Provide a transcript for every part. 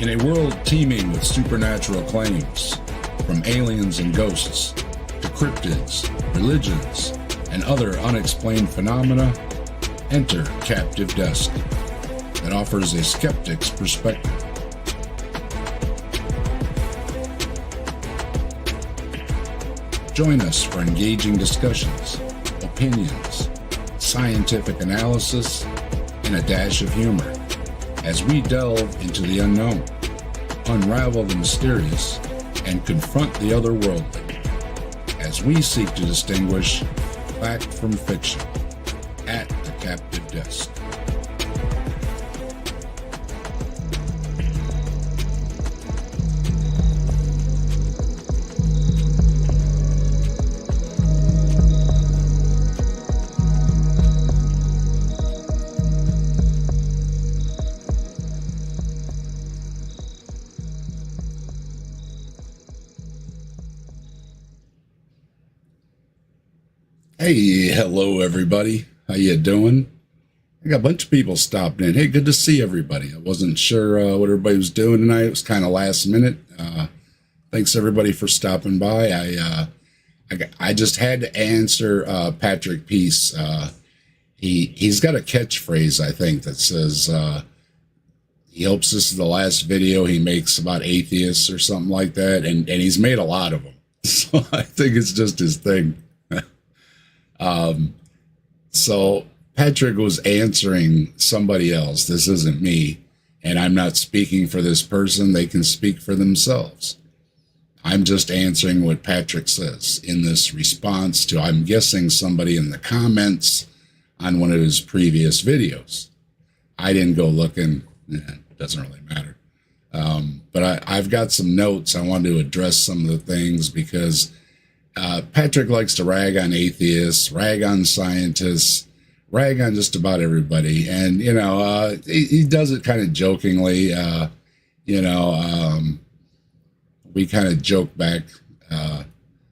In a world teeming with supernatural claims, from aliens and ghosts to cryptids, religions, and other unexplained phenomena, enter Captive Desk that offers a skeptic's perspective. Join us for engaging discussions, opinions, scientific analysis, and a dash of humor as we delve into the unknown, unravel the mysterious, and confront the otherworldly as we seek to distinguish fact from fiction at the Captive Desk. Hey, hello everybody. How you doing? I got a bunch of people stopping in. Hey, good to see everybody. I wasn't sure what everybody was doing tonight. It was kind of last minute. Thanks everybody for stopping by. I just had to answer Patrick Peace. He's got a catchphrase, I think, that says he hopes this is the last video he makes about atheists or something like that, and he's made a lot of them. So I think it's just his thing. So Patrick was answering somebody else. This isn't me, and I'm not speaking for this person. They can speak for themselves. I'm just answering what Patrick says in this response to, I'm guessing, somebody in the comments on one of his previous videos. I didn't go looking. It doesn't really matter. But I've got some notes. I wanted to address some of the things because Patrick likes to rag on atheists, rag on scientists, rag on just about everybody. And, he does it kind of jokingly. We kind of joke back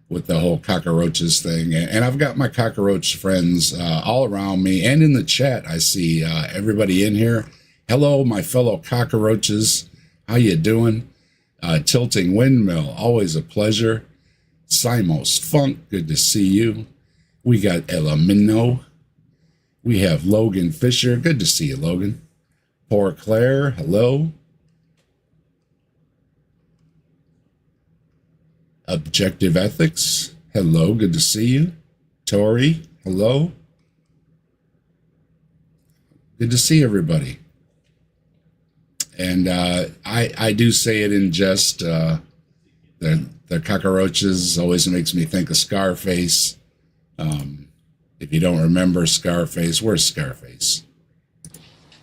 with the whole cockroaches thing. And I've got my cockroach friends all around me. And in the chat, I see everybody in here. Hello, my fellow cockroaches. How you doing? Tilting Windmill, always a pleasure. Simos Funk, good to see you. We got Elamino. We have Logan Fisher. Good to see you, Logan. Poor Claire, hello. Objective Ethics, hello, good to see you. Tori, hello. Good to see everybody. And I do say it in jest. The cockroaches always makes me think of Scarface. If you don't remember Scarface, where's Scarface?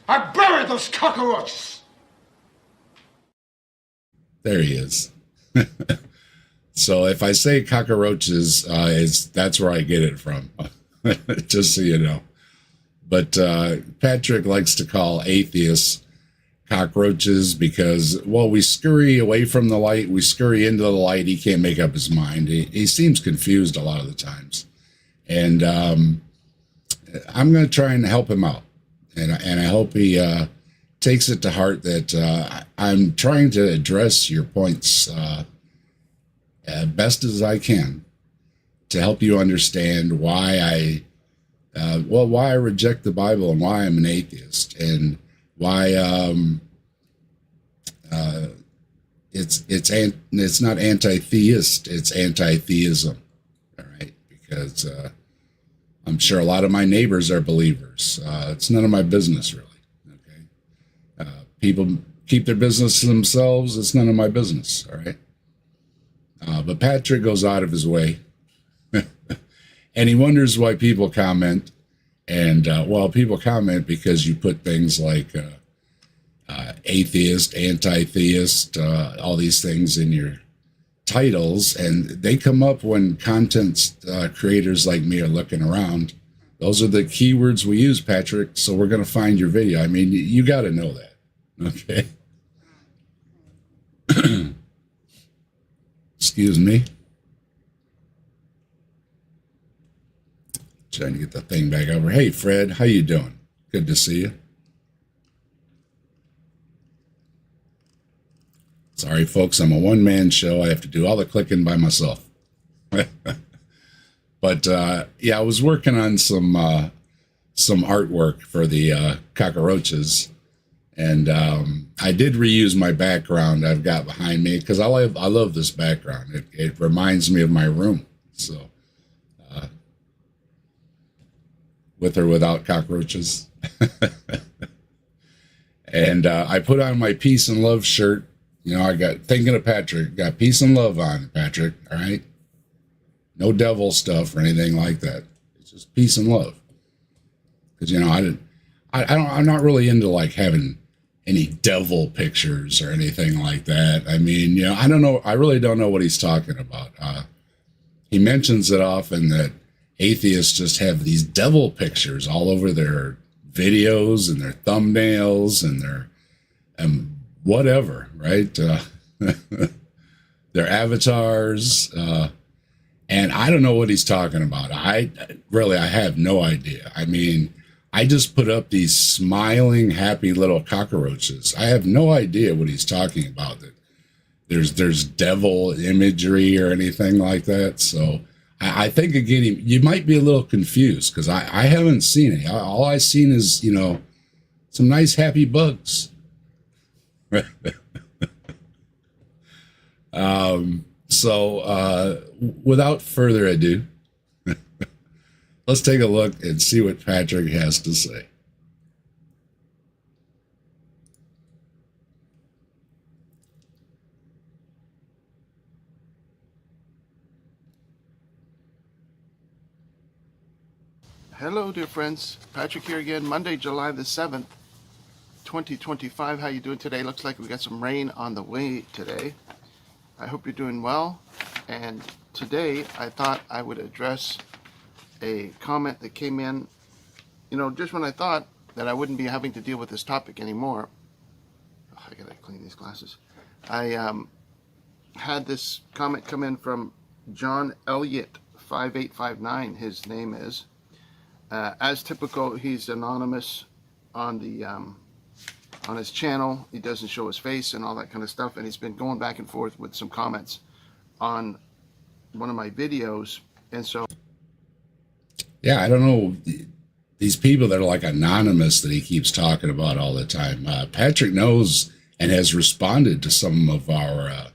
I buried those cockroaches! There he is. So if I say cockroaches, that's where I get it from, just so you know. But Patrick likes to call atheists cockroaches because, well, we scurry away from the light, we scurry into the light. He can't make up his mind. He seems confused a lot of the times, and I'm going to try and help him out, and I hope he takes it to heart that I'm trying to address your points best as I can to help you understand why I reject the Bible and why I'm an atheist, and why it's not anti-theist, it's anti-theism. All right, because I'm sure a lot of my neighbors are believers. It's none of my business, really. Okay, people keep their business to themselves. It's none of my business. All right, but Patrick goes out of his way, and he wonders why people comment. And, people comment because you put things like atheist, anti-theist, all these things in your titles, and they come up when content creators like me are looking around. Those are the keywords we use, Patrick, so we're going to find your video. I mean, you got to know that, okay? Excuse me. Trying to get the thing back over. Hey, Fred, how you doing? Good to see you. Sorry, folks, I'm a one-man show. I have to do all the clicking by myself. But yeah, I was working on some artwork for the cockroaches, and I did reuse my background I've got behind me because I love this background. It reminds me of my room. So, with or without cockroaches. And I put on my peace and love shirt. You know, I got thinking of Patrick. Got peace and love on, Patrick. All right, no devil stuff or anything like that. It's just peace and love. Because you know, I'm not really into like having any devil pictures or anything like that. I mean, you know, I don't know. I really don't know what he's talking about. He mentions it often that atheists just have these devil pictures all over their videos and their thumbnails and their whatever, right? Their avatars. And I don't know what he's talking about. I have no idea. I mean, I just put up these smiling, happy little cockroaches. I have no idea what he's talking about. That there's devil imagery or anything like that. So I think again, you might be a little confused because I haven't seen it. All I've seen is, you know, some nice happy bugs. So without further ado, let's take a look and see what Patrick has to say. Hello, dear friends. Patrick here again. Monday, July the 7th, 2025. How you doing today? Looks like we got some rain on the way today. I hope you're doing well. And today, I thought I would address a comment that came in, you know, just when I thought that I wouldn't be having to deal with this topic anymore. Oh, I gotta clean these glasses. I had this comment come in from John Elliott 5859. His name is. As typical, he's anonymous on the on his channel. He doesn't show his face and all that kind of stuff. And he's been going back and forth with some comments on one of my videos. And so, yeah, I don't know these people that are like anonymous that he keeps talking about all the time. Patrick knows and has responded to some of our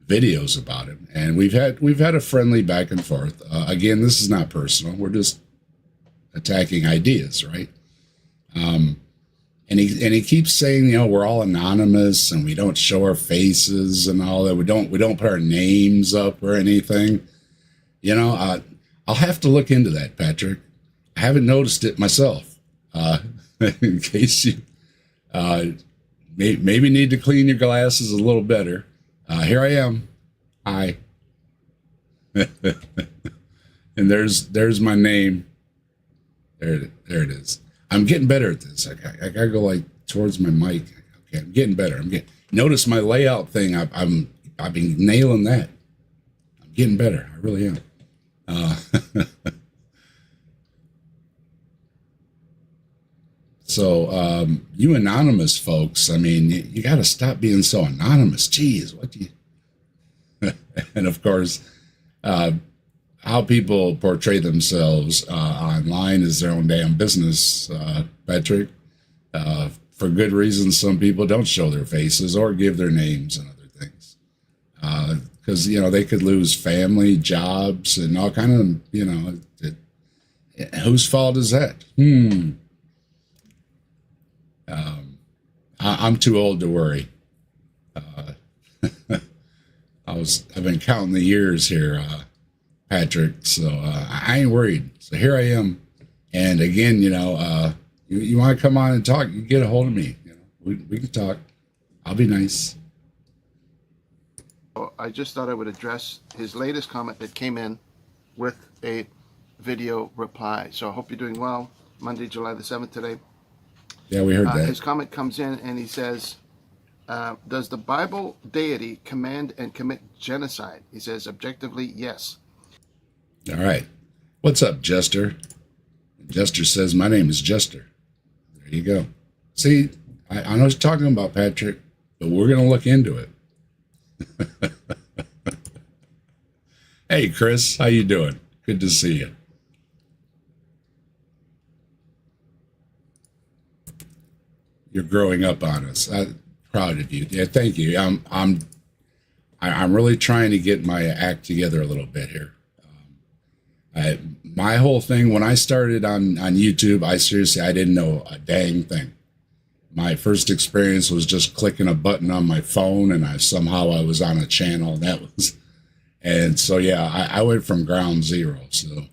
videos about him, and we've had a friendly back and forth. Again, this is not personal. We're just attacking ideas, right? And he keeps saying, you know, we're all anonymous and we don't show our faces and all that. We don't put our names up or anything. You know, I'll have to look into that, Patrick. I haven't noticed it myself. In case you maybe need to clean your glasses a little better. Here I am. Hi. And there's my name. There it is. I'm getting better at this. I gotta go like towards my mic. Okay, I'm getting better. Notice my layout thing. I've been nailing that. I'm getting better. I really am. So you anonymous folks, I mean, you got to stop being so anonymous. Jeez, what do you? And of course, how people portray themselves online is their own damn business, Patrick. For good reasons, some people don't show their faces or give their names and other things. Because, you know, they could lose family, jobs, and all kind of, you know, whose fault is that? I'm too old to worry. I've been counting the years here, Patrick, so I ain't worried. So here I am, and again, you know, you want to come on and talk, you get a hold of me. You know, we can talk. I'll be nice. I just thought I would address his latest comment that came in with a video reply. So I hope you're doing well. Monday, July the 7th today. Yeah, we heard that. His comment comes in and he says, does the Bible deity command and commit genocide? He says, objectively, yes. All right. What's up, Jester? Jester says, my name is Jester. There you go. See, I know what you're talking about, Patrick, but we're going to look into it. Hey, Chris, how you doing? Good to see you. You're growing up on us. I'm proud of you. Yeah, thank you. I'm really trying to get my act together a little bit here. My whole thing when I started on YouTube, I didn't know a dang thing. My first experience was just clicking a button on my phone, and I was on a channel. And so yeah, I went from ground zero. So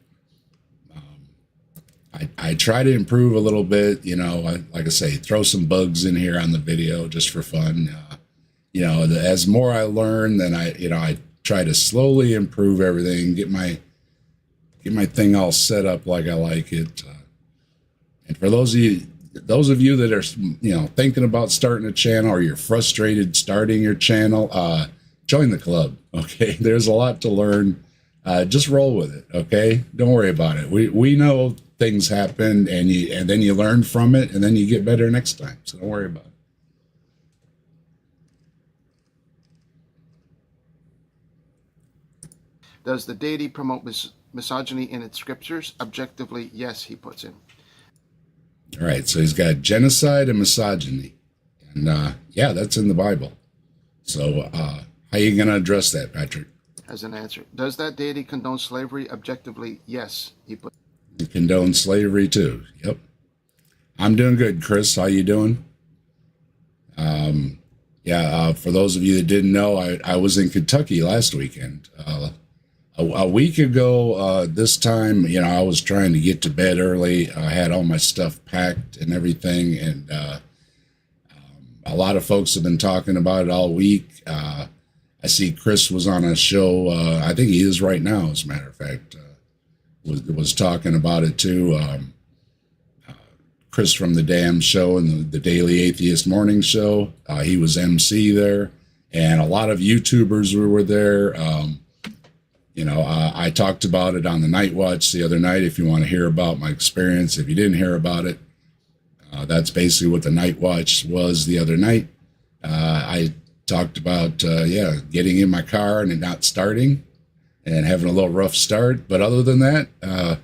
I try to improve a little bit. Like I say, throw some bugs in here on the video just for fun. As more I learn, then I try to slowly improve everything, get my thing all set up like I like it. And for those of you that are thinking about starting a channel, or you're frustrated starting your channel, join the club. Okay, there's a lot to learn. Just roll with it. Okay, don't worry about it. We know things happen, and then you learn from it, and then you get better next time. So don't worry about it. Does the deity promote misogyny in its scriptures? Objectively, yes, he puts in. All right, so he's got genocide and misogyny. And yeah, that's in the Bible. So how are you going to address that, Patrick? As an answer, does that deity condone slavery? Objectively, yes, he puts in. He condones slavery too. Yep. I'm doing good, Chris. How you doing? For those of you that didn't know, I was in Kentucky last weekend. A week ago, this time, I was trying to get to bed early. I had all my stuff packed and everything, and a lot of folks have been talking about it all week. I see Chris was on a show. I think he is right now, as a matter of fact. Was talking about it too. Chris from the Damn Show and the Daily Atheist Morning Show. He was MC there, and a lot of YouTubers were there. I talked about it on the Night Watch the other night. If you want to hear about my experience, if you didn't hear about it, that's basically what the Night Watch was the other night. I talked about, getting in my car and it not starting and having a little rough start. But other than that,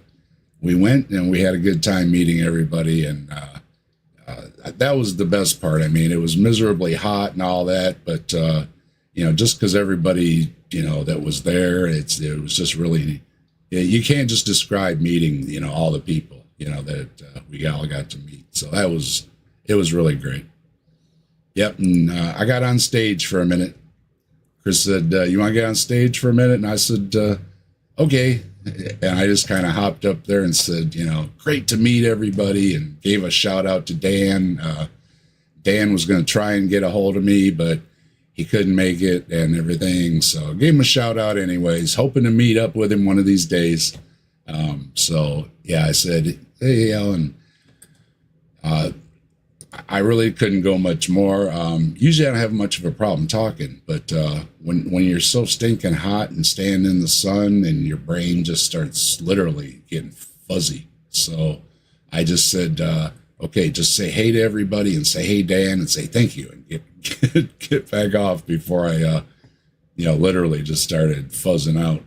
we went and we had a good time meeting everybody. And that was the best part. I mean, it was miserably hot and all that, but, just because everybody, that was there, it was just really, you can't just describe meeting, all the people, that we all got to meet. So it was really great. Yep. And I got on stage for a minute. Chris said, you want to get on stage for a minute? And I said, okay. And I just kind of hopped up there and said, great to meet everybody, and gave a shout out to Dan. Dan was going to try and get a hold of me, but he couldn't make it and everything. So I gave him a shout out anyways, hoping to meet up with him one of these days. I said, hey, Alan, I really couldn't go much more. Usually I don't have much of a problem talking, but when you're so stinking hot and standing in the sun, and your brain just starts literally getting fuzzy. So I just said, okay, just say hey to everybody, and say hey, Dan, and say thank you, and get back off before I, literally just started fuzzing out.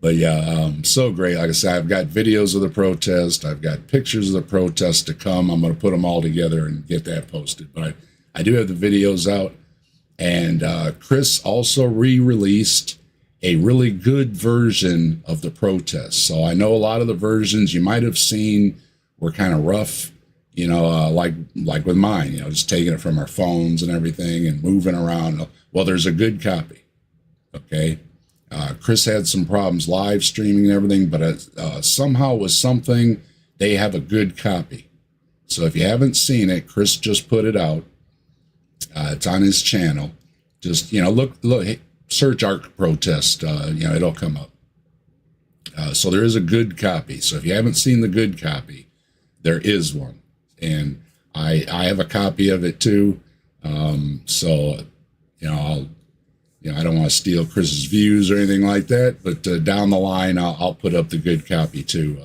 But yeah, so great. Like I said, I've got videos of the protest. I've got pictures of the protest to come. I'm going to put them all together and get that posted. But I do have the videos out. And Chris also re-released a really good version of the protest. So I know a lot of the versions you might have seen were kind of rough, like with mine, just taking it from our phones and everything and moving around. Well, there's a good copy. Okay. Chris had some problems live streaming and everything, but somehow with something, they have a good copy. So if you haven't seen it, Chris just put it out. It's on his channel. Just, look, search Arc Protest, it'll come up. So there is a good copy. So if you haven't seen the good copy, there is one. And I have a copy of it too. I don't want to steal Chris's views or anything like that, but down the line, I'll put up the good copy too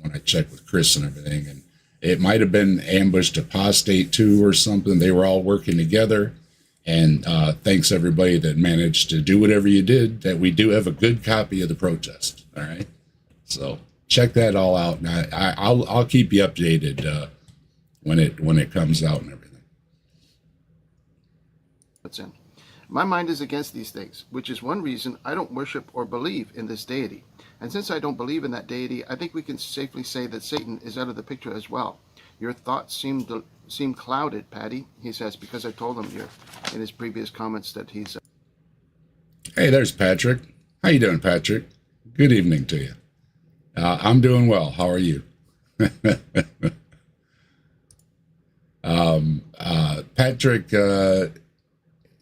when I check with Chris and everything. And it might have been Ambushed Apostate 2 or something. They were all working together, And thanks everybody that managed to do whatever you did, that we do have a good copy of the protest. All right. So check that all out. And I'll keep you updated when it comes out and everything. What's in? My mind is against these things, which is one reason I don't worship or believe in this deity. And since I don't believe in that deity, I think we can safely say that Satan is out of the picture as well. Your thoughts seem clouded, Patty, he says, because I told him in his previous comments that he's... Hey, there's Patrick. How you doing, Patrick? Good evening to you. I'm doing well. How are you? Patrick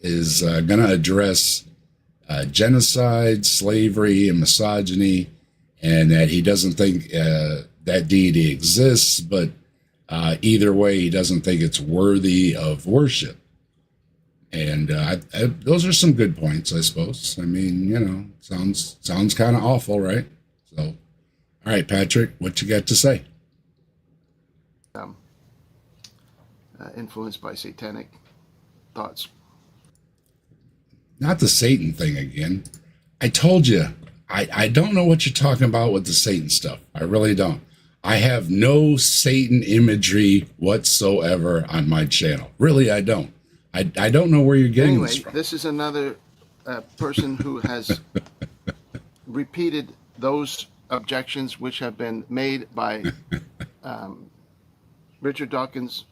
is going to address genocide, slavery, and misogyny, and that he doesn't think that deity exists, but either way, he doesn't think it's worthy of worship. And those are some good points, I suppose. I mean, sounds kind of awful, right? So, all right, Patrick, what you got to say? Influenced by satanic thoughts. Not the Satan thing again. I told you, I don't know what you're talking about with the Satan stuff. I really don't. I have no Satan imagery whatsoever on my channel. Really, I don't. I don't know where you're getting this from. This is another person who has repeated those objections which have been made by Richard Dawkins,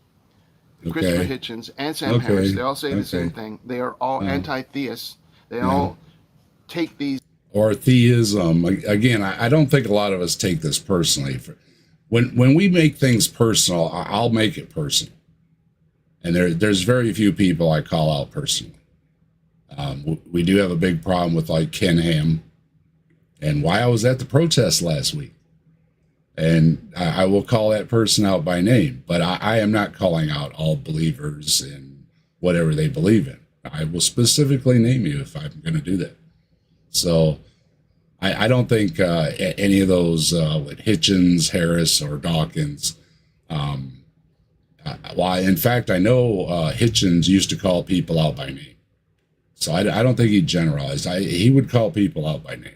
Christopher Hitchens, and Sam Harris. They all say the same thing. They are all anti-theists. They all take these... Or theism. Again, I don't think a lot of us take this personally. When we make things personal, I'll make it personal. And there's very few people I call out personally. We do have a big problem with like Ken Ham and why I was at the protest last week. And I will call that person out by name, but I am not calling out all believers in whatever they believe in. I will specifically name you if I'm going to do that. So I don't think any of those with Hitchens, Harris, or Dawkins. Well, in fact, I know Hitchens used to call people out by name. So I don't think he generalized. He would call people out by name.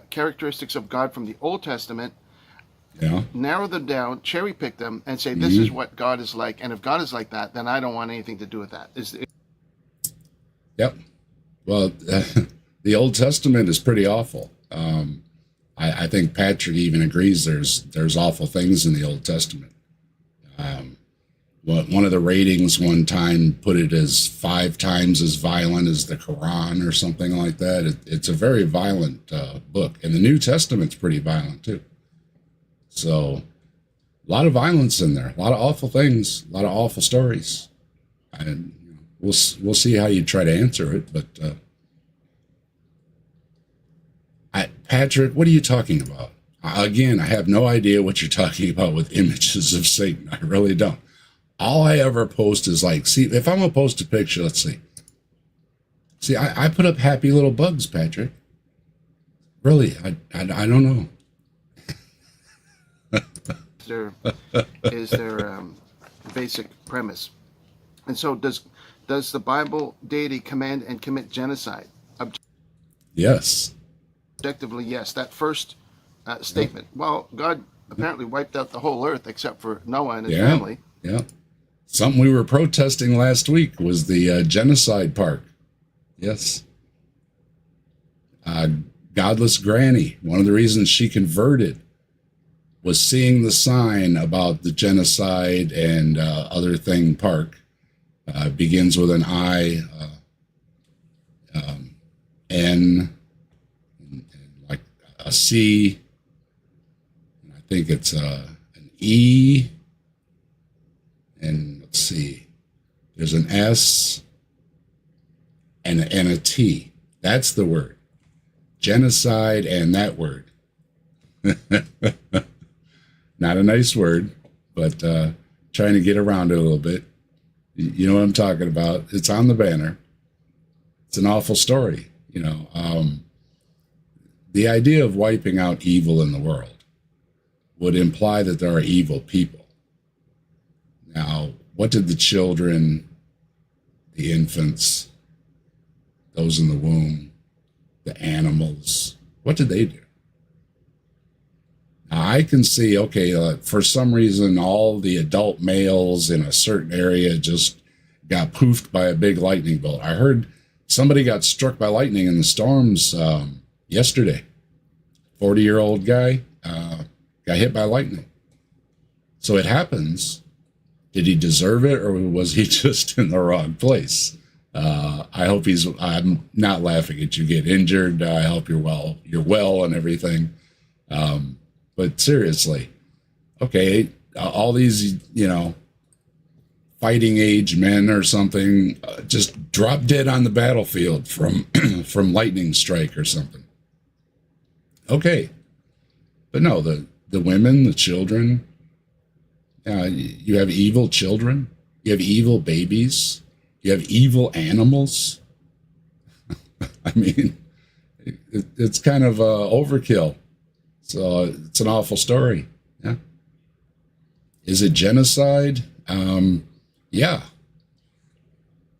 Characteristics of God from the Old Testament, narrow them down, cherry pick them, and say this is what God is like. And if God is like that, then I don't want anything to do with that. Yep. Well, the Old Testament is pretty awful. I think Patrick even agrees there's awful things in the Old Testament. One of the ratings one time put it as 5 times as violent as the Quran or something like that. It's a very violent book. And the New Testament's pretty violent too. So a lot of violence in there, a lot of awful things, a lot of awful stories. And we'll see how you try to answer it. But Patrick, what are you talking about? Again, I have no idea what you're talking about with images of Satan. I really don't. All I ever post is like, see, if I'm going to post a picture, let's see. See, I put up happy little bugs, Patrick. Really, I don't know. is their basic premise. And so does the Bible deity command and commit genocide? Yes. Objectively, yes. That first statement. Well, God apparently wiped out the whole earth except for Noah and his family. Yeah. Something we were protesting last week was the genocide part. Yes. Godless Granny. One of the reasons she converted was seeing the sign about the genocide and other thing park. Begins with an I, N, and like a C. I think it's an E. And let's see, there's an S and a T. That's the word. Genocide and that word. Not a nice word, but trying to get around it a little bit. You know what I'm talking about. It's on the banner. It's an awful story. The idea of wiping out evil in the world would imply that there are evil people. Now, what did the children the infants, those in the womb, the animals. What did they do? Now, I can see, okay, for some reason, all the adult males in a certain area just got poofed by a big lightning bolt. I heard somebody got struck by lightning in the storms yesterday. 40-year-old guy got hit by lightning. So it happens. Did he deserve it, or was he just in the wrong place? I hope I'm not laughing at you get injured. I hope you're well and everything. But seriously, okay, all these, fighting age men or something just drop dead on the battlefield from from lightning strike or something. Okay, but no, the women, the children, you have evil children, you have evil babies, you have evil animals. I mean, it's kind of overkill. So it's an awful story. Yeah. Is it genocide? Yeah.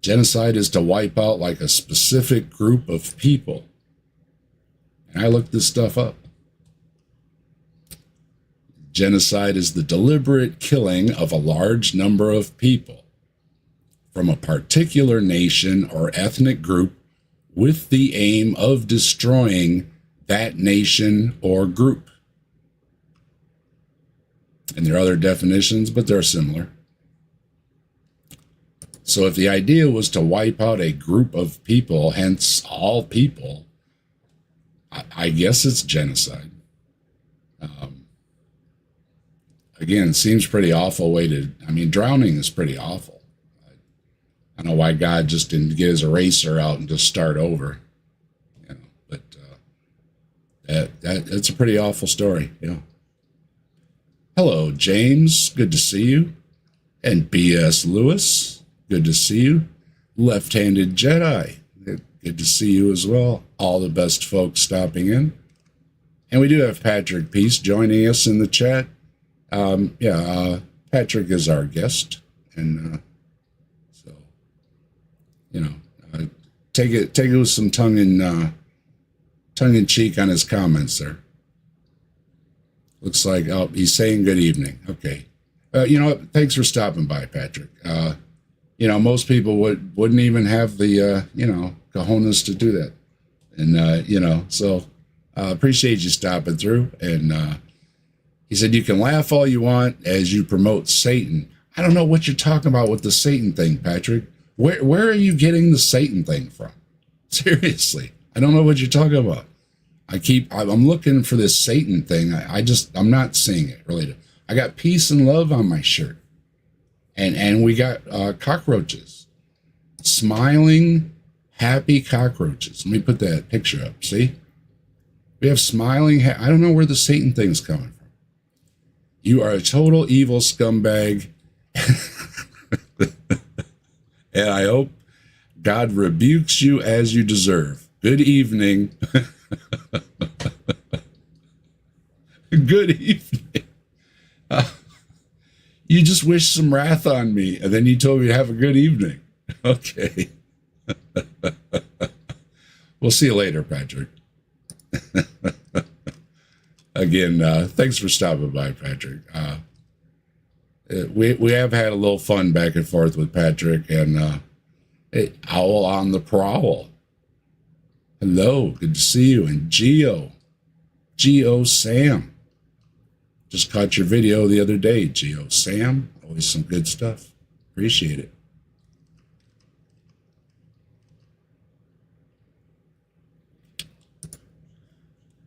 Genocide is to wipe out like a specific group of people. And I looked this stuff up. Genocide is the deliberate killing of a large number of people from a particular nation or ethnic group with the aim of destroying that nation or group. And there are other definitions, but they're similar. So if the idea was to wipe out a group of people, hence all people, I guess it's genocide. Again, it seems pretty awful way to, drowning is pretty awful. I don't know why God just didn't get his eraser out and just start over. But that's a pretty awful story. Hello, James. Good to see you. And B.S. Lewis. Good to see you. Left-handed Jedi. Good to see you as well. All the best folks stopping in. And we do have Patrick Peace joining us in the chat. Patrick is our guest. And take it with some tongue in cheek on his comments there. Looks like, he's saying good evening. Okay. Thanks for stopping by, Patrick. Most people wouldn't even have the, cojones to do that. And, so appreciate you stopping through. And he said, you can laugh all you want as you promote Satan. I don't know what you're talking about with the Satan thing, Patrick. Where are you getting the Satan thing from? Seriously. I don't know what you're talking about. I'm looking for this Satan thing. I'm not seeing it really. I got peace and love on my shirt. And we got cockroaches. Smiling, happy cockroaches. Let me put that picture up. See? We have smiling, I don't know where the Satan thing's coming from. You are a total evil scumbag. And I hope God rebukes you as you deserve. Good evening. Good evening. You just wished some wrath on me, and then you told me to have a good evening. Okay. We'll see you later, Patrick. Again, thanks for stopping by, Patrick. We have had a little fun back and forth with Patrick, and Owl on the Prowl. Hello, good to see you. And Geo Sam. Just caught your video the other day, Geo Sam. Always some good stuff. Appreciate it.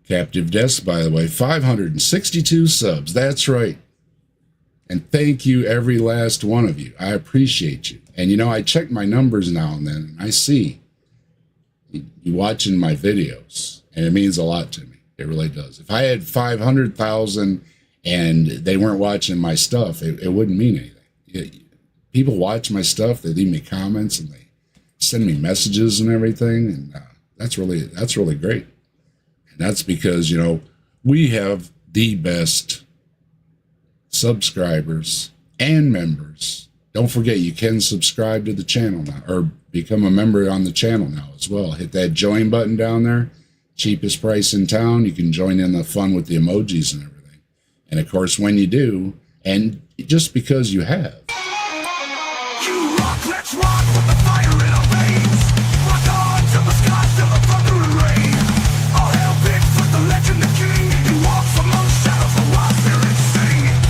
Captive Desk, by the way, 562 subs. That's right. And thank you, every last one of you. I appreciate you. And, I check my numbers now and then, and I see you watching my videos, and it means a lot to me. It really does. If I had 500,000 and they weren't watching my stuff, it wouldn't mean anything. People watch my stuff. They leave me comments, and they send me messages and everything, and that's really great. And that's because, we have the best subscribers and members Don't forget, you can subscribe to the channel now, or become a member on the channel now as well. Hit that join button down there. Cheapest price in town. You can join in the fun with the emojis and everything. And of course, when you do, and just because you have. You rock, let's rock with the fire in our veins. Rock on till the skies fill the thunder and rain. All hail Bigfoot, the legend, the king. He walks among shadows, the wild spirits sing.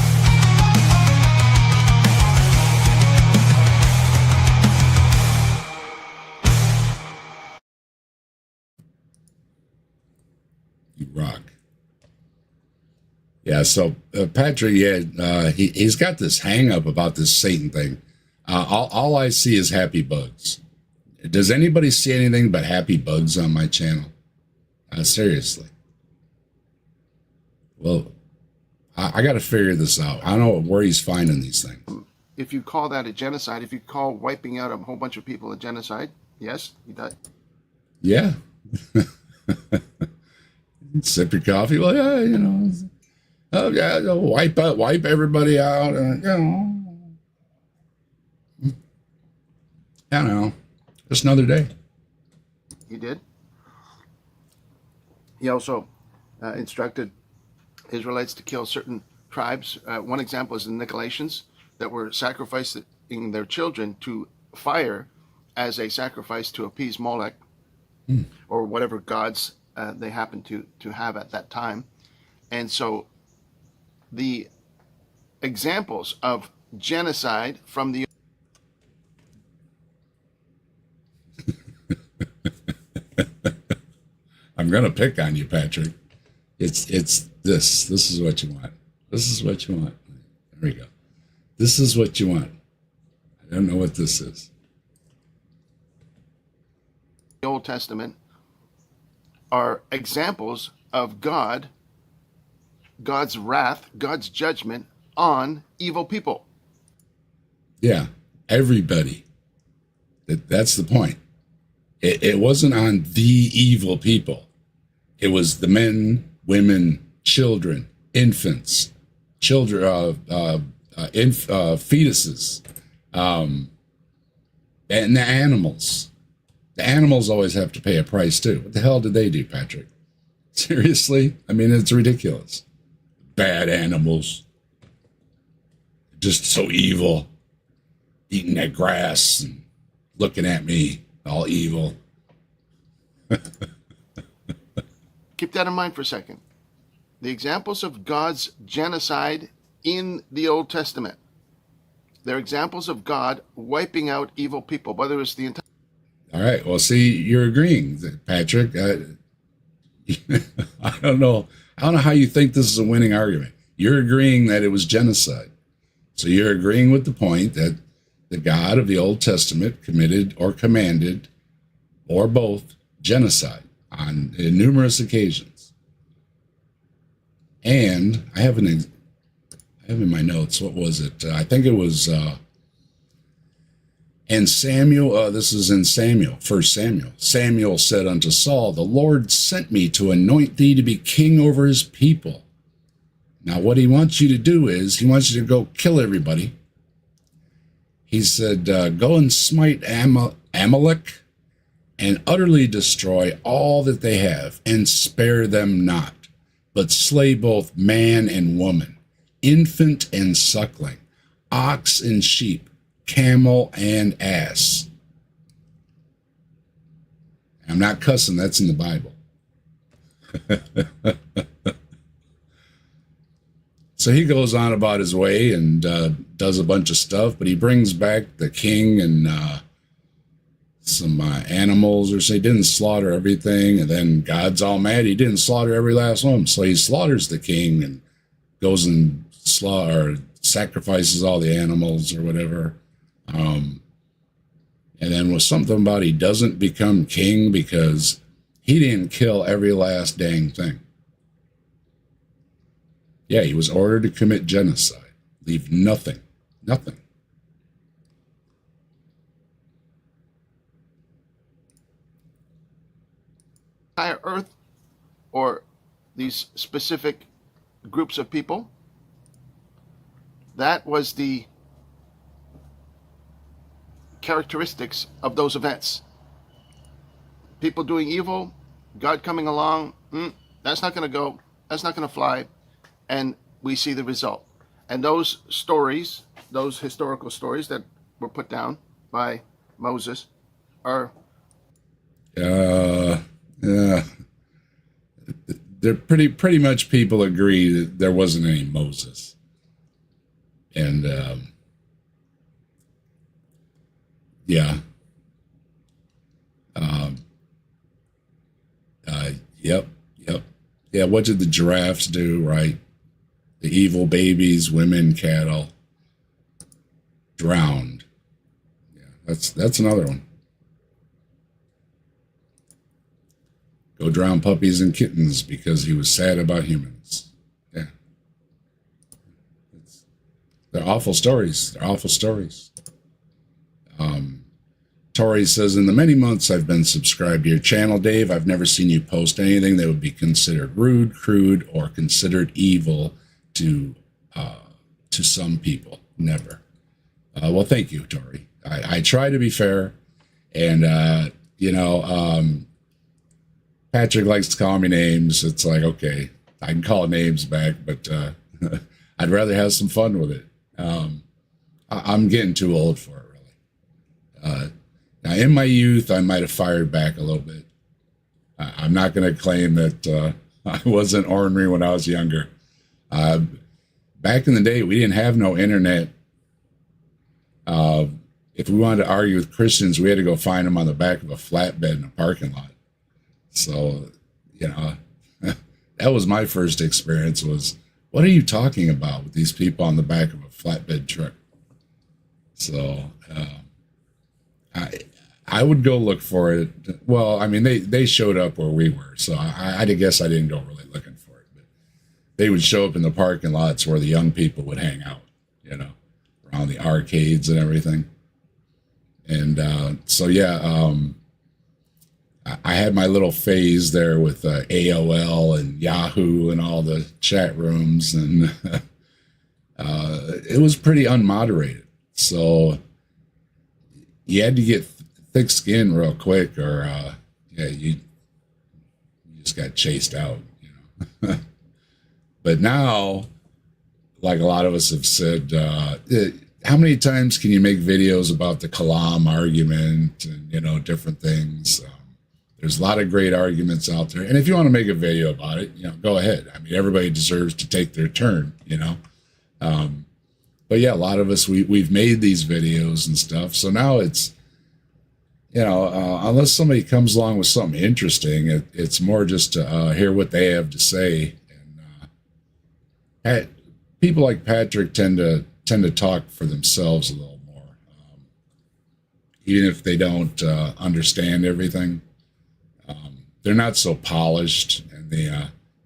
You rock. Yeah, so Patrick, he's got this hang up about this Satan thing. All I see is happy bugs. Does anybody see anything but happy bugs on my channel? Seriously. Well, I got to figure this out. I don't know where he's finding these things. If you call that a genocide, if you call wiping out a whole bunch of people a genocide, yes, he does. Yeah. Sip your coffee. Well, yeah, you know. Oh, yeah, wipe everybody out. I don't know. Just another day. He did. He also instructed Israelites to kill certain tribes. One example is the Nicolaitans that were sacrificing their children to fire as a sacrifice to appease Molech or whatever gods they happened to have at that time. And so the examples of genocide from the I'm gonna pick on you, Patrick. It's this. This is what you want. This is what you want. There we go. This is what you want. I don't know what this is. Old Testament are examples of God's wrath, God's judgment on evil people. Yeah, everybody. That's the point. It wasn't on the evil people. It was the men, women, children, infants, fetuses, and the animals. The animals always have to pay a price too. What the hell did they do, Patrick? Seriously? I mean, it's ridiculous. Bad animals. Just so evil. Eating that grass and looking at me, all evil. Keep that in mind for a second. The examples of God's genocide in the Old Testament. They're examples of God wiping out evil people, whether it's the entire. All right. Well, see, you're agreeing, Patrick. I don't know. I don't know how you think this is a winning argument. You're agreeing that it was genocide. So you're agreeing with the point that the God of the Old Testament committed or commanded, or both, genocide on numerous occasions. And I have in my notes, what was it? I think it was, and Samuel, this is in Samuel, 1 Samuel. Samuel said unto Saul, the Lord sent me to anoint thee to be king over his people. Now, what he wants you to do is, he wants you to go kill everybody. He said, go and smite Amalek and utterly destroy all that they have, and spare them not, but slay both man and woman, infant and suckling, ox and sheep, camel and ass. I'm not cussing, that's in the Bible. So he goes on about his way and does a bunch of stuff, but he brings back the king and some animals, or say he didn't slaughter everything, and then God's all mad he didn't slaughter every last one. So he slaughters the king and goes and sacrifices all the animals or whatever. And then was something about he doesn't become king because he didn't kill every last dang thing. Yeah, he was ordered to commit genocide. Leave nothing. Nothing. Entire earth or these specific groups of people. That was the characteristics of those events. People doing evil, God coming along, that's not going to go, that's not going to fly, and we see the result. And those stories, those historical stories that were put down by Moses are... Yeah. They're pretty much people agree that there wasn't any Moses. And, yeah. Yep. Yeah, what did the giraffes do, right? The evil babies, women, cattle, drowned. Yeah, that's another one. Go drown puppies and kittens because he was sad about humans. Yeah. They're awful stories. They're awful stories. Tori says, in the many months I've been subscribed to your channel, Dave, I've never seen you post anything that would be considered rude, crude, or considered evil to some people. Never. Well, thank you, Tori. I try to be fair, and Patrick likes to call me names. It's like, okay, I can call names back, but I'd rather have some fun with it. I'm getting too old for it, really. Now, in my youth, I might have fired back a little bit. I'm not going to claim that I wasn't ornery when I was younger. Back in the day, we didn't have no internet. If we wanted to argue with Christians, we had to go find them on the back of a flatbed in a parking lot. So, that was my first experience was, what are you talking about with these people on the back of a flatbed truck? So, I would go look for it. Well, I mean, they showed up where we were, so I guess I didn't go really looking for it. But they would show up in the parking lots where the young people would hang out, around the arcades and everything. And so, yeah, I had my little phase there with AOL and Yahoo and all the chat rooms, and it was pretty unmoderated. So you had to get thick skin real quick, or you just got chased out. But now, like a lot of us have said, how many times can you make videos about the Kalam argument and different things? There's a lot of great arguments out there, and if you want to make a video about it, go ahead. I mean, everybody deserves to take their turn, But yeah, a lot of us we've made these videos and stuff, so now it's unless somebody comes along with something interesting, it's more just to hear what they have to say. And people like Patrick tend to talk for themselves a little more, even if they don't understand everything. They're not so polished, and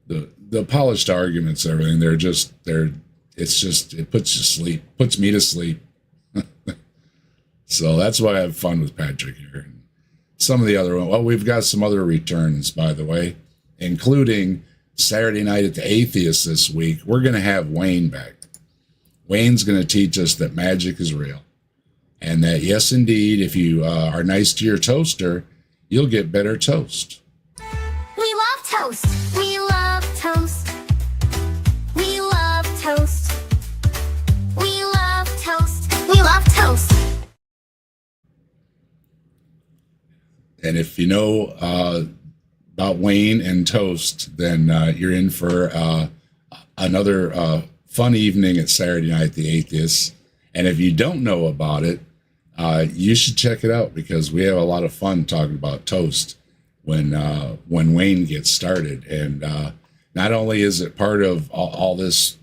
the polished arguments, everything. It puts me to sleep. So that's why I have fun with Patrick here. And some of the other ones. Well, we've got some other returns, by the way, including Saturday night at the Atheist this week. We're going to have Wayne back. Wayne's going to teach us that magic is real, and that yes, indeed, if you are nice to your toaster, you'll get better toast. We love toast. We love toast. We love toast. We love toast. We love toast. And if you know about Wayne and toast, then you're in for another fun evening at Saturday night at the Atheists. And if you don't know about it, you should check it out, because we have a lot of fun talking about toast when Wayne gets started. And not only is it part of all this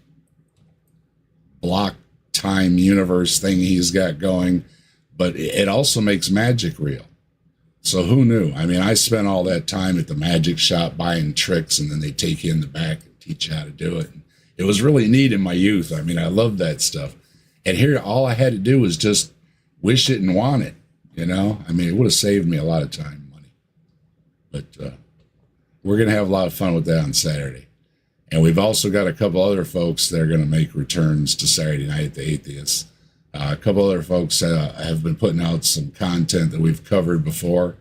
block time universe thing he's got going, but it also makes magic real. So who knew? I mean, I spent all that time at the magic shop buying tricks, and then they take you in the back and teach you how to do it. And it was really neat in my youth. I mean, I loved that stuff. And here, all I had to do was just wish it and want it, I mean, it would have saved me a lot of time and money. But we're going to have a lot of fun with that on Saturday. And we've also got a couple other folks that are going to make returns to Saturday night at the Atheists. A couple other folks have been putting out some content that we've covered before.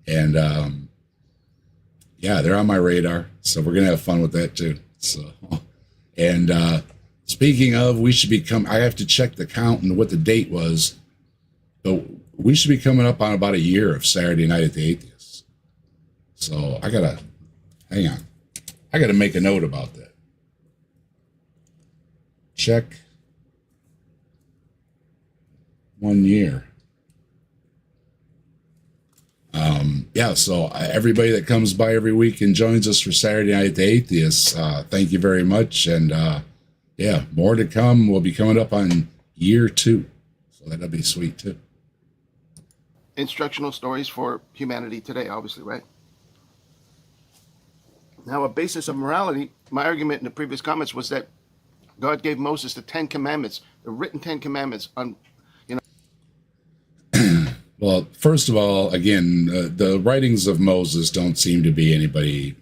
And yeah, they're on my radar. So we're going to have fun with that too. So, and speaking of, we should be I have to check the count and what the date was, but we should be coming up on about a year of Saturday Night at the Atheist. So hang on. I got to make a note about that. Check 1 year. Yeah, so everybody that comes by every week and joins us for Saturday Night at the Atheists, thank you very much. And yeah, more to come. We'll be coming up on year 2. So that'll be sweet too. Instructional stories for humanity today, obviously, right? Now, a basis of morality, my argument in the previous comments was that God gave Moses the 10 Commandments, the written 10 Commandments on, Well, first of all, again, the writings of Moses don't seem to be anybody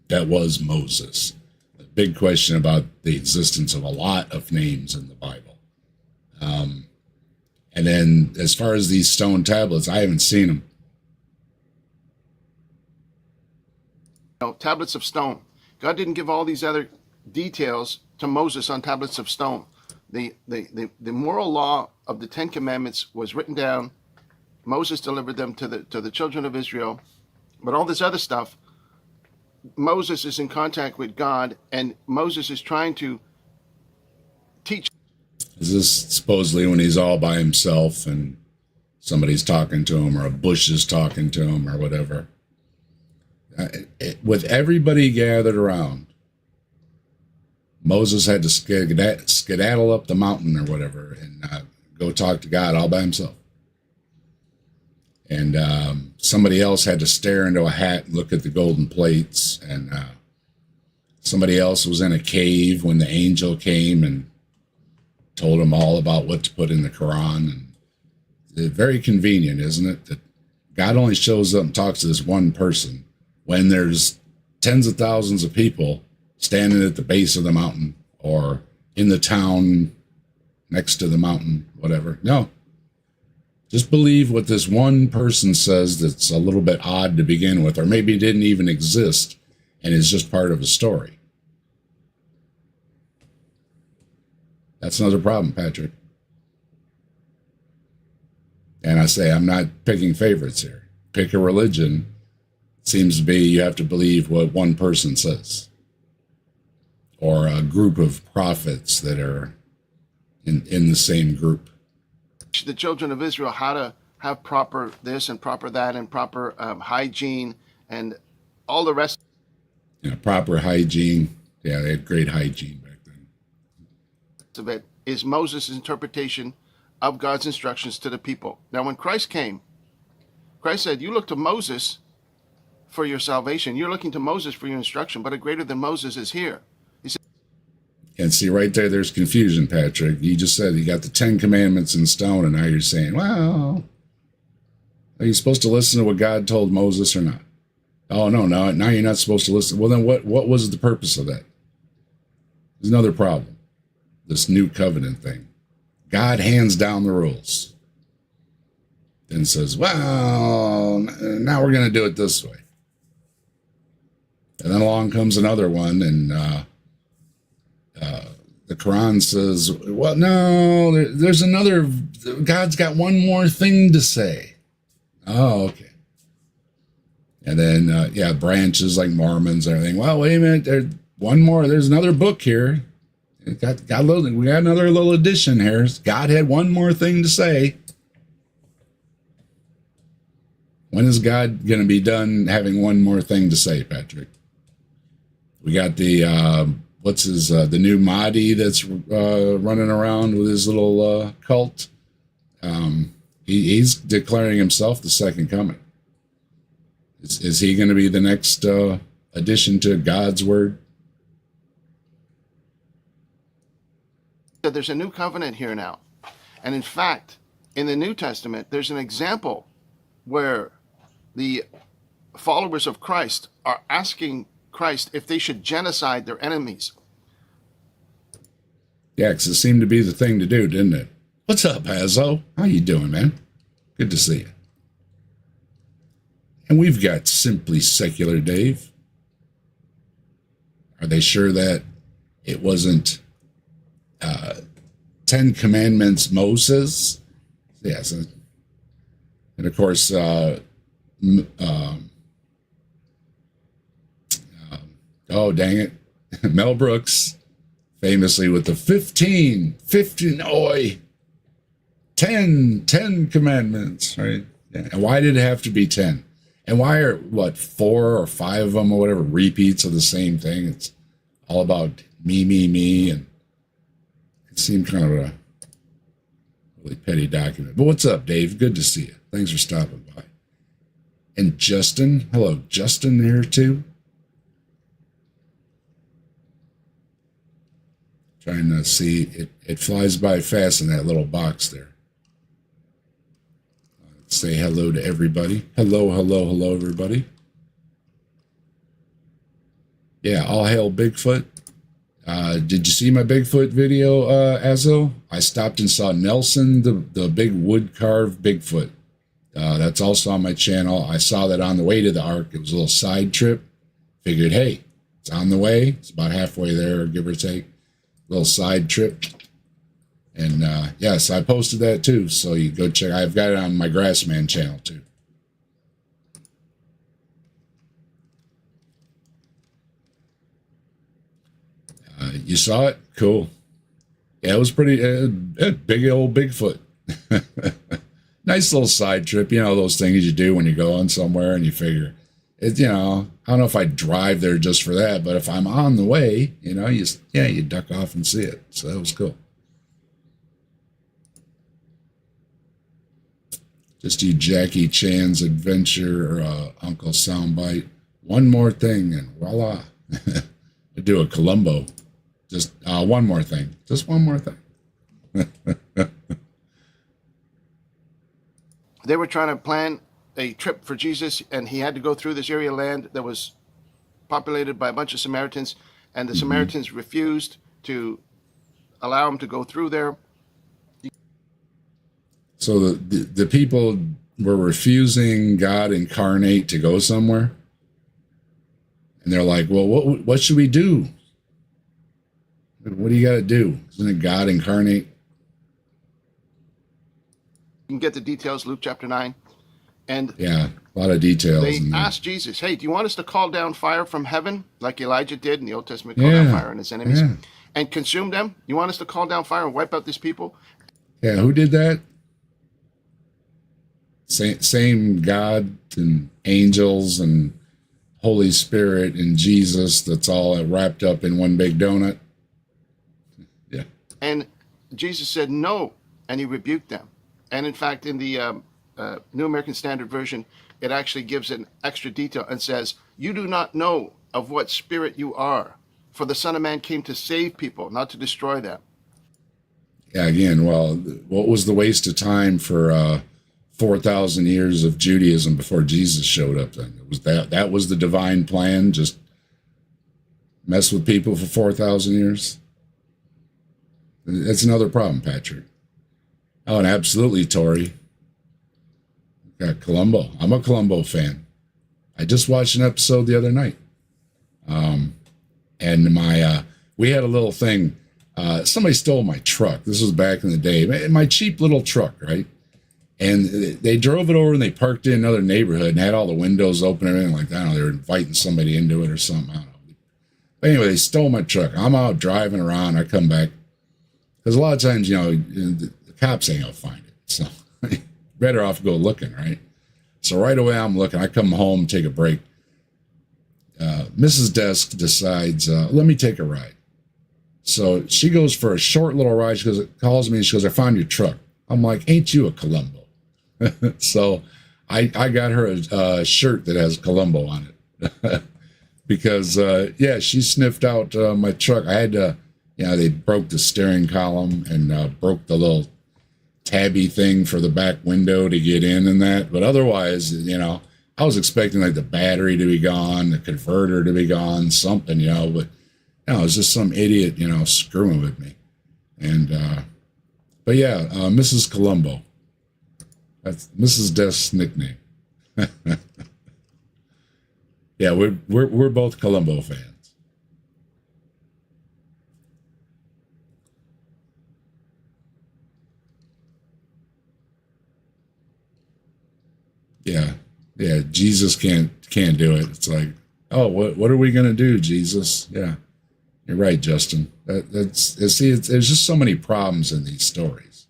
that was Moses. The big question about the existence of a lot of names in the Bible. And then as far as these stone tablets, I haven't seen them. tablets of stone. God didn't give all these other details to Moses on tablets of stone. The moral law of the 10 Commandments was written down. Moses delivered them to the children of Israel. But all this other stuff, Moses is in contact with God, and Moses is trying to teach. Is this supposedly when he's all by himself and somebody's talking to him, or a bush is talking to him, or whatever? With everybody gathered around, Moses had to skedaddle up the mountain or whatever and go talk to God all by himself. And somebody else had to stare into a hat and look at the golden plates. And somebody else was in a cave when the angel came and told him all about what to put in the Quran. And it's very convenient, isn't it, that God only shows up and talks to this one person when there's tens of thousands of people standing at the base of the mountain or in the town next to the mountain, whatever. No. Just believe what this one person says that's a little bit odd to begin with, or maybe didn't even exist and is just part of a story. That's another problem, Patrick. And I say, I'm not picking favorites here. Pick a religion. Seems to be you have to believe what one person says, or a group of prophets that are in the same group. The children of Israel how to have proper this and proper that and proper hygiene and all the rest. Proper hygiene. Yeah, they had great hygiene back then. Of it is Moses' interpretation of God's instructions to the people. Now, when Christ came, Christ said, you look to Moses for your salvation. You're looking to Moses for your instruction, but a greater than Moses is here. He said, and see, right there's confusion, Patrick. You just said you got the 10 Commandments in stone, and now you're saying, well, are you supposed to listen to what God told Moses or not? Oh, no, now you're not supposed to listen. Well, then what was the purpose of that? There's another problem. This new covenant thing. God hands down the rules. Then says, well, now we're going to do it this way. And then along comes another one, and the Quran says, well, no, there's another, God's got one more thing to say. Oh, okay. And then, branches like Mormons and everything. Well, wait a minute, there's another book here. We got another little addition here. God had one more thing to say. When is God going to be done having one more thing to say, Patrick? We got the the new Mahdi that's running around with his little cult. He's declaring himself the second coming. Is he going to be the next addition to God's word? there's a new covenant here now. And in fact, in the New Testament, there's an example where the followers of Christ are asking Christ if they should genocide their enemies. Yeah, because it seemed to be the thing to do, didn't it? What's up, Hazo? How you doing, man? Good to see you. And we've got Simply Secular Dave. Are they sure that it wasn't 10 Commandments Moses? Yes. And of course, oh, dang it. Mel Brooks, famously with the 15, 10 commandments, right? Yeah. And why did it have to be 10? And why are, 4 or 5 of them or whatever repeats of the same thing? It's all about me, and it seemed kind of a really petty document. But what's up, Dave? Good to see you. Thanks for stopping by. And Justin, hello, Justin here too. Trying to see, it flies by fast in that little box there. Say hello to everybody. Hello, everybody. Yeah, all hail Bigfoot. Did you see my Bigfoot video, Azo? I stopped and saw Nelson, the big wood-carved Bigfoot. That's also on my channel. I saw that on the way to the Ark. It was a little side trip. Figured, hey, it's on the way. It's about halfway there, give or take. Little side trip. And yes, I posted that too. So you go check. I've got it on my Grassman channel too. You saw it? Cool. Yeah, it was pretty big old Bigfoot. Nice little side trip. You know, those things you do when you go on somewhere and you figure, it, you know, I don't know if I'd drive there just for that, but if I'm on the way, you know, you duck off and see it. So that was cool. Just do Jackie Chan's Adventure or Uncle Soundbite. One more thing and voila. I do a Columbo. Just one more thing. Just one more thing. They were trying to plan a trip for Jesus, and he had to go through this area of land that was populated by a bunch of Samaritans, and the Samaritans refused to allow him to go through there. So the people were refusing God incarnate to go somewhere, and they're like, "Well, what should we do? What do you got to do? Isn't it God incarnate?" You can get the details, Luke chapter 9. And yeah, a lot of details. They asked Jesus, hey, do you want us to call down fire from heaven like Elijah did in the Old Testament, call down fire on his enemies and consume them? You want us to call down fire and wipe out these people? Yeah, who did that? Same God and angels and Holy Spirit and Jesus that's all wrapped up in one big donut. Yeah. And Jesus said no, and he rebuked them. And in fact, in the New American Standard Version, it actually gives an extra detail and says, you do not know of what spirit you are, for the Son of Man came to save people, not to destroy them. Yeah, again, well, what was the waste of time for 4,000 years of Judaism before Jesus showed up then? It was that was the divine plan, just mess with people for 4,000 years? That's another problem, Patrick. Oh, and absolutely, Tori. Got Columbo. I'm a Columbo fan. I just watched an episode the other night. And we had a little thing. Somebody stole my truck. This was back in the day. My cheap little truck, right? And they drove it over and they parked it in another neighborhood and had all the windows open and everything like that. I don't know, they were inviting somebody into it or something. I don't know. But anyway, they stole my truck. I'm out driving around. I come back. Because a lot of times, you know, the cops ain't going to find it. So better off go looking, right? So right away I'm looking. I come home, take a break. Mrs. Desk decides, let me take a ride. So she goes for a short little ride. She goes, calls me and she goes, I found your truck. I'm like, ain't you a Columbo? So I got her a shirt that has Columbo on it. Because, she sniffed out my truck. I had to, they broke the steering column and broke the little tabby thing for the back window to get in and that. But otherwise, I was expecting like the battery to be gone, the converter to be gone, something, but no, it was just some idiot, screwing with me. And But yeah, Mrs. Columbo. That's Mrs. Death's nickname. Yeah, we're both Columbo fans. Yeah, Jesus can't do it. It's like, oh, what are we gonna do, Jesus? Yeah, you're right, Justin. There's just so many problems in these stories.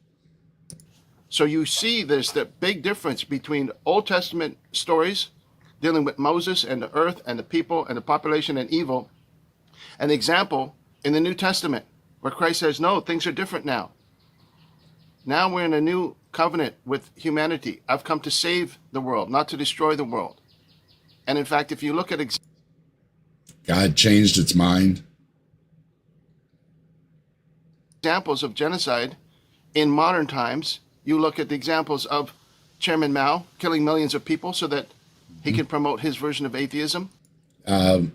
So you see there's the big difference between Old Testament stories dealing with Moses and the earth and the people and the population and evil, an example in the New Testament where Christ says, no, things are different now. Now we're in a new covenant with humanity. I've come to save the world, not to destroy the world. And in fact, if you look at God changed its mind. examples of genocide in modern times, you look at the examples of Chairman Mao killing millions of people so that he can promote his version of atheism. They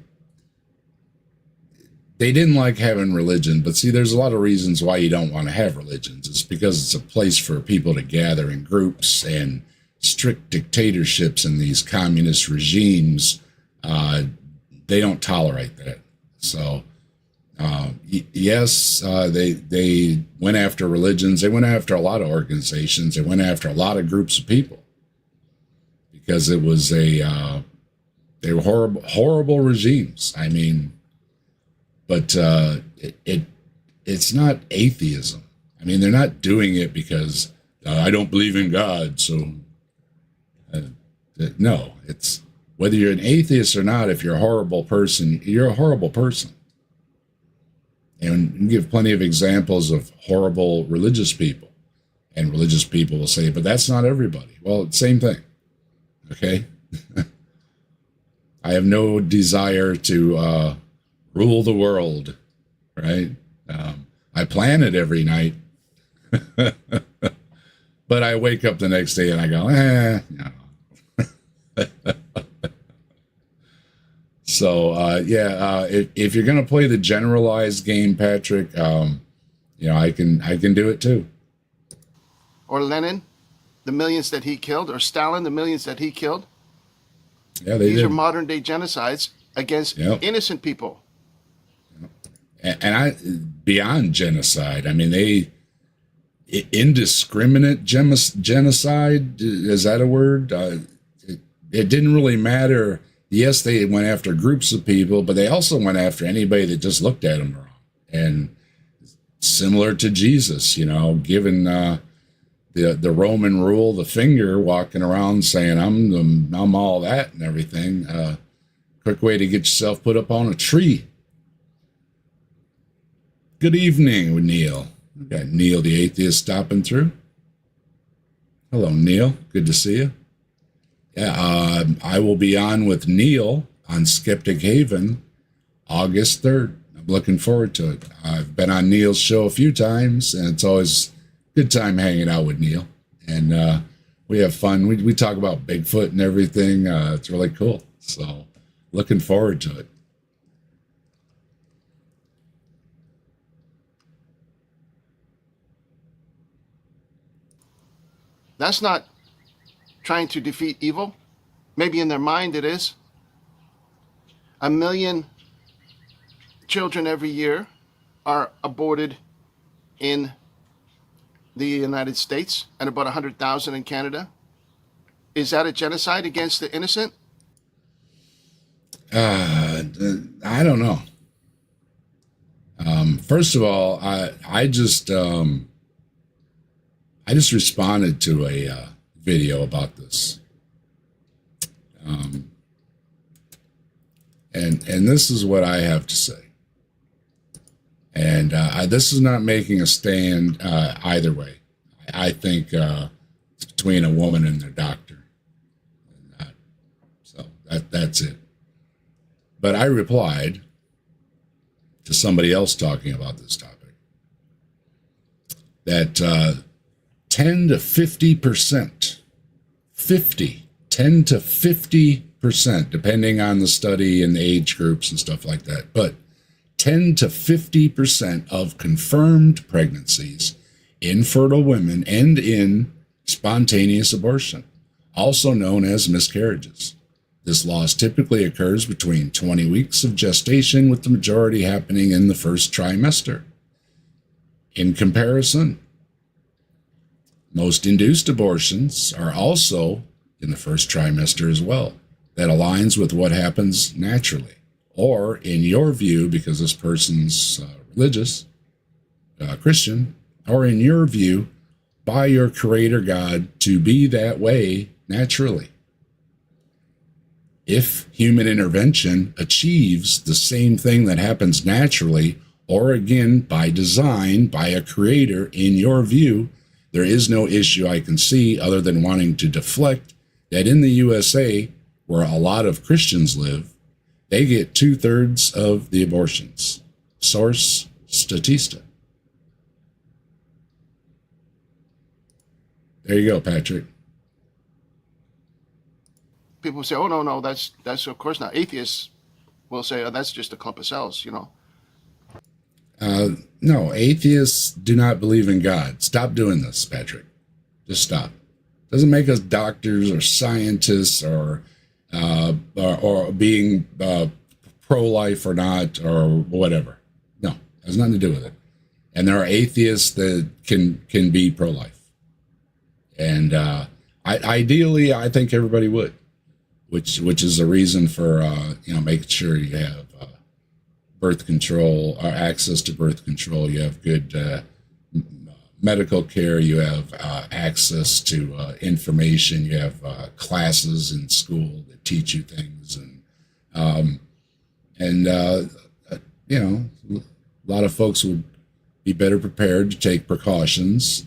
didn't like having religion, but see, there's a lot of reasons why you don't want to have religions. It's because it's a place for people to gather in groups, and strict dictatorships and these communist regimes, they don't tolerate that. So, yes, they went after religions. They went after a lot of organizations. They went after a lot of groups of people because it was they were horrible regimes. I mean, but it's not atheism. I mean, they're not doing it because I don't believe in God. So no, it's whether you're an atheist or not. If you're a horrible person, you're a horrible person. And you give plenty of examples of horrible religious people, and religious people will say, "But that's not everybody." Well, same thing. Okay, I have no desire to rule the world, right? I plan it every night, but I wake up the next day and I go, no. So, if you're going to play the generalized game, Patrick, I can do it too. Or Lenin, the millions that he killed, or Stalin, the millions that he killed. Yeah, These are modern day genocides against innocent people. And beyond genocide, I mean, indiscriminate genocide, is that a word? It didn't really matter. Yes, they went after groups of people, but they also went after anybody that just looked at them wrong. And similar to Jesus, giving the Roman rule the finger, walking around saying, I'm all that and everything. Quick way to get yourself put up on a tree. Good evening, Neil. We got Neil the atheist stopping through. Hello, Neil. Good to see you. Yeah, I will be on with Neil on Skeptic Haven August 3rd. I'm looking forward to it. I've been on Neil's show a few times, and it's always a good time hanging out with Neil. And we have fun. We talk about Bigfoot and everything. It's really cool. So looking forward to it. That's not trying to defeat evil. Maybe in their mind it is. 1 million children every year are aborted in the United States and about 100,000 in Canada. Is that a genocide against the innocent? I don't know. First of all, I just responded to a video about this, and this is what I have to say. And this is not making a stand either way. I think it's between a woman and their doctor. So that's it. But I replied to somebody else talking about this topic that 10 to 50%, 10 to 50%, depending on the study and the age groups and stuff like that, but 10 to 50% of confirmed pregnancies infertile women and in spontaneous abortion, also known as miscarriages. This loss typically occurs between 20 weeks of gestation, with the majority happening in the first trimester. In comparison, most induced abortions are also in the first trimester as well. That aligns with what happens naturally. Or, in your view, because this person's religious, Christian, or in your view, by your Creator God to be that way naturally. If human intervention achieves the same thing that happens naturally, or again, by design, by a creator, in your view, there is no issue I can see other than wanting to deflect that in the USA, where a lot of Christians live, they get 2/3 of the abortions. Source, Statista. There you go, Patrick. People say, "Oh no, that's of course not." Atheists will say, "Oh, that's just a clump of cells," you know. No, atheists do not believe in God. Stop doing this, Patrick. Just stop. Doesn't make us doctors or scientists or being pro-life or not or whatever. No, has nothing to do with it. And there are atheists that can be pro-life. And ideally, I think everybody would, which is a reason for making sure you have birth control or access to birth control. You have good medical care. You have access to information. You have classes in school that teach you things, and a lot of folks would be better prepared to take precautions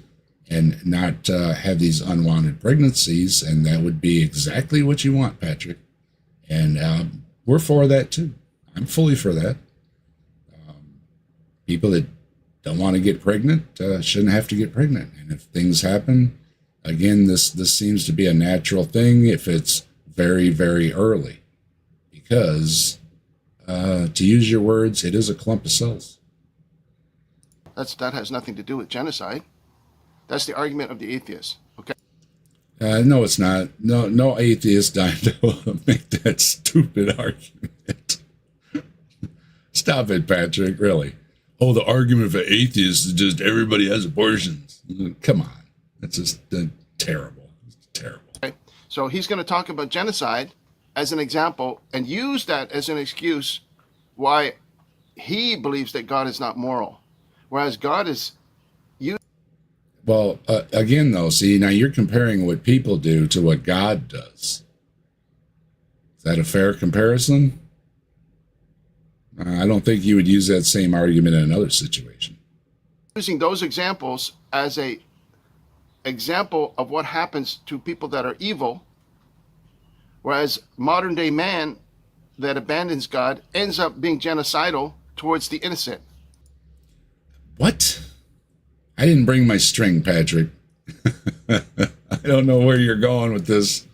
and not have these unwanted pregnancies, and that would be exactly what you want, Patrick. And we're for that too. I'm fully for that. People that don't want to get pregnant shouldn't have to get pregnant. And if things happen, again, this seems to be a natural thing if it's very, very early. Because, to use your words, it is a clump of cells. That has nothing to do with genocide. That's the argument of the atheists. Okay. No, it's not. No atheist dying to make that stupid argument. Stop it, Patrick. Really. Oh, the argument for atheists is just everybody has abortions. Come on. That's just terrible. It's terrible. Okay. So he's going to talk about genocide as an example and use that as an excuse why he believes that God is not moral, whereas God is. Well, again, though, see, now you're comparing what people do to what God does. Is that a fair comparison? I don't think you would use that same argument in another situation. Using those examples as a example of what happens to people that are evil, whereas modern day man that abandons God ends up being genocidal towards the innocent. What? I didn't bring my string, Patrick. I don't know where you're going with this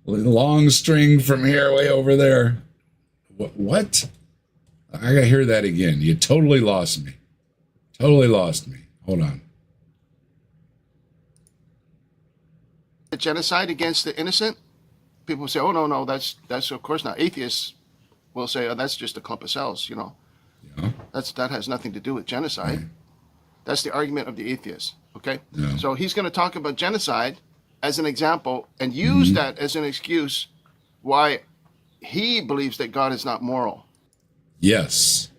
long string from here way over there. What? I gotta hear that again. You totally lost me. Totally lost me. Hold on. Genocide against the innocent? People say, "Oh no, that's of course not." Atheists will say, "Oh, that's just a clump of cells," you know. Yeah. That has nothing to do with genocide. Right. That's the argument of the atheists. Okay. Yeah. So he's going to talk about genocide as an example and use that as an excuse why he believes that God is not moral. Yes.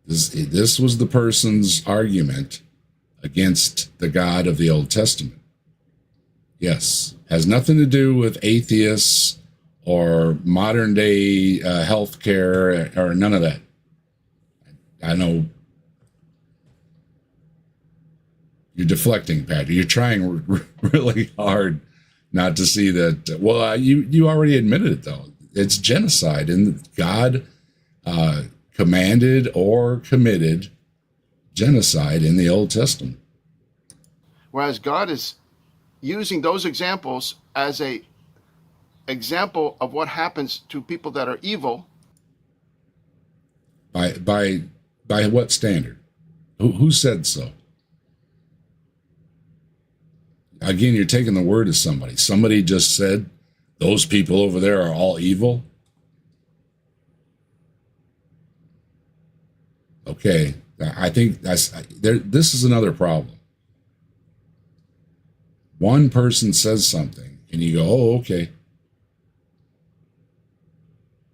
This was the person's argument against the God of the Old Testament. Yes. Has nothing to do with atheists or modern day health care or none of that. I know you're deflecting, Pat. You're trying really hard not to see that. Well, you already admitted it, though. It's genocide, and God commanded or committed genocide in the Old Testament. Whereas God is using those examples as a example of what happens to people that are evil. By what standard? Who said so? Again, you're taking the word of somebody. Somebody just said, those people over there are all evil. Okay, I think this is another problem. One person says something, and you go, oh, okay.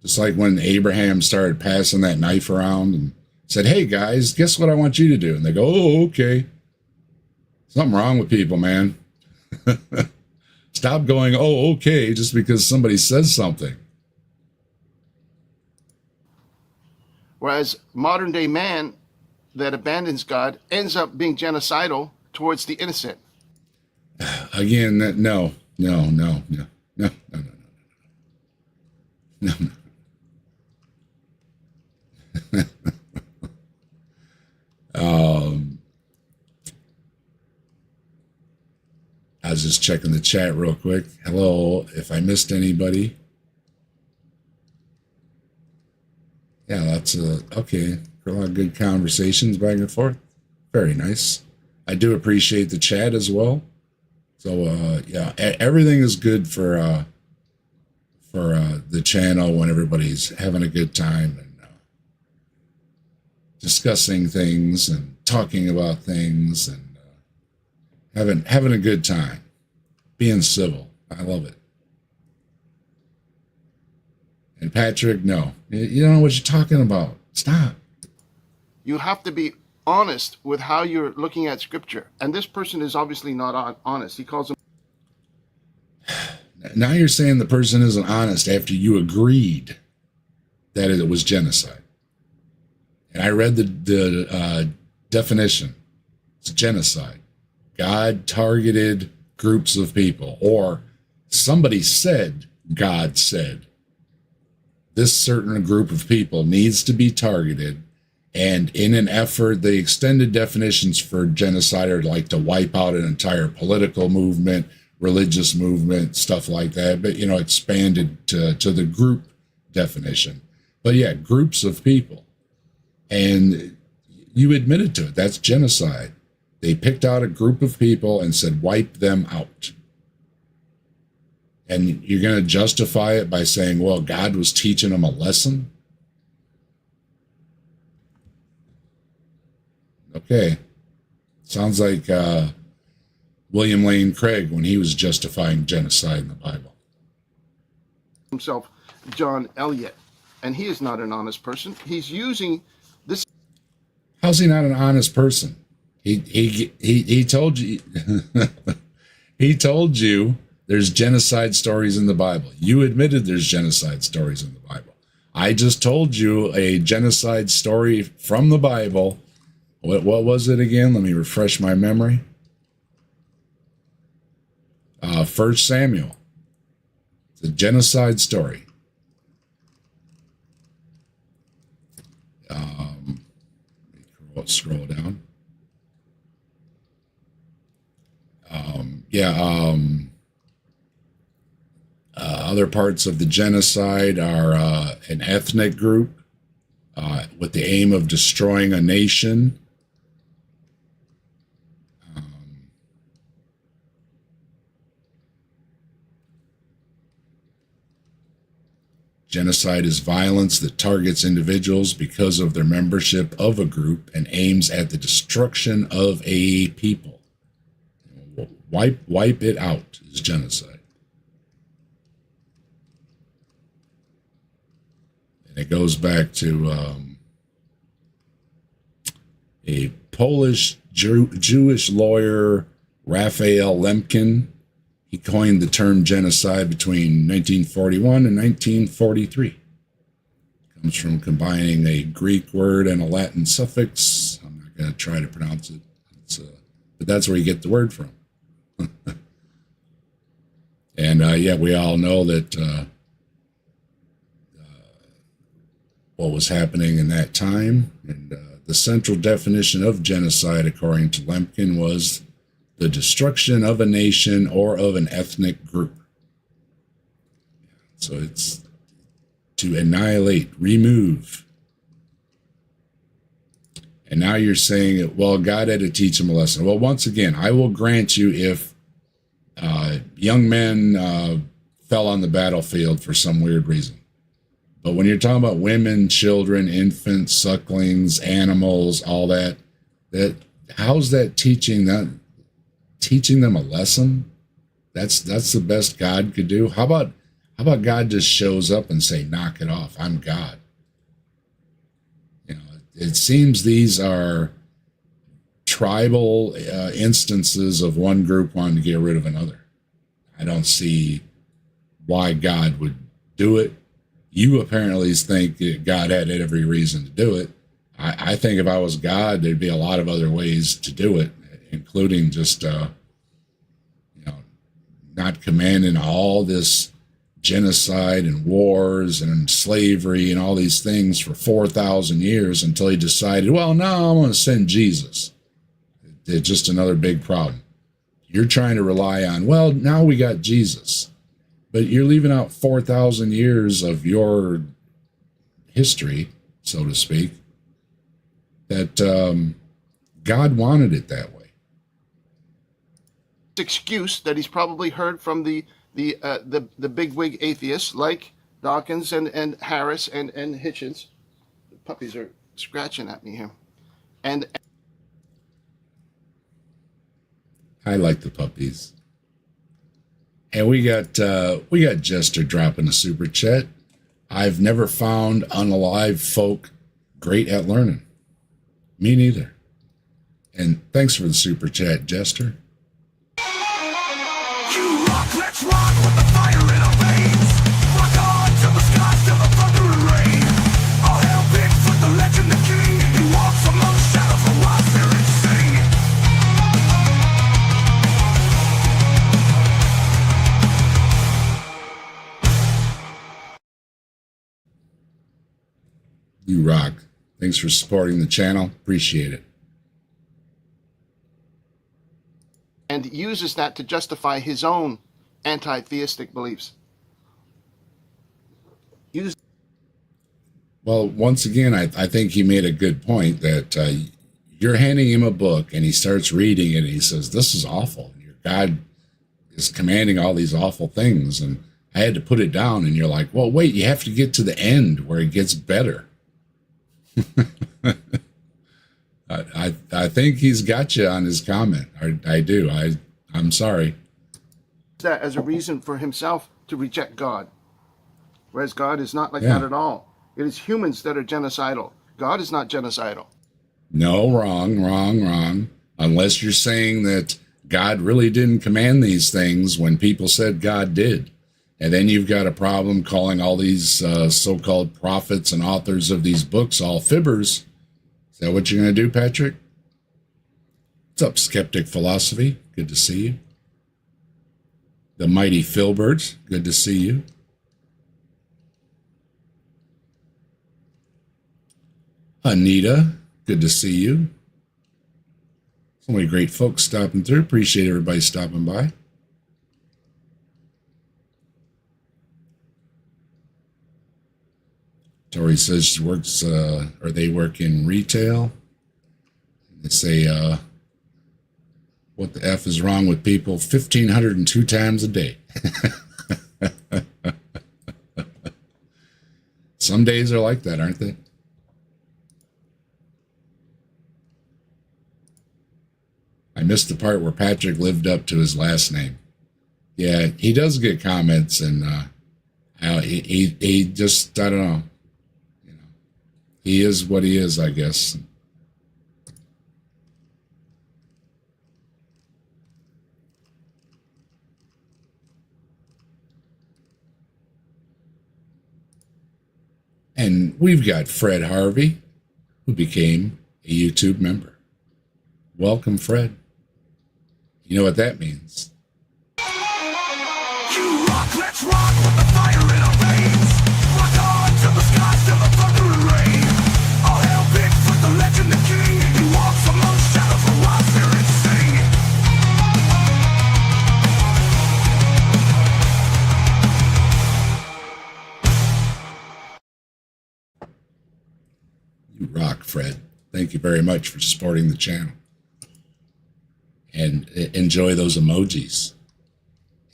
Just like when Abraham started passing that knife around and said, hey, guys, guess what I want you to do? And they go, oh, okay. Something wrong with people, man. Stop going, oh, okay, just because somebody says something. Whereas modern day man that abandons God ends up being genocidal towards the innocent. Again, no. I was just checking the chat real quick. Hello, if I missed anybody. Yeah, that's okay. A lot of good conversations back and forth. Very nice. I do appreciate the chat as well. So yeah, everything is good for the channel when everybody's having a good time and discussing things and talking about things and having a good time, being civil. I love it. And Patrick, no, you don't know what you're talking about. Stop. You have to be honest with how you're looking at scripture. And this person is obviously not honest. He calls him. Now you're saying the person isn't honest after you agreed that it was genocide. And I read the definition. It's genocide. God targeted groups of people, or somebody said, God said, this certain group of people needs to be targeted. And in an effort, the extended definitions for genocide are like to wipe out an entire political movement, religious movement, stuff like that, but, you know, expanded to the group definition. But yeah, groups of people. And you admitted to it. That's genocide. They picked out a group of people and said, wipe them out. And you're going to justify it by saying, well, God was teaching them a lesson? Okay. Sounds like William Lane Craig when he was justifying genocide in the Bible. Himself, John Elliott. And he is not an honest person. He's using this. How's he not an honest person? He told you he told you there's genocide stories in the Bible. You admitted there's genocide stories in the Bible. I just told you a genocide story from the Bible. What was it again? Let me refresh my memory. 1 Samuel. It's a genocide story. Scroll down. Other parts of the genocide are an ethnic group with the aim of destroying a nation. Genocide is violence that targets individuals because of their membership of a group and aims at the destruction of a people. Wipe it out is genocide. And it goes back to a Polish Jewish lawyer, Raphael Lemkin. He coined the term genocide between 1941 and 1943. It comes from combining a Greek word and a Latin suffix. I'm not going to try to pronounce it. But that's where you get the word from. And yeah, we all know that what was happening in that time. And the central definition of genocide, according to Lemkin, was the destruction of a nation or of an ethnic group. So it's to annihilate, remove. And now you're saying, well, God had to teach him a lesson. Well, once again, I will grant you if Young men fell on the battlefield for some weird reason. But when you're talking about women, children, infants, sucklings, animals, all that, how's that teaching them a lesson? That's the best God could do. How about God just shows up and say, knock it off, I'm God? You know, it seems these are tribal instances of one group wanting to get rid of another. I don't see why God would do it. You apparently think that God had every reason to do it. I think if I was God, there'd be a lot of other ways to do it, including just, not commanding all this genocide and wars and slavery and all these things for 4,000 years until he decided, well, now I'm going to send Jesus. It's just another big problem. You're trying to rely on, well, now we got Jesus. But you're leaving out 4,000 years of your history, so to speak, that God wanted it that way. Excuse that he's probably heard from the bigwig atheists like Dawkins and Harris and Hitchens. The puppies are scratching at me here. And I like the puppies. And we got Jester dropping a super chat. I've never found unalive folk great at learning. Me neither. And thanks for the super chat, Jester. You rock, let's rock with the fire in our veins. Rock on to the skies, to the thunder and rain. All hail Bigfoot, the legend, the king. He walks among shadows, the wild spirits sing. You rock. Thanks for supporting the channel. Appreciate it. and uses that to justify his own anti-theistic beliefs. Well, once again, I think he made a good point that you're handing him a book and he starts reading it and he says, this is awful. Your God is commanding all these awful things. And I had to put it down and you're like, well, wait, you have to get to the end where it gets better. I think he's got you on his comment. I do. I'm sorry. That as a reason for himself to reject God. Whereas God is not like that at all. It is humans that are genocidal. God is not genocidal. No, wrong. Unless you're saying that God really didn't command these things when people said God did. And then you've got a problem calling all these so-called prophets and authors of these books all fibbers. Is that what you're going to do, Patrick? What's up, Skeptic Philosophy? Good to see you. The Mighty Filbert, good to see you. Anita, good to see you. So many great folks stopping through. Appreciate everybody stopping by. Tori says she works, or they work in retail. They say, what the F is wrong with people 1,502 times a day? Some days are like that, aren't they? I missed the part where Patrick lived up to his last name. Yeah, he does get comments, and he just, I don't know. You know, he is what he is, I guess. And we've got Fred Harvey, who became a YouTube member. Welcome, Fred. You know what that means. You rock, let's rock with the fire in our veins. Rock on to the skies, to the thunder and rain. All hail Bigfoot, the legend, the king. He walks among shadows, the wild spirits sing. You rock, Fred. Thank you very much for supporting the channel. And enjoy those emojis.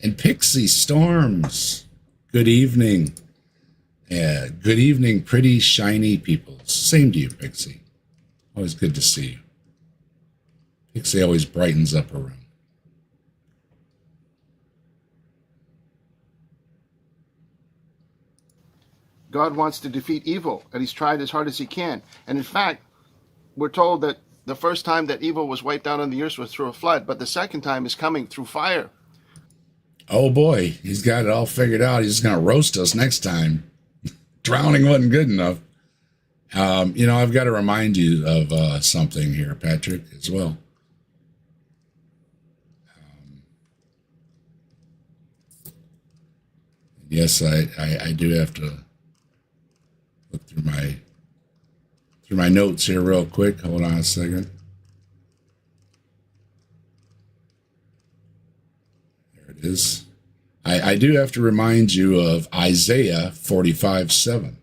And Pixie Storms, good evening. Yeah, good evening, pretty shiny people. Same to you, Pixie. Always good to see you. Pixie always brightens up a room. God wants to defeat evil, and he's tried as hard as he can. And in fact, we're told that the first time that evil was wiped out on the earth was through a flood, but the second time is coming through fire. Oh boy, he's got it all figured out. He's going to roast us next time. Drowning wasn't good enough. I've got to remind you of something here, Patrick, as well. Yes, I do have to look through my notes here real quick. Hold on a second. There it is. I do have to remind you of Isaiah 45:7.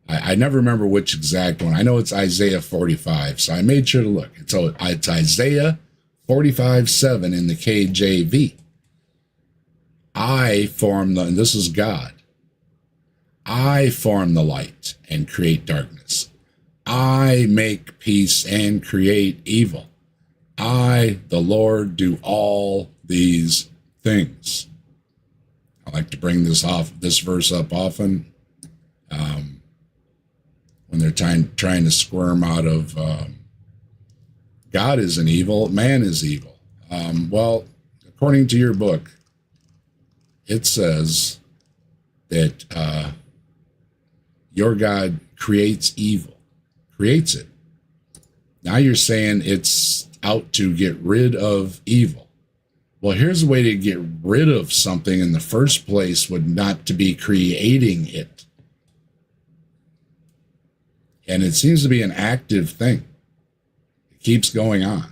I never remember which exact one. I know it's Isaiah 45, so I made sure to look. It's Isaiah 45:7 in the KJV. And this is God. I form the light and create darkness. I make peace and create evil. I, the Lord, do all these things. I like to bring this verse up often when they're trying to squirm out of God isn't evil, man is evil. Well, according to your book, it says that your God creates evil, creates it. Now you're saying it's out to get rid of evil. Well, here's a way to get rid of something in the first place would not to be creating it. And it seems to be an active thing. It keeps going on.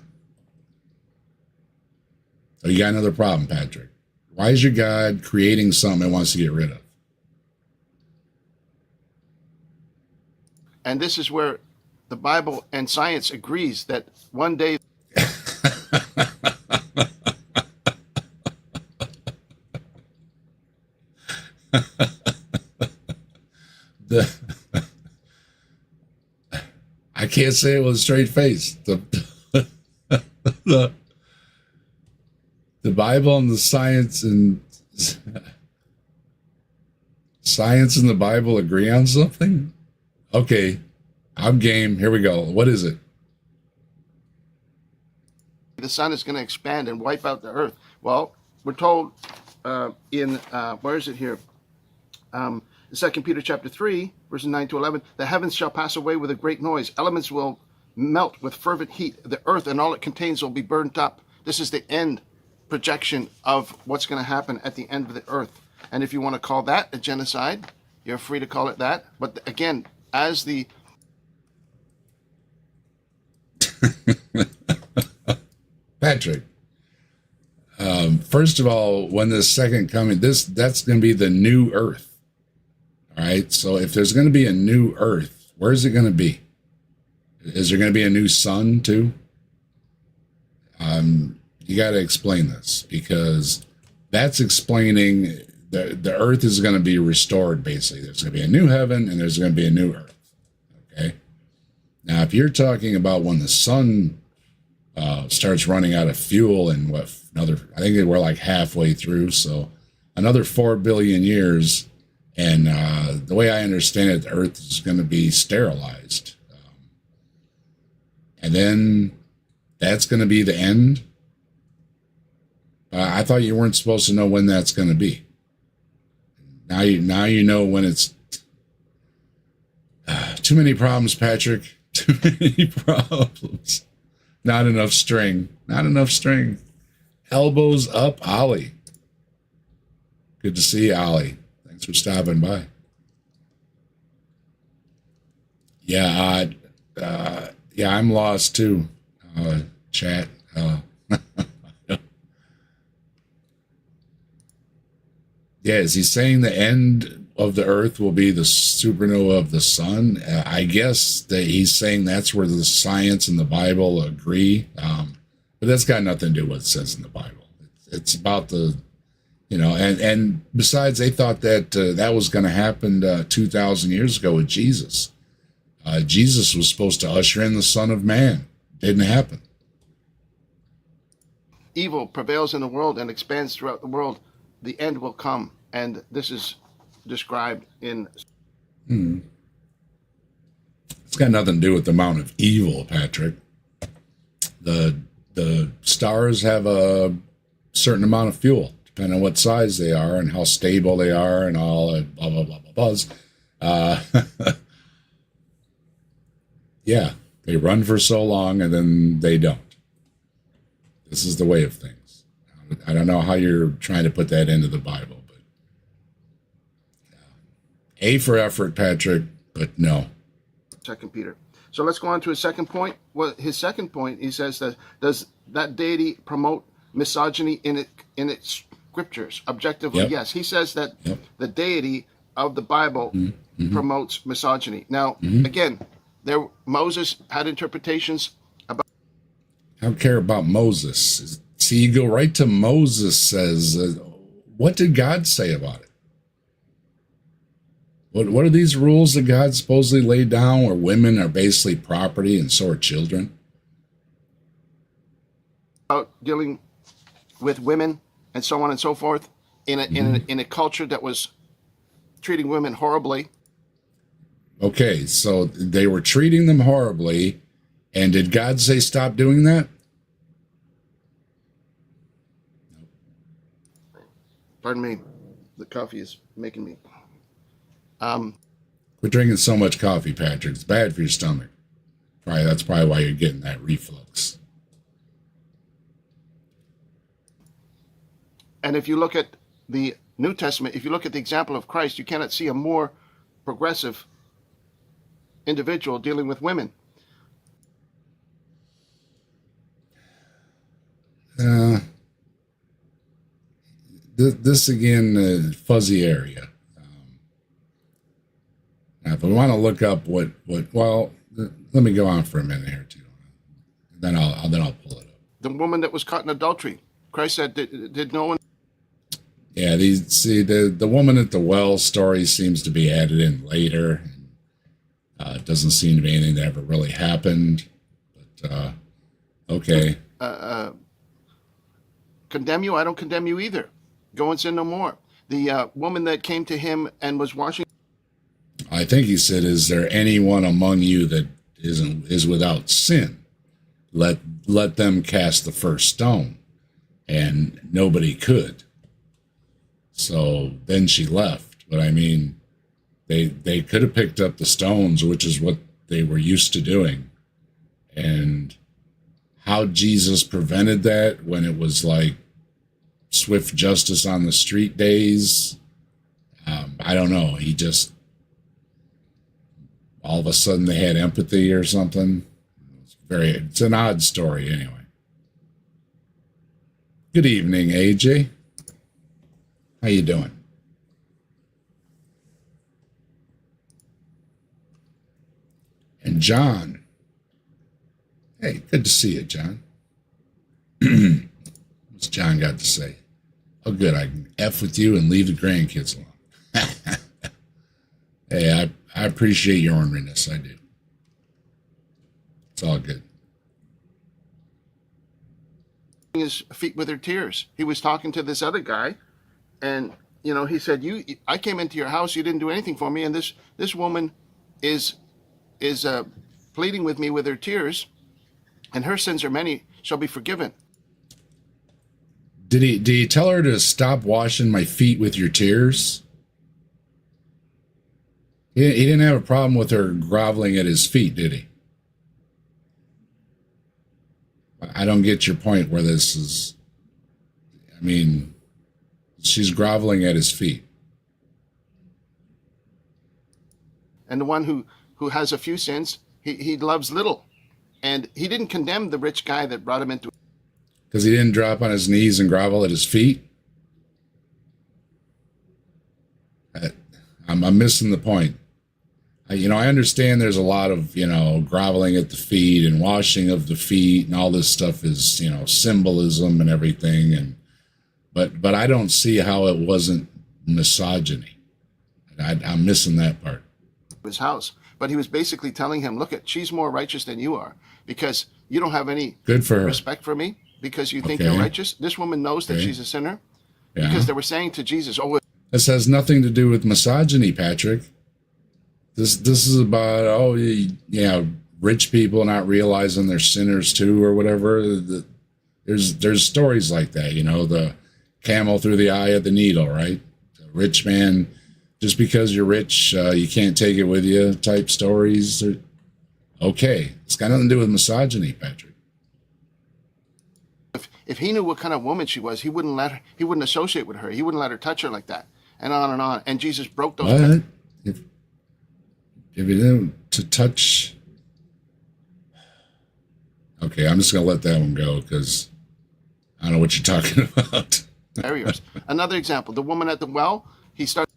So you got another problem, Patrick. Why is your God creating something it wants to get rid of? And this is where the Bible and science agrees that one day I can't say it with a straight face. The Bible and the science and the Bible agree on something? Okay, I'm game. Here we go. What is it? the sun is going to expand and wipe out the earth. Well, we're told where is it here? 2 Peter chapter 3, verses 9 to 11, the heavens shall pass away with a great noise. Elements will melt with fervent heat. The earth and all it contains will be burnt up. This is the end projection of what's going to happen at the end of the earth. And if you want to call that a genocide, you're free to call it that. But again, as the Patrick, first of all, when the second coming, that's going to be the new earth. All right. So if there's going to be a new earth, where's it going to be? Is there going to be a new sun too? You got to explain this, because that's explaining the earth is going to be restored. Basically, there's going to be a new heaven and there's going to be a new earth. Okay. Now, if you're talking about when the sun starts running out of fuel and I think we're like halfway through, so another 4 billion years, and the way I understand it, the earth is going to be sterilized, and then that's going to be the end. I thought you weren't supposed to know when that's going to be. Now you know when it's. Too many problems, Patrick. Too many problems. Not enough string. Not enough string. Elbows up, Ollie. Good to see you, Ollie. Thanks for stopping by. Yeah, I'm lost too. Chat. Yeah, is he saying the end of the earth will be the supernova of the sun? I guess that he's saying that's where the science and the Bible agree. But that's got nothing to do with what it says in the Bible. It's about the And besides, they thought that that was going to happen 2,000 years ago with Jesus. Jesus was supposed to usher in the Son of Man. Didn't happen. Evil prevails in the world and expands throughout the world. The end will come, and this is described in... It's got nothing to do with the amount of evil, Patrick. The stars have a certain amount of fuel, depending on what size they are and how stable they are and all that blah, blah, blah, blah, buzz. Yeah, they run for so long and then they don't. This is the way of things. I don't know how you're trying to put that into the Bible, but A for effort, Patrick, but no. 2 Peter. So let's go on to his second point. Well, his second point, he says that does that deity promote misogyny in its scriptures? Objectively, Yep. yes. He says that Yep. the deity of the Bible promotes misogyny. Now, again, Moses had interpretations about... I don't care about Moses. See, you go right to Moses says, what did God say about it? What are these rules that God supposedly laid down where women are basically property and so are children? about dealing with women and so on and so forth in a culture that was treating women horribly. Okay, so they were treating them horribly, and did God say stop doing that? Pardon me, the coffee is making me... Quit drinking so much coffee, Patrick. It's bad for your stomach. That's probably why you're getting that reflux. And if you look at the New Testament, if you look at the example of Christ, you cannot see a more progressive individual dealing with women. This again, fuzzy area. Now, if we want to look up let me go on for a minute here too. Then I'll pull it up. The woman that was caught in adultery, Christ said, did no one... Yeah, the woman at the well story seems to be added in later. It doesn't seem to be anything that ever really happened. But okay. Condemn you? I don't condemn you either. Go and sin no more. The woman that came to him and was washing... I think he said, is there anyone among you that is without sin? Let them cast the first stone. And nobody could. So then she left. But I mean, they could have picked up the stones, which is what they were used to doing. And how Jesus prevented that when it was like swift justice on the street days, I don't know. He just, all of a sudden they had empathy or something. It's an odd story anyway. Good evening, AJ. How you doing? And John. Hey, good to see you, John. What's John got to say? Oh, good. I can F with you and leave the grandkids alone. Hey, I appreciate your orneriness. I do. It's all good. his feet with her tears. He was talking to this other guy, and he said, I came into your house, you didn't do anything for me, and this woman is pleading with me with her tears, and her sins are many, shall be forgiven. Did he tell her to stop washing my feet with your tears? He didn't have a problem with her groveling at his feet, did he? I don't get your point where this is. I mean, she's groveling at his feet. And the one who has a few sins, he loves little. And he didn't condemn the rich guy that brought him into... Because he didn't drop on his knees and grovel at his feet? I'm missing the point. I understand there's a lot of, groveling at the feet and washing of the feet and all this stuff is, symbolism and everything. And but I don't see how it wasn't misogyny. I'm missing that part. his house. But he was basically telling him, look, she's more righteous than you are because you don't have any Good for her. respect for me because you think Okay. you're righteous. This woman knows that Okay. she's a sinner Yeah. because they were saying to Jesus, oh, This has nothing to do with misogyny, Patrick. This is about rich people not realizing they're sinners too or whatever. There's stories like that, the camel through the eye of the needle, right? The rich man, just because you're rich, you can't take it with you type stories. Okay, it's got nothing to do with misogyny, Patrick. if he knew what kind of woman she was, he wouldn't associate with her. He wouldn't let her touch her like that, and on and on. And Jesus broke those. What? If you didn't to touch. Okay, I'm just gonna let that one go because I don't know what you're talking about. barriers. Another example: the woman at the well. He started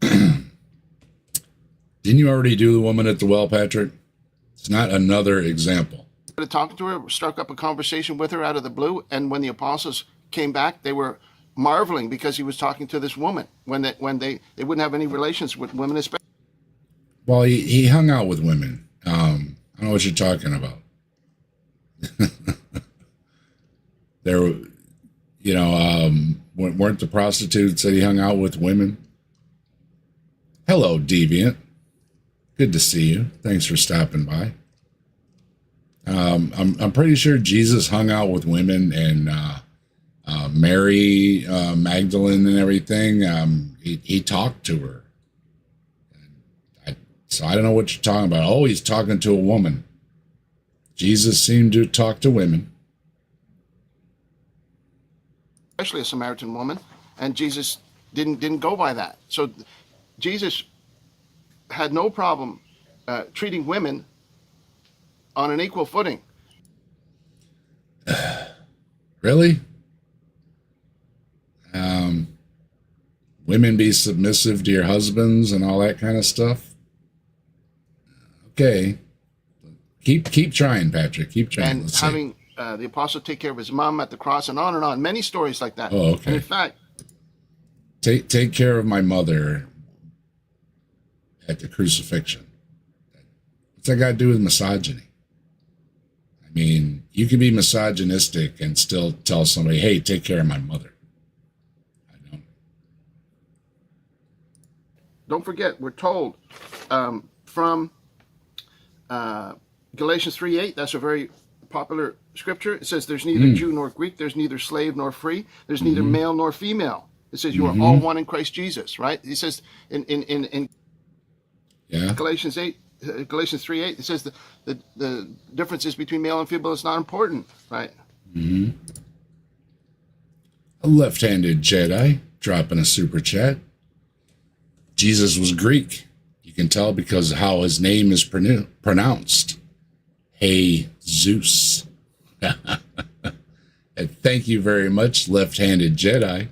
Didn't you already do the woman at the well, Patrick? It's not another example. talking to her, struck up a conversation with her out of the blue. And when the apostles came back, they were marveling because he was talking to this woman when they wouldn't have any relations with women, especially. Well, he hung out with women. I don't know what you're talking about. There, weren't the prostitutes that he hung out with women? Hello, Deviant. Good to see you. Thanks for stopping by. I'm pretty sure Jesus hung out with women and Mary Magdalene and everything. He talked to her. So I don't know what you're talking about. Oh, he's talking to a woman. Jesus seemed to talk to women. Especially a Samaritan woman, and Jesus didn't go by that. So Jesus had no problem treating women on an equal footing. Really? Women be submissive to your husbands and all that kind of stuff? Okay. Keep trying, Patrick. Keep trying. And Let's having the apostle take care of his mom at the cross, and on and on. Many stories like that. Oh, okay. And in fact, take care of my mother at the crucifixion. What's that got to do with misogyny? I mean, you can be misogynistic and still tell somebody, hey, take care of my mother. I don't forget, we're told from Galatians 3:8, that's a very popular scripture. It says there's neither Jew nor Greek, there's neither slave nor free, there's neither male nor female. It says you are all one in Christ Jesus, right? He says in Galatians 3:8, it says the differences between male and female is not important, right? A left-handed Jedi dropping a super chat. Jesus was Greek. You can tell because of how his name is pronounced. Hey, Zeus. And thank you very much, left-handed Jedi.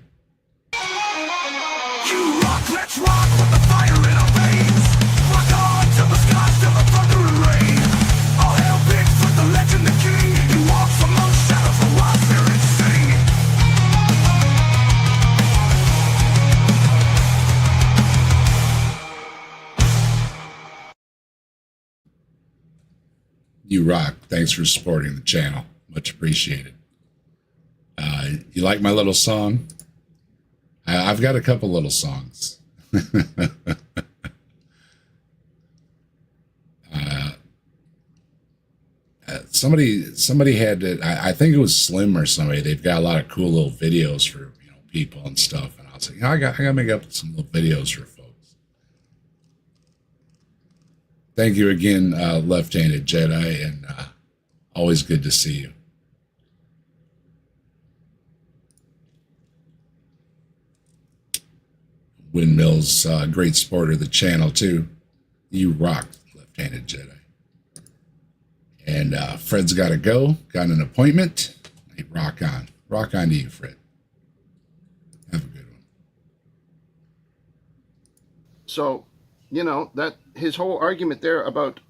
You rock, let's rock with the fire in our veins. Rock on till the skies, till the thunder and rain. All hail Bigfoot, the legend, the king. He walks among shadows, the wild spirits sing. You rock. Thanks for supporting the channel. Much appreciated. You like my little song? I've got a couple little songs. Somebody had it. I think it was Slim or somebody. They've got a lot of cool little videos for people and stuff. And I was like, I got to make up some little videos for folks. Thank you again, left-handed Jedi, and always good to see you. Windmill's great supporter of the channel too. You rock, left-handed Jedi. And Fred's got to go. Got an appointment. Hey, rock on. Rock on to you, Fred. Have a good one. So, that his whole argument there about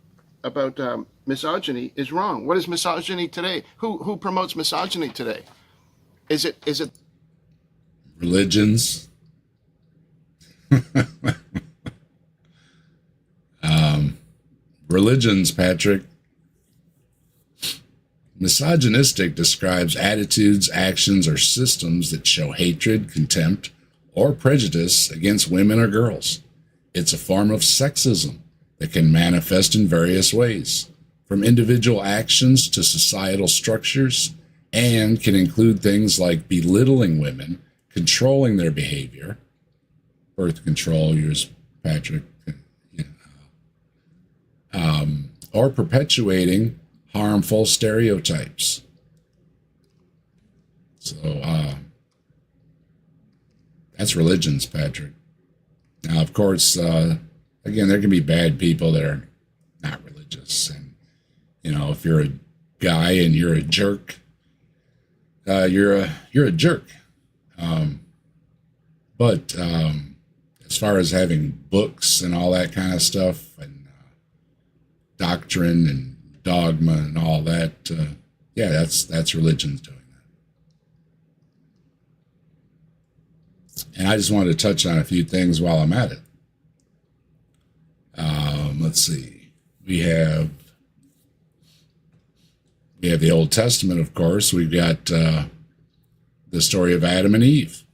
about misogyny is wrong. What is misogyny today? Who promotes misogyny today? Is it Religions. Religions, Patrick. Misogynistic describes attitudes, actions, or systems that show hatred, contempt, or prejudice against women or girls. It's a form of sexism that can manifest in various ways, from individual actions to societal structures, and can include things like belittling women, controlling their behavior, birth control, yours, Patrick, or perpetuating harmful stereotypes. So that's religions, Patrick. Now, of course, again, there can be bad people that are not religious, and if you're a guy and you're a jerk, you're a jerk. But as far as having books and all that kind of stuff, and doctrine and dogma and all that, yeah, that's religion's doing that. And I just wanted to touch on a few things while I'm at it. Let's see. We have the Old Testament, of course. We've got the story of Adam and Eve.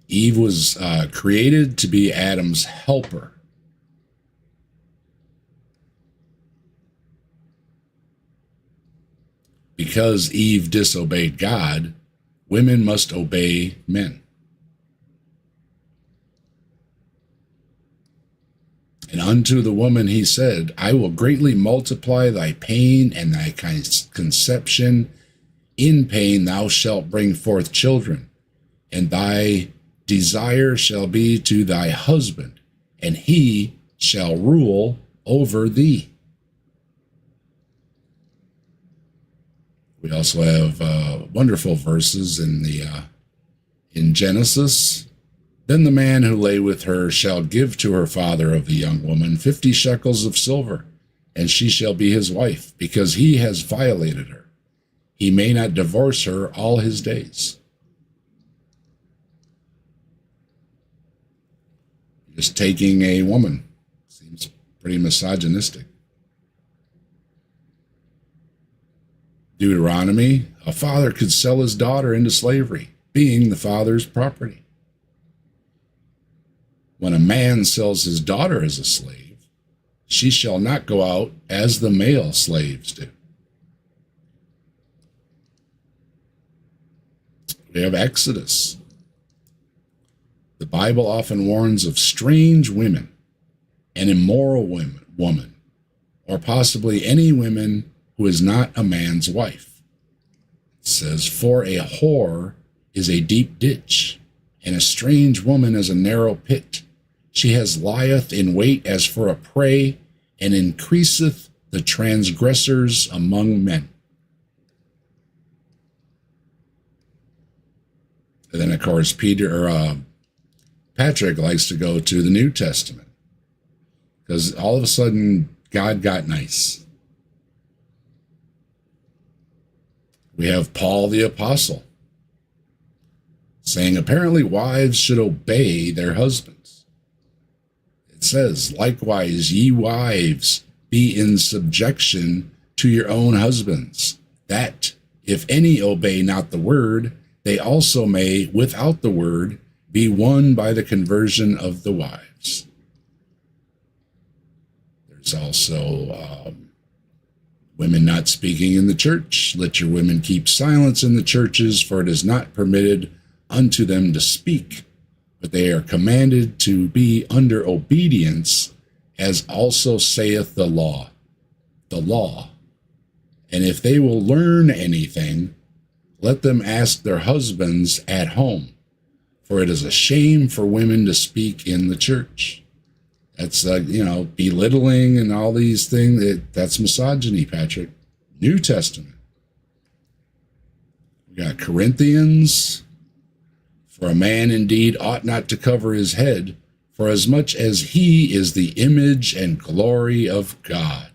Eve was created to be Adam's helper. Because Eve disobeyed God, women must obey men. And unto the woman he said, I will greatly multiply thy pain and thy conception. In pain thou shalt bring forth children, and thy desire shall be to thy husband, and he shall rule over thee. We also have wonderful verses in Genesis. Then the man who lay with her shall give to her father of the young woman 50 shekels of silver, and she shall be his wife, because he has violated her. He may not divorce her all his days. Just taking a woman seems pretty misogynistic. Deuteronomy, a father could sell his daughter into slavery, being the father's property. When a man sells his daughter as a slave, she shall not go out as the male slaves do. We have Exodus. The Bible often warns of strange women, an immoral woman, or possibly any woman who is not a man's wife. It says, for a whore is a deep ditch, and a strange woman is a narrow pit. She lieth in wait as for a prey, and increaseth the transgressors among men. And then, of course, Patrick likes to go to the New Testament, because all of a sudden, God got nice. We have Paul the Apostle saying, apparently wives should obey their husbands. It says, likewise, ye wives, be in subjection to your own husbands, that if any obey not the word, they also may, without the word, be won by the conversion of the wives. There's also women not speaking in the church. Let your women keep silence in the churches, for it is not permitted unto them to speak, but they are commanded to be under obedience, as also saith the law. The law. And if they will learn anything, let them ask their husbands at home, for it is a shame for women to speak in the church. That's, belittling and all these things. That's misogyny, Patrick. New Testament. We got Corinthians. For a man indeed ought not to cover his head, for as much as he is the image and glory of God.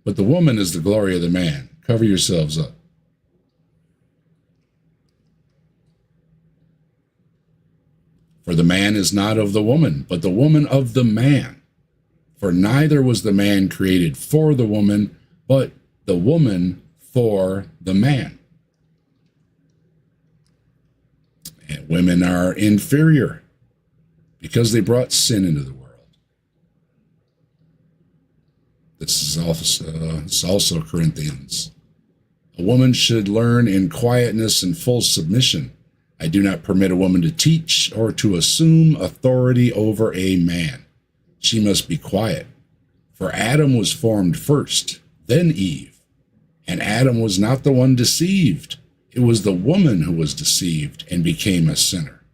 But the woman is the glory of the man. Cover yourselves up. For the man is not of the woman, but the woman of the man. For neither was the man created for the woman, but the woman for the man. And women are inferior because they brought sin into the world. This is also Corinthians. A woman should learn in quietness and full submission. I do not permit a woman to teach or to assume authority over a man. She must be quiet. For Adam was formed first, then Eve. And Adam was not the one deceived. It was the woman who was deceived and became a sinner.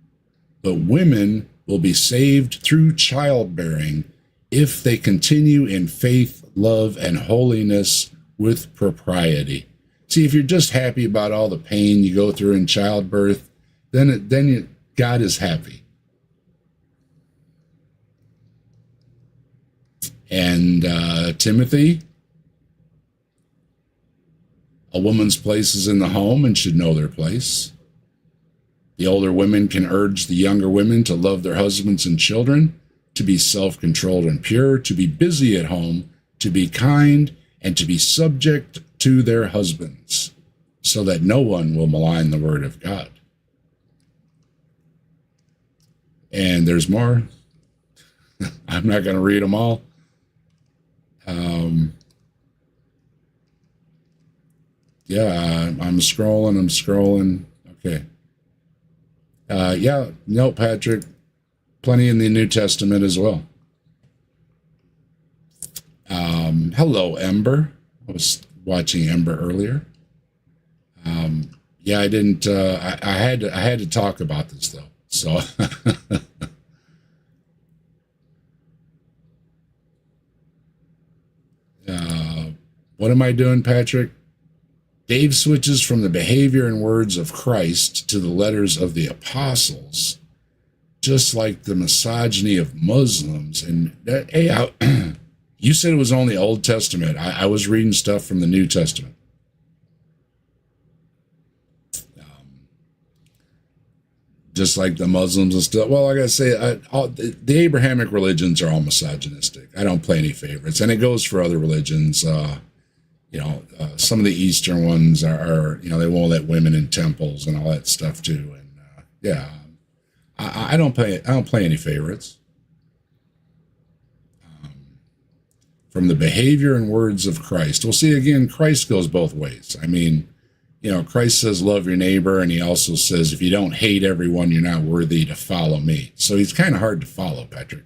But women will be saved through childbearing if they continue in faith, love, and holiness with propriety. See, if you're just happy about all the pain you go through in childbirth, then God is happy. And Timothy, a woman's place is in the home and should know their place. The older women can urge the younger women to love their husbands and children, to be self-controlled and pure, to be busy at home, to be kind, and to be subject to their husbands, so that no one will malign the word of God. And there's more. I'm not going to read them all. I'm scrolling. Okay. No, Patrick, plenty in the New Testament as well. Hello, Ember. I was watching Ember earlier. I didn't. I had to talk about this though. So. What am I doing, Patrick? Dave switches from the behavior and words of Christ to the letters of the apostles, just like the misogyny of Muslims. And you said it was only Old Testament. I was reading stuff from the New Testament. Just like the Muslims and stuff. Well, like I say, the Abrahamic religions are all misogynistic. I don't play any favorites. And it goes for other religions. Some of the Eastern ones are they won't let women in temples and all that stuff too. And I don't play any favorites. From the behavior and words of Christ. Well, see, again, Christ goes both ways. I mean, Christ says, love your neighbor. And he also says, if you don't hate everyone, you're not worthy to follow me. So he's kind of hard to follow, Patrick.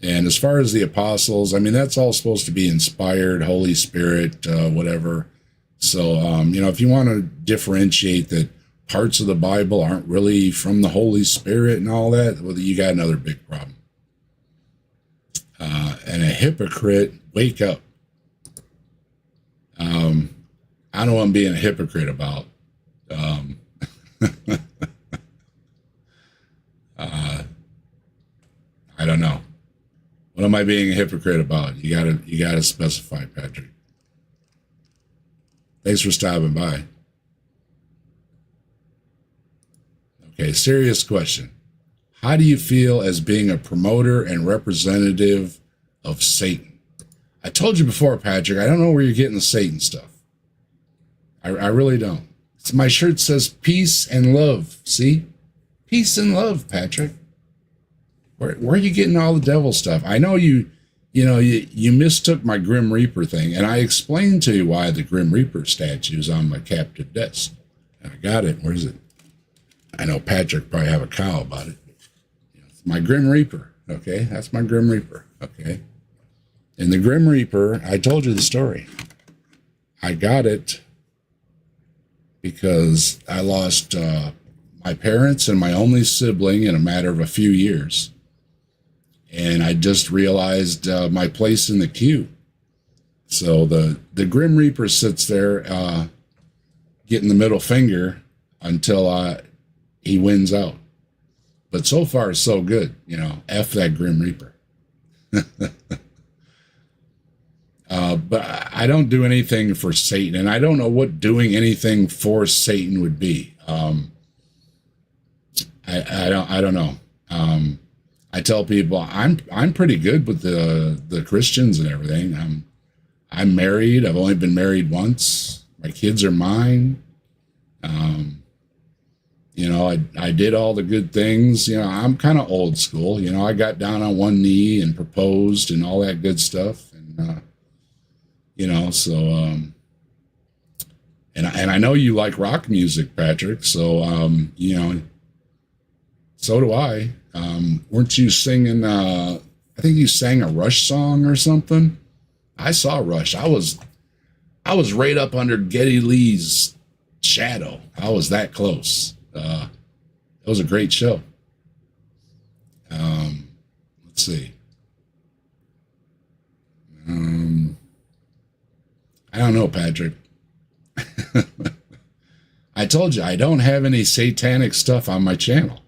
And as far as the apostles, I mean, that's all supposed to be inspired, Holy Spirit, whatever. So, if you want to differentiate that parts of the Bible aren't really from the Holy Spirit and all that, well, you got another big problem. And a hypocrite, wake up. I don't know what I'm being a hypocrite about. I don't know. What am I being a hypocrite about? You gotta specify, Patrick. Thanks for stopping by. Okay, serious question. How do you feel as being a promoter and representative of Satan? I told you before, Patrick, I don't know where you're getting the Satan stuff. I really don't. My shirt says peace and love. See? Peace and love, Patrick. Where are you getting all the devil stuff? I know you mistook my Grim Reaper thing, and I explained to you why the Grim Reaper statue is on my captive desk. And I got it. Where is it? I know Patrick probably have a cow about it. It's my Grim Reaper. Okay, that's my Grim Reaper. Okay. And the Grim Reaper, I told you the story. I got it because I lost my parents and my only sibling in a matter of a few years. And I just realized my place in the queue. So the Grim Reaper sits there getting the middle finger until he wins out. But so far, so good. You know, F that Grim Reaper. But I don't do anything for Satan, and I don't know what doing anything for Satan would be. I don't know. I tell people I'm pretty good with the Christians and everything. I'm married. I've only been married once. My kids are mine. You know, I did all the good things. You know, I'm kind of old school. You know, I got down on one knee and proposed and all that good stuff. And, you know, so, and I know you like rock music, Patrick. So, you know, so do I. Weren't you singing, I think you sang a Rush song or something? I saw Rush. I was right up under Geddy Lee's shadow. I was that close. It was a great show. Let's see. I don't know, Patrick. I told you I don't have any satanic stuff on my channel.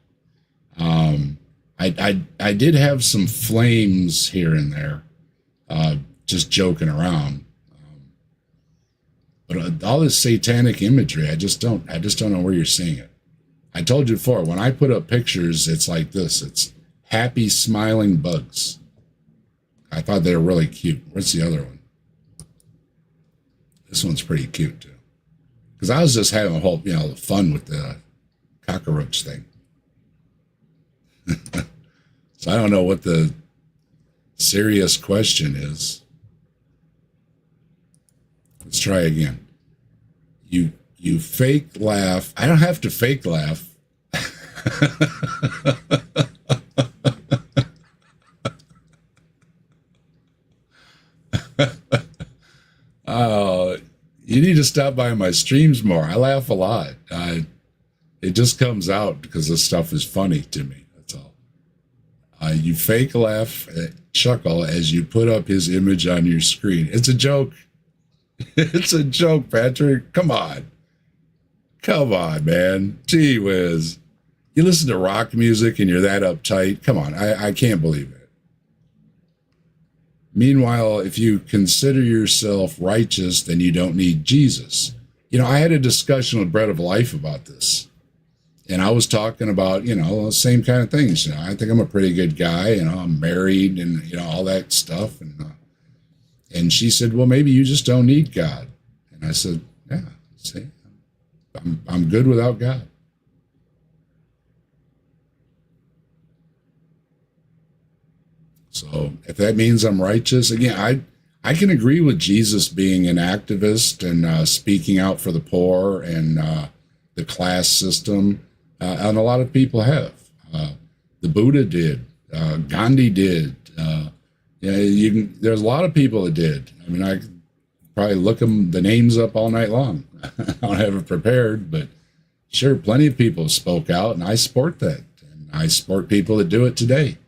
I did have some flames here and there, just joking around. But all this satanic imagery, I just don't know where you're seeing it. I told you before, when I put up pictures, it's like this. It's happy, smiling bugs. I thought they were really cute. What's the other one? This one's pretty cute, too. Because I was just having a whole, you know, fun with the cockroach thing. So I don't know what the serious question is. Let's try again. You fake laugh. I don't have to fake laugh. Oh, you need to stop by my streams more. I laugh a lot. It just comes out because this stuff is funny to me. That's all. You fake laugh, chuckle as you put up his image on your screen. It's a joke. It's a joke, Patrick. Come on. Come on, man. Gee whiz. You listen to rock music and you're that uptight. Come on. I can't believe it. Meanwhile, if you consider yourself righteous, then you don't need Jesus. You know, I had a discussion with Bread of Life about this. And I was talking about, you know, the same kind of things. You know, I think I'm a pretty good guy. You know, I'm married and, you know, all that stuff. And she said, well, maybe you just don't need God. And I said, yeah, see, I'm good without God. So if that means I'm righteous, again, I can agree with Jesus being an activist and speaking out for the poor and the class system, and a lot of people have. The Buddha did, Gandhi did. There's a lot of people that did. I mean, I could probably look the names up all night long. I don't have it prepared, but sure, plenty of people spoke out, and I support that. And I support people that do it today.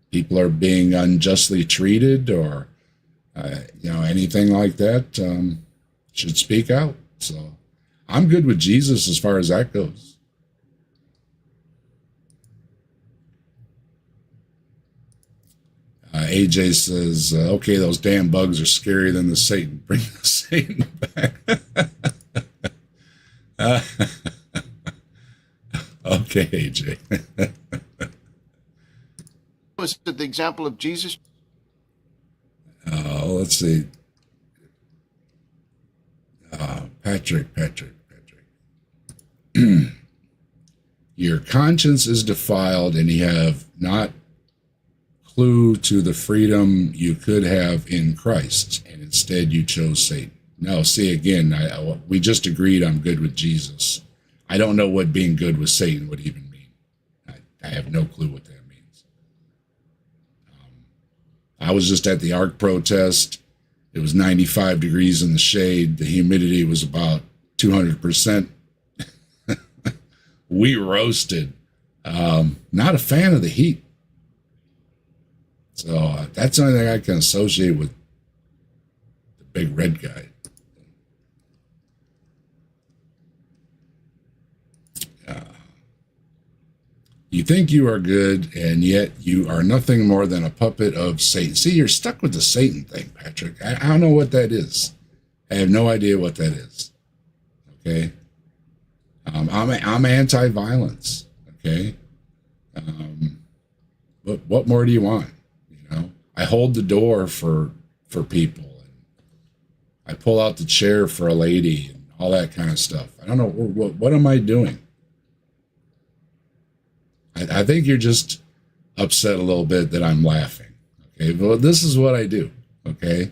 People are being unjustly treated or, you know, anything like that, should speak out. So I'm good with Jesus as far as that goes. AJ says, okay, those damn bugs are scarier than the Satan. Bring the Satan back. Okay, AJ. Was it the example of Jesus? Let's see. Patrick. Your conscience is defiled and you have not clue to the freedom you could have in Christ, and instead you chose Satan. No, see, again, we just agreed I'm good with Jesus. I don't know what being good with Satan would even mean. I have no clue what that means. I was just at the ARC protest. It was 95 degrees in the shade. The humidity was about 200%. We roasted. Not a fan of the heat. So that's the only thing I can associate with the big red guy. You think you are good, and yet you are nothing more than a puppet of Satan. See, you're stuck with the Satan thing, Patrick. I don't know what that is. I have no idea what that is. Okay? I'm anti-violence. Okay? What more do you want? You know, I hold the door for people, and I pull out the chair for a lady, and all that kind of stuff. I don't know what am I doing. I think you're just upset a little bit that I'm laughing. Okay, but this is what I do. Okay,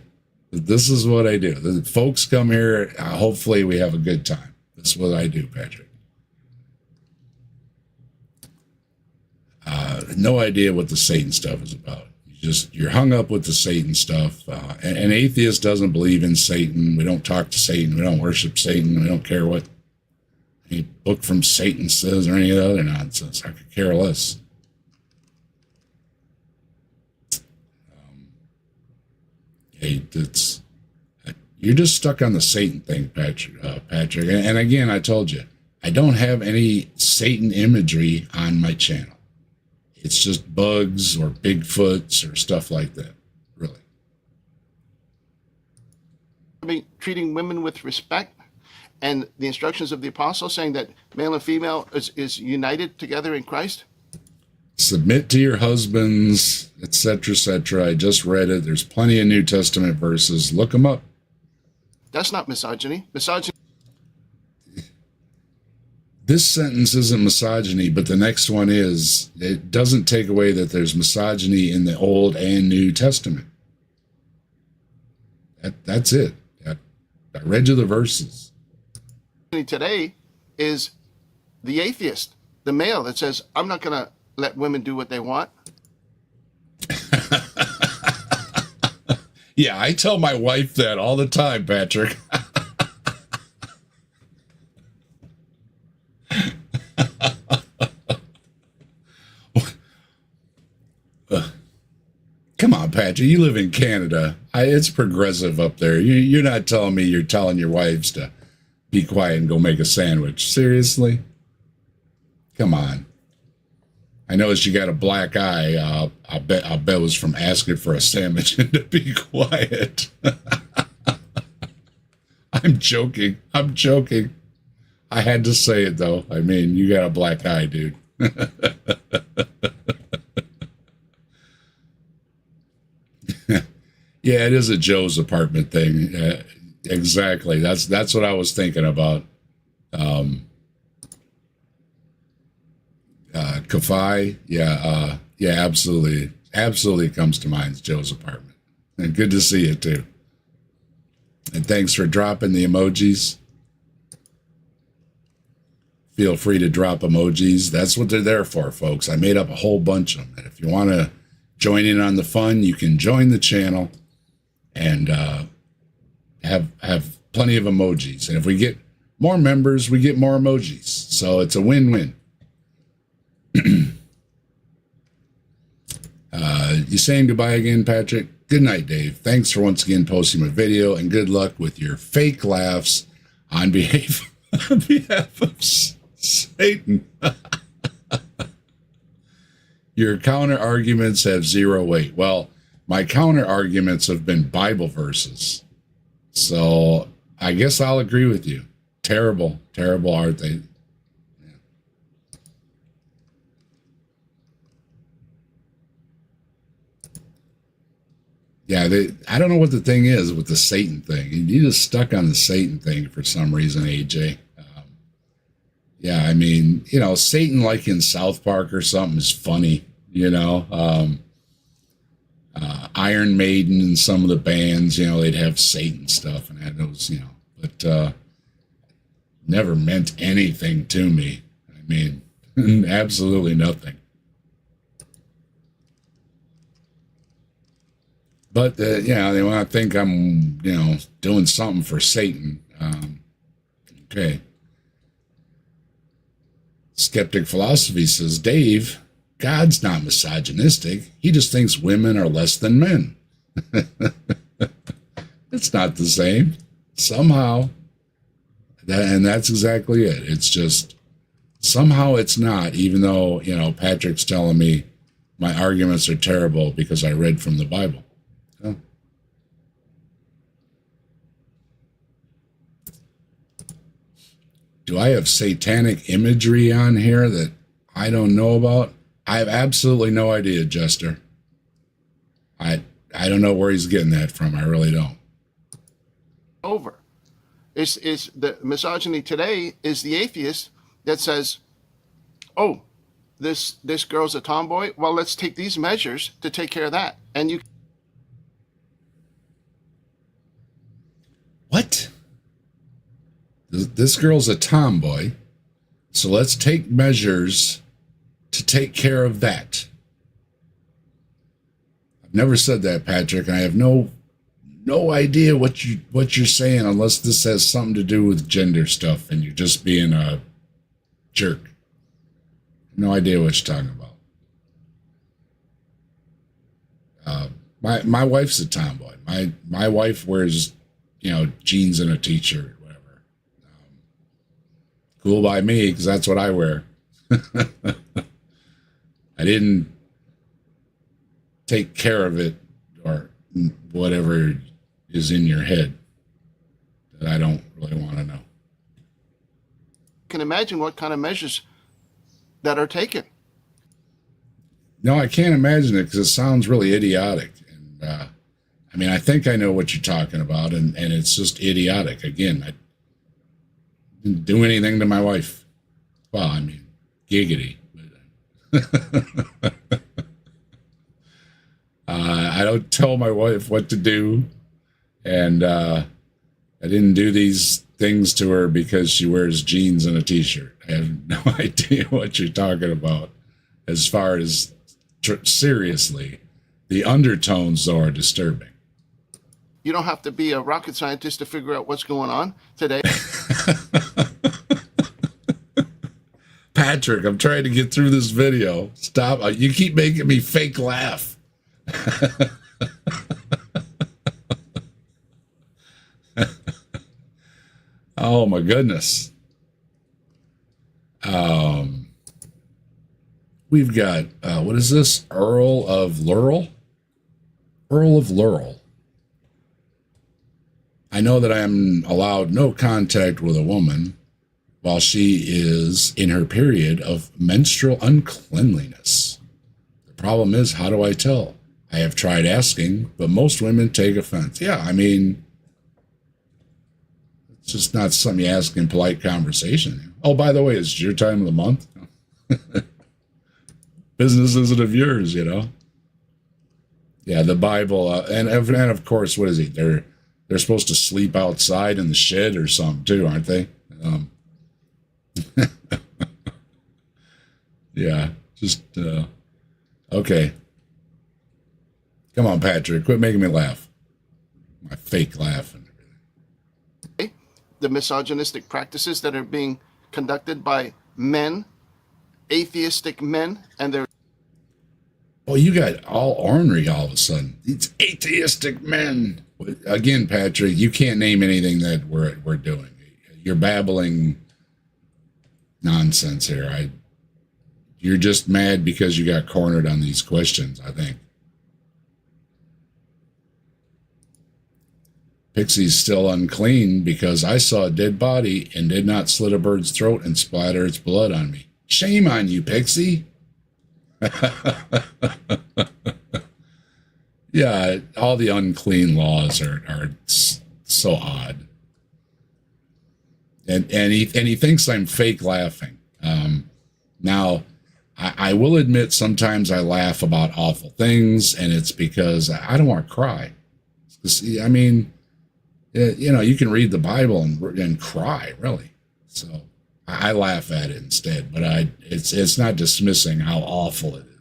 this is what I do. The folks come here. Hopefully, we have a good time. That's what I do, Patrick. No idea what the Satan stuff is about. You're hung up with the Satan stuff. An atheist doesn't believe in Satan. We don't talk to Satan. We don't worship Satan. We don't care what any book from Satan says or any of the other nonsense. I could care less. You're just stuck on the Satan thing, Patrick. And again, I told you, I don't have any Satan imagery on my channel. It's just bugs or Bigfoots or stuff like that, really. I mean, treating women with respect, and the instructions of the apostle saying that male and female is united together in Christ. Submit to your husbands, etc., etc. I just read it. There's plenty of New Testament verses. Look them up. That's not misogyny. Misogyny. This sentence isn't misogyny, but the next one is. It doesn't take away that there's misogyny in the Old and New Testament. That's it. I read you the verses. Today is the atheist, the male that says, I'm not going to let women do what they want. Yeah, I tell my wife that all the time, Patrick. Come on, Patrick. You live in Canada. It's progressive up there. You're not telling me you're telling your wives to be quiet and go make a sandwich. Seriously? Come on. I noticed you got a black eye. I'll bet it was from asking for a sandwich and to be quiet. I'm joking. I had to say it, though. I mean, you got a black eye, dude. Yeah, it is a Joe's apartment thing. Exactly. That's what I was thinking about. Kafai. Yeah, absolutely. Absolutely comes to mind. It's Joe's apartment. And good to see you, too. And thanks for dropping the emojis. Feel free to drop emojis. That's what they're there for, folks. I made up a whole bunch of them. And if you want to join in on the fun, you can join the channel and have plenty of emojis. And if we get more members, we get more emojis. So it's a win-win. You saying goodbye again, Patrick? Good night, Dave. Thanks for once again posting my video, and good luck with your fake laughs on behalf of Satan. Your counter arguments have zero weight. Well, my counter arguments have been Bible verses. So I guess I'll agree with you. Terrible, terrible, aren't they? Yeah, I don't know what the thing is with the Satan thing. You just stuck on the Satan thing for some reason, AJ. Yeah, I mean, Satan like in South Park or something is funny, Iron Maiden and some of the bands, they'd have Satan stuff and that was, but never meant anything to me. I mean, absolutely nothing. But, they want to think I'm, doing something for Satan. Okay. Skeptic Philosophy says, Dave, God's not misogynistic. He just thinks women are less than men. It's not the same. Somehow. And that's exactly it. It's just Somehow it's not, even though, Patrick's telling me my arguments are terrible because I read from the Bible. So, do I have satanic imagery on here that I don't know about? I have absolutely no idea, Jester. I don't know where he's getting that from. I really don't. Over. Is the misogyny today is the atheist that says, oh, this girl's a tomboy. Well, let's take these measures to take care of that. And you. What? This girl's a tomboy, so let's take measures to take care of that. I've never said that, Patrick, and I have no idea what you're saying unless this has something to do with gender stuff and you're just being a jerk. No idea what you're talking about. My wife's a tomboy. My wife wears, jeans and a t-shirt, whatever. Cool by me, because that's what I wear. I didn't take care of it or whatever is in your head that I don't really want to know. Can imagine what kind of measures that are taken. No, I can't imagine it because it sounds really idiotic. And I think I know what you're talking about, and it's just idiotic. Again, I didn't do anything to my wife. Well, giggity. I don't tell my wife what to do, and I didn't do these things to her because she wears jeans and a t-shirt. I have no idea what you're talking about as far as seriously. The undertones, though, are disturbing. You don't have to be a rocket scientist to figure out what's going on today. Patrick, I'm trying to get through this video. Stop. You keep making me fake laugh. Oh, my goodness. We've got, what is this? Earl of Laurel? Earl of Laurel. I know that I am allowed no contact with a woman while she is in her period of menstrual uncleanliness. The problem is, how do I tell? I have tried asking, but most women take offense. Yeah, it's just not something you ask in polite conversation. Oh, by the way, it's your time of the month. Business isn't of yours, Yeah, the Bible, and of course, what is it? They're supposed to sleep outside in the shed or something too, aren't they? Yeah, just okay. Come on, Patrick, quit making me laugh. My fake laugh and everything. The misogynistic practices that are being conducted by men, atheistic men, and they're. Oh, you got all ornery all of a sudden. These atheistic men. Again, Patrick, you can't name anything that we're doing. You're babbling nonsense here. You're just mad because you got cornered on these questions, I think. Pixie's still unclean because I saw a dead body and did not slit a bird's throat and splatter its blood on me. Shame on you, Pixie. Yeah, all the unclean laws are so odd. And he thinks I'm fake laughing. Now, I will admit sometimes I laugh about awful things, and it's because I don't want to cry. You can read the Bible and cry, really. So I laugh at it instead, but it's not dismissing how awful it is.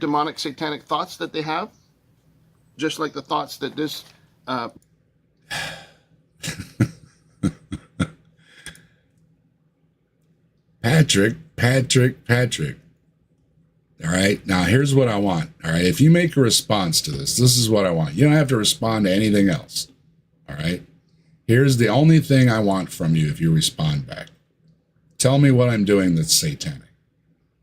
Demonic, satanic thoughts that they have, just like the thoughts that this. Patrick. All right, now here's what I want. All right, if you make a response to this is what I want. You don't have to respond to anything else. All right, Here's the only thing I want from you if you respond back. Tell me what I'm doing that's satanic,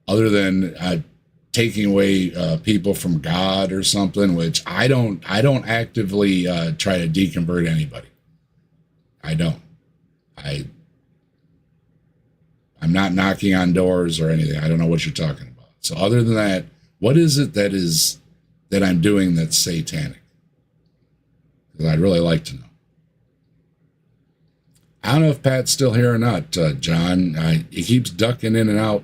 other than taking away people from God or something, which I don't actively try to deconvert anybody. I don't. I'm not knocking on doors or anything. I don't know what you're talking about. So other than that, what is it that I'm doing that's satanic? Because I'd really like to know. I don't know if Pat's still here or not, John. He keeps ducking in and out.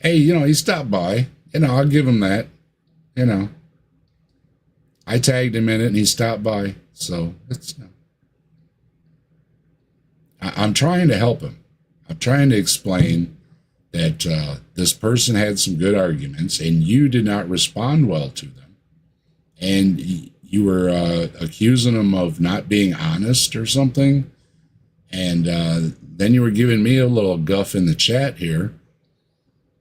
Hey, he stopped by. I'll give him that. I tagged him in it and he stopped by. So I'm trying to help him. I'm trying to explain that this person had some good arguments and you did not respond well to them. And you were accusing him of not being honest or something. And then you were giving me a little guff in the chat here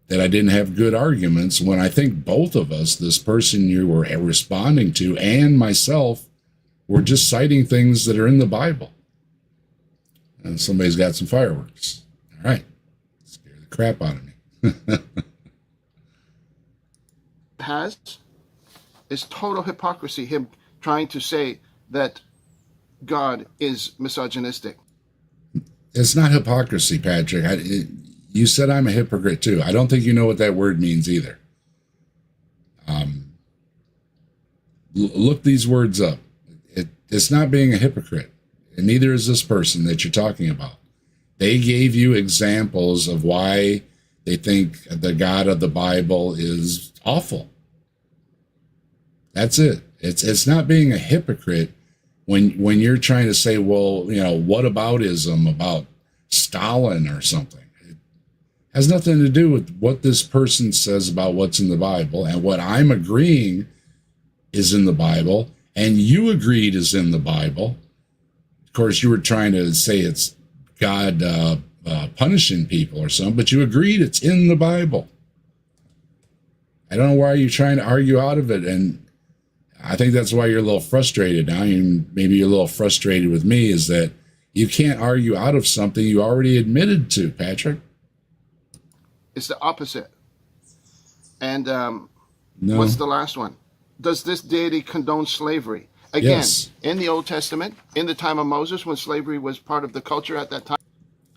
that I didn't have good arguments, when I think both of us, this person you were responding to and myself, were just citing things that are in the Bible. And somebody's got some fireworks. All right. Scare the crap out of me. Is total hypocrisy, him trying to say that God is misogynistic. It's not hypocrisy, Patrick. You said I'm a hypocrite too. I don't think you know what that word means either. Look these words up. It's not being a hypocrite, and neither is this person that you're talking about. They gave you examples of why they think the God of the Bible is awful. That's it. It's not being a hypocrite when you're trying to say, well, what aboutism about Stalin or something. It has nothing to do with what this person says about what's in the Bible, and what I'm agreeing is in the Bible, and you agreed is in the Bible. Of course, you were trying to say it's God punishing people or something, but you agreed it's in the Bible. I don't know why you're trying to argue out of it, and I think that's why you're a little frustrated now. Maybe you're a little frustrated with me, is that you can't argue out of something you already admitted to, Patrick. It's the opposite. And No. What's the last one? Does this deity condone slavery? Again, Yes. In the Old Testament, in the time of Moses, when slavery was part of the culture at that time.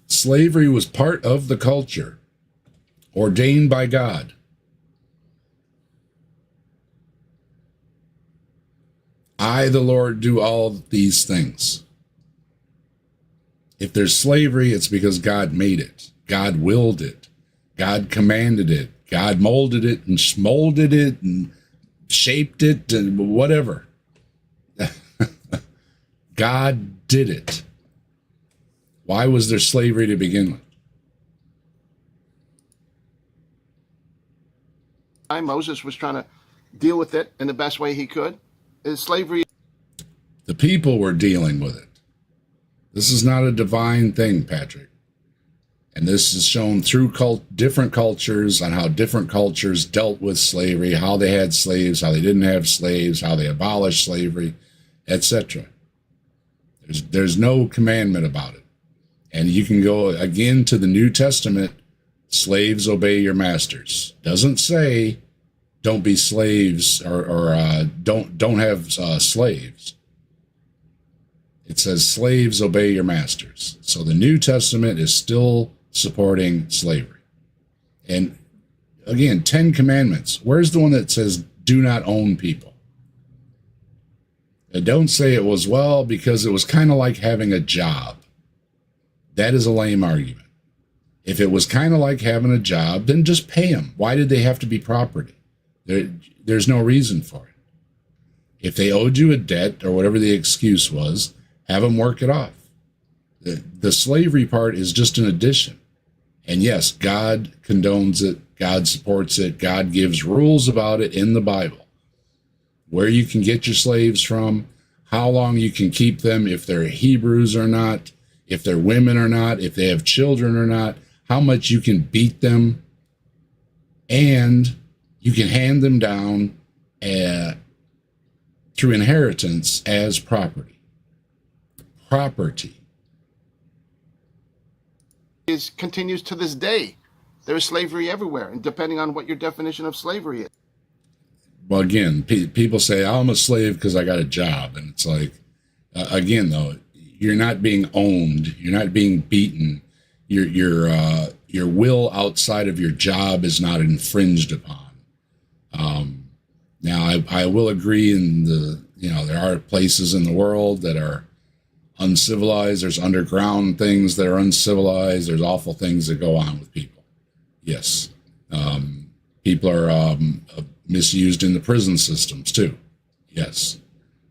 Slavery was part of the culture, ordained by God. I, the Lord, do all these things. If there's slavery, it's because God made it. God willed it. God commanded it. God molded it and molded it and shaped it and whatever. God did it. Why was there slavery to begin with? Moses was trying to deal with it in the best way he could. Is slavery. The people were dealing with it. This is not a divine thing, Patrick. And this is shown through different cultures, on how different cultures dealt with slavery, how they had slaves, how they didn't have slaves, how they abolished slavery, etc. There's no commandment about it. And you can go again to the New Testament, slaves obey your masters. Doesn't say don't be slaves or don't have slaves. It says slaves obey your masters. So the New Testament is still supporting slavery. And again, 10 Commandments. Where's the one that says do not own people? Don't say it was, well, because it was kind of like having a job. That is a lame argument. If it was kind of like having a job, then just pay them. Why did they have to be property? There's no reason for it. If they owed you a debt or whatever the excuse was, have them work it off. The slavery part is just an addition. And yes, God condones it. God supports it. God gives rules about it in the Bible. Where you can get your slaves from, how long you can keep them, if they're Hebrews or not, if they're women or not, if they have children or not, how much you can beat them, and you can hand them down through inheritance as property. property. Continues to this day. There is slavery everywhere, and depending on what your definition of slavery is. Well, again, people say, I'm a slave because I got a job. And it's like, again, though, you're not being owned. You're not being beaten. Your will outside of your job is not infringed upon. Now, I will agree there are places in the world that are uncivilized. There's underground things that are uncivilized. There's awful things that go on with people. Yes. People are misused in the prison systems too. Yes.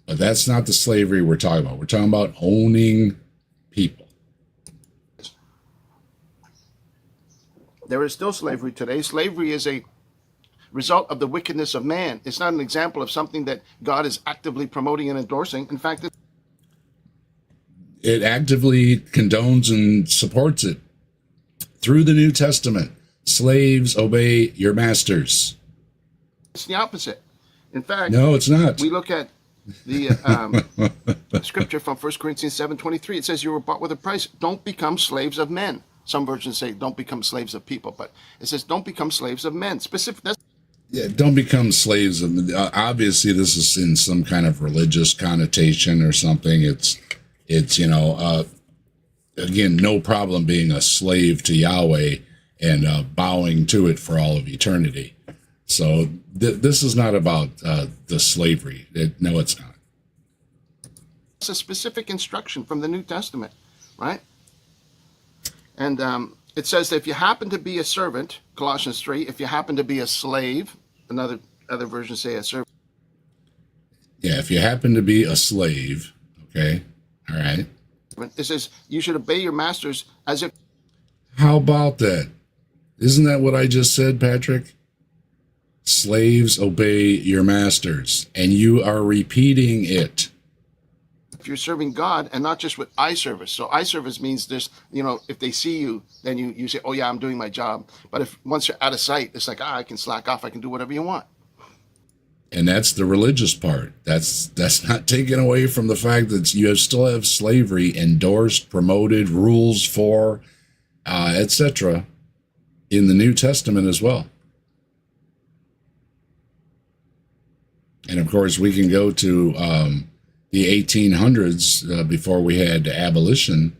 But that's not the slavery we're talking about. We're talking about owning people. There is still slavery today. Slavery is a result of the wickedness of man. It's not an example of something that God is actively promoting and endorsing. In fact, it actively condones and supports it. Through the New Testament, slaves obey your masters. it's the opposite. In fact, No, it's not. we look at the scripture from 1 Corinthians 7:23. It says you were bought with a price. Don't become slaves of men. Some versions say don't become slaves of people, but it says don't become slaves of men. Yeah, don't become slaves of. Obviously, this is in some kind of religious connotation or something. It's again, no problem being a slave to Yahweh and bowing to it for all of eternity. So this is not about the slavery. No, it's not. It's a specific instruction from the New Testament, right? And it says that if you happen to be a servant, Colossians 3, if you happen to be a slave, other versions say a servant. Yeah, if you happen to be a slave, okay, all right. It says you should obey your masters as if. How about that? Isn't that what I just said, Patrick? Slaves obey your masters, and you are repeating it. If you're serving God and not just with eye service. So eye service means this, if they see you, then you say, oh yeah, I'm doing my job. But if once you're out of sight, it's like, I can slack off. I can do whatever you want. And that's the religious part. That's not taken away from the fact that you still have slavery endorsed, promoted, rules for, etc. in the New Testament as well. And of course, we can go to the 1800s before we had abolition,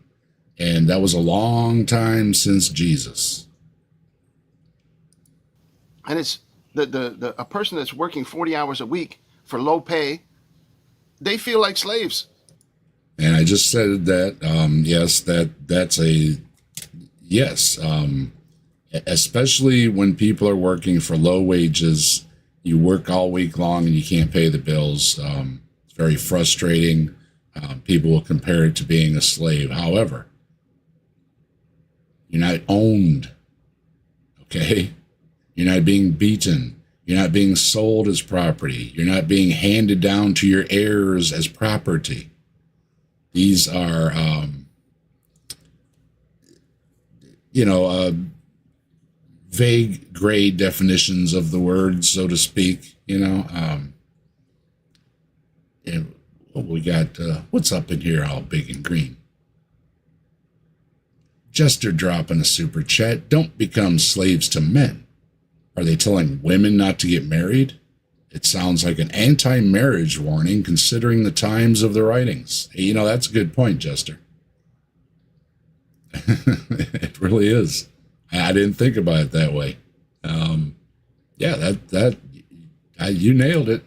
and that was a long time since Jesus. And it's a person that's working 40 hours a week for low pay, they feel like slaves. And I just said that, yes, that's a yes. Especially when people are working for low wages, you work all week long and you can't pay the bills. It's very frustrating. People will compare it to being a slave. However, you're not owned, okay? You're not being beaten. You're not being sold as property. You're not being handed down to your heirs as property. These are, vague, gray definitions of the word, so to speak. And we got, what's up in here all big and green? Jester dropping a super chat. Don't become slaves to men. Are they telling women not to get married? It sounds like an anti-marriage warning considering the times of the writings. Hey, that's a good point, Jester. It really is. I didn't think about it that way. Yeah, you nailed it.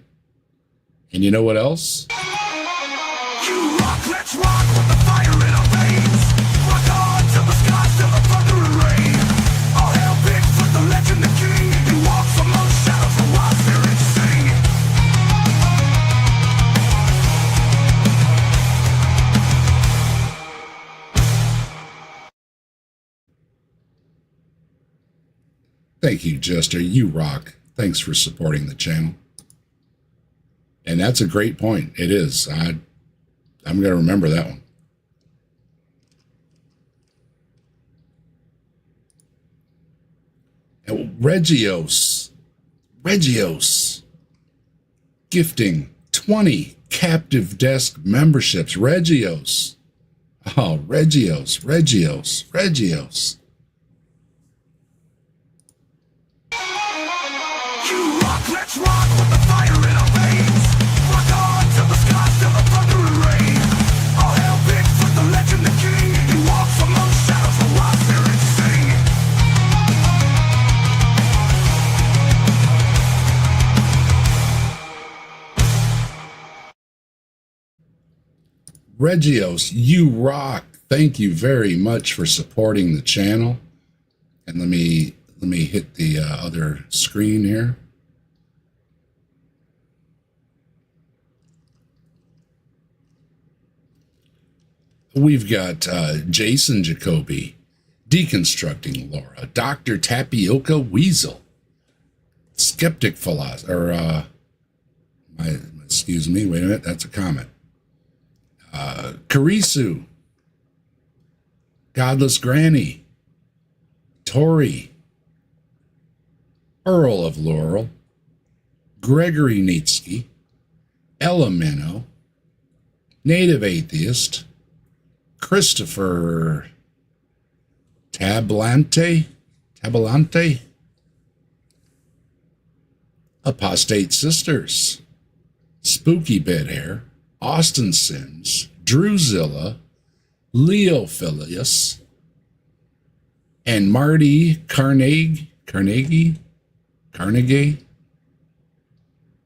And you know what else? You rock, let's rock with the fire in our veins. Rock on till the skies till the thunder and rain. All hail Bigfoot, the legend, the king. He walks among shadows, the wild spirits sing. Thank you, Jester. You rock. Thanks for supporting the channel. And that's a great point. It is. I'm going to remember that one. And Regios, gifting 20 captive desk memberships. Regios, Oh, Regios. You rock, let's rock with the fire in our veins. Rock on till the skies, till the thunder and rain. All hail Bigfoot, the legend, the king. He walks among shadows, the wild spirits sing. Regios, you rock. Thank you very much for supporting the channel. And let me hit the other screen here. We've got Jason Jacoby, Deconstructing Laura, Dr. Tapioca Weasel, Skeptic Philosopher, excuse me, wait a minute, that's a comment. Karisu, Godless Granny, Tori, Earl of Laurel, Gregory Nietzsche, Elemento, Native Atheist, Christopher Tablante, Apostate Sisters, Spooky Bedhair, Austin Sims, Drewzilla, Leo Phileas, and Marty Carnegie,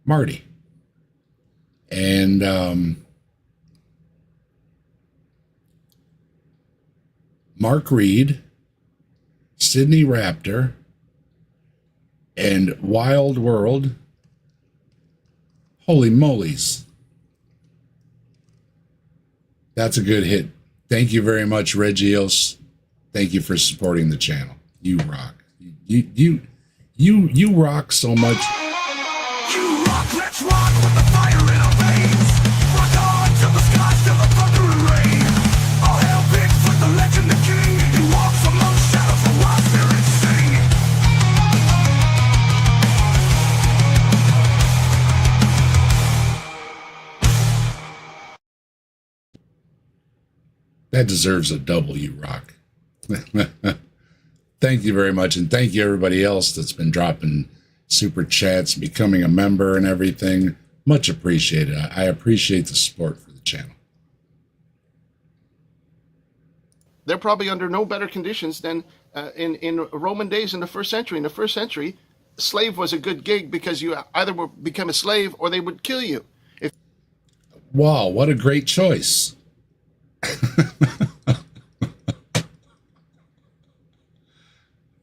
Marty. And Mark Reed, Sydney Raptor, and Wild World. Holy moly's. That's a good hit. Thank you very much, Regios. Thank you for supporting the channel. You rock. You rock so much. You rock, let's rock with the fire in our veins. Rock on till the skies, till the thunder and rain. All hail Bigfoot, the legend, the king. He walks among shadows, the wild spirits sing. That deserves a double, you rock. Thank you very much. And thank you everybody else that's been dropping super chats, becoming a member and everything. Much appreciated. I appreciate the support for the channel. They're probably under no better conditions than in Roman days in the first century. In the first century, slave was a good gig because you either would become a slave or they would kill you. Wow, what a great choice.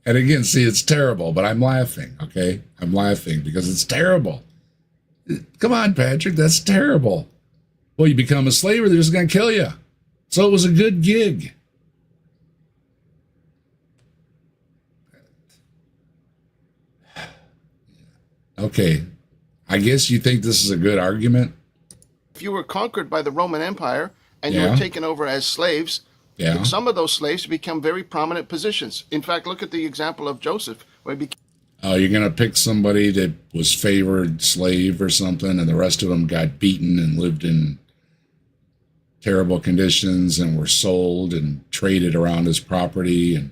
And again, see, it's terrible, but I'm laughing, okay? I'm laughing because it's terrible. Come on, Patrick, that's terrible. Well, you become a slave or they're just going to kill you. So it was a good gig. Okay, I guess you think this is a good argument? If you were conquered by the Roman Empire and you were taken over as slaves, some of those slaves become very prominent positions. In fact, look at the example of Joseph, where he became. Oh, you're going to pick somebody that was favored slave or something, and the rest of them got beaten and lived in terrible conditions and were sold and traded around as property and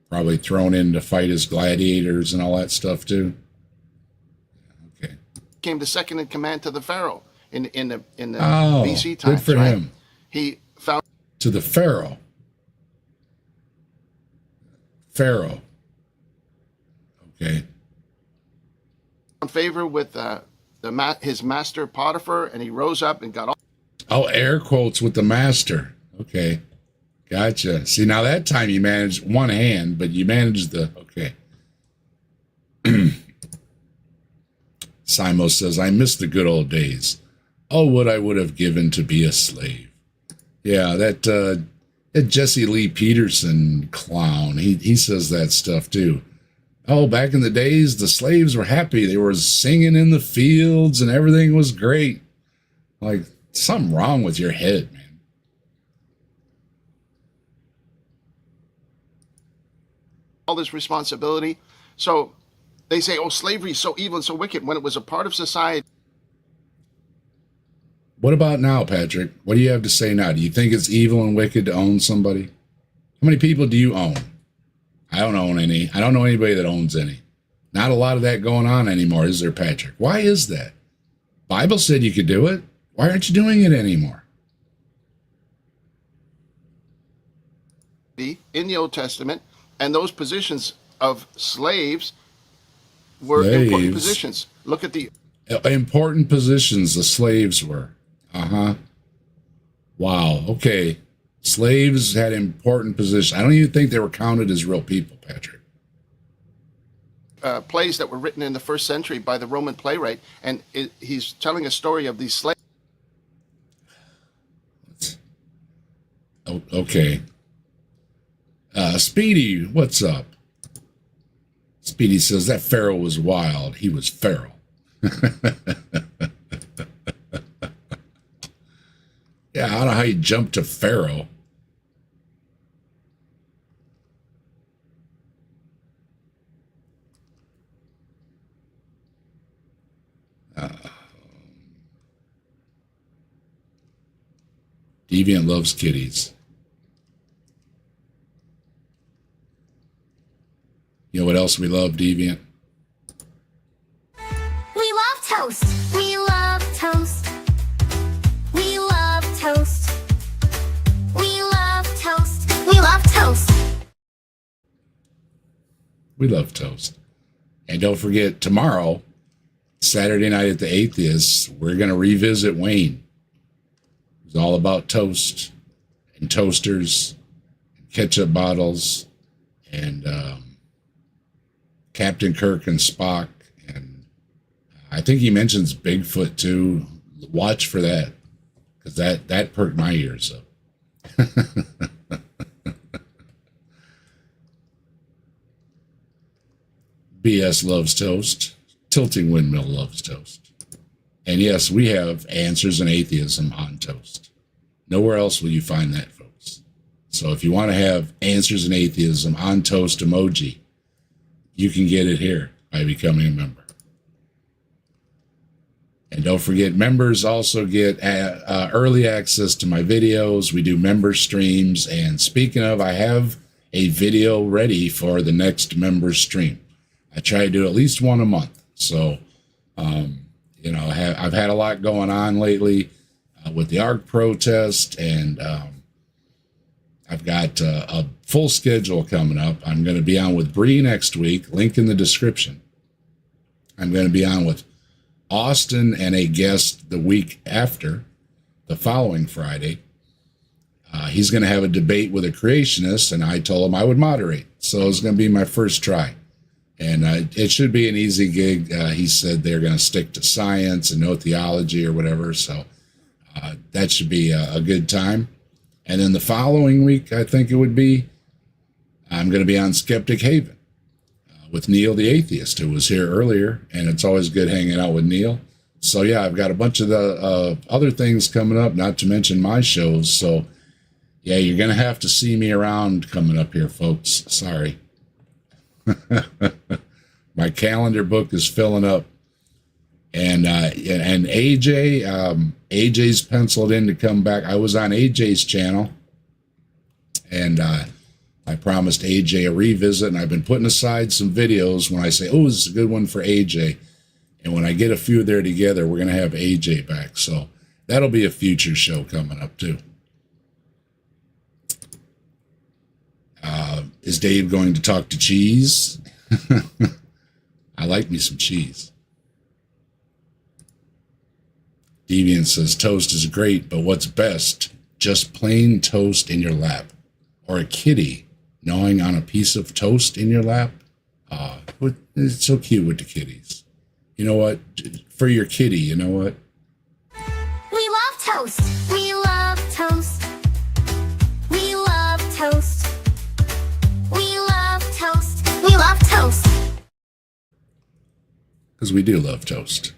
probably thrown in to fight as gladiators and all that stuff too. Okay. Became the second in command to the Pharaoh in the BC times. Good for him. He found to the Pharaoh. Okay. favor with his master Potiphar, and he rose up and got all. Oh, air quotes with the master. Okay. Gotcha. See, now that time you managed one hand, but you managed the, okay. Simo says, I miss the good old days. Oh, what I would have given to be a slave. Yeah, that Jesse Lee Peterson clown, he says that stuff too. Oh, back in the days, the slaves were happy. They were singing in the fields and everything was great. Like, something wrong with your head, man. All this responsibility. So they say, oh, slavery is so evil and so wicked when it was a part of society. What about now, Patrick? What do you have to say now? Do you think it's evil and wicked to own somebody? How many people do you own? I don't own any. I don't know anybody that owns any. Not a lot of that going on anymore, is there, Patrick? Why is that? Bible said you could do it. Why aren't you doing it anymore? In the Old Testament, and those positions of slaves were Slaves. important positions. Look at the Important positions the slaves were. Wow. Okay. Slaves had important positions. I don't even think they were counted as real people, Patrick. plays that were written in the first century by the Roman playwright, and he's telling a story of these slaves. Okay. Speedy, what's up? Speedy says that Pharaoh was wild. He was Pharaoh. Yeah, I don't know how you jump to Pharaoh. Deviant loves kitties. You know what else we love, Deviant? We love toast. We love toast. We love toast. We love toast. We love toast. We love toast. And don't forget, tomorrow, Saturday night at the Atheists, we're going to revisit Wayne. It's all about toast and toasters, and ketchup bottles, and Captain Kirk and Spock. And I think he mentions Bigfoot too. Watch for that, because that perked my ears up. BS loves toast. Tilting Windmill loves toast. And yes, we have Answers in Atheism on toast. Nowhere else will you find that, folks. So if you want to have Answers in Atheism on toast emoji, you can get it here by becoming a member. And don't forget, members also get early access to my videos. We do member streams. And speaking of, I have a video ready for the next member stream. I try to do at least one a month. So, you know, I've had a lot going on lately with the ARC protest, and I've got a full schedule coming up. I'm going to be on with Bree next week, link in the description. I'm going to be on with Austin and a guest the week after, the following Friday. He's going to have a debate with a creationist, and I told him I would moderate. So it's going to be my first try. And it should be an easy gig. He said they're going to stick to science and no theology or whatever. So that should be a good time. And then the following week, I think it would be, I'm going to be on Skeptic Haven with Neil the Atheist, who was here earlier. And it's always good hanging out with Neil. So yeah, I've got a bunch of the other things coming up, not to mention my shows. So yeah, you're going to have to see me around coming up here, folks. Sorry. My calendar book is filling up, and AJ's penciled in to come back. I was on AJ's channel, and I promised AJ a revisit, and I've been putting aside some videos when I say, oh, this is a good one for AJ, and when I get a few there together, we're going to have AJ back. So that'll be a future show coming up too. Is Dave going to talk to cheese? I like me some cheese. Deviant says toast is great, but what's best? Just plain toast in your lap, or a kitty gnawing on a piece of toast in your lap. It's so cute with the kitties. You know what? For your kitty, you know what? We love toast. We love toast. We love toast. We love toast. We love toast. Because we do love toast.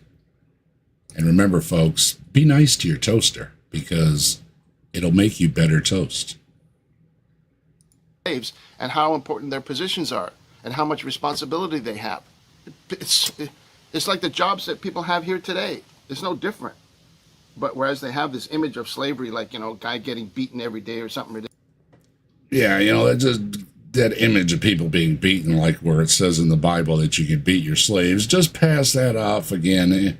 And remember, folks, be nice to your toaster, because it'll make you better toast. Slaves, and how important their positions are, and how much responsibility they have. It's like the jobs that people have here today. It's no different. But whereas they have this image of slavery, like, guy getting beaten every day or something ridiculous. Yeah, that image of people being beaten, like where it says in the Bible that you can beat your slaves, just pass that off again.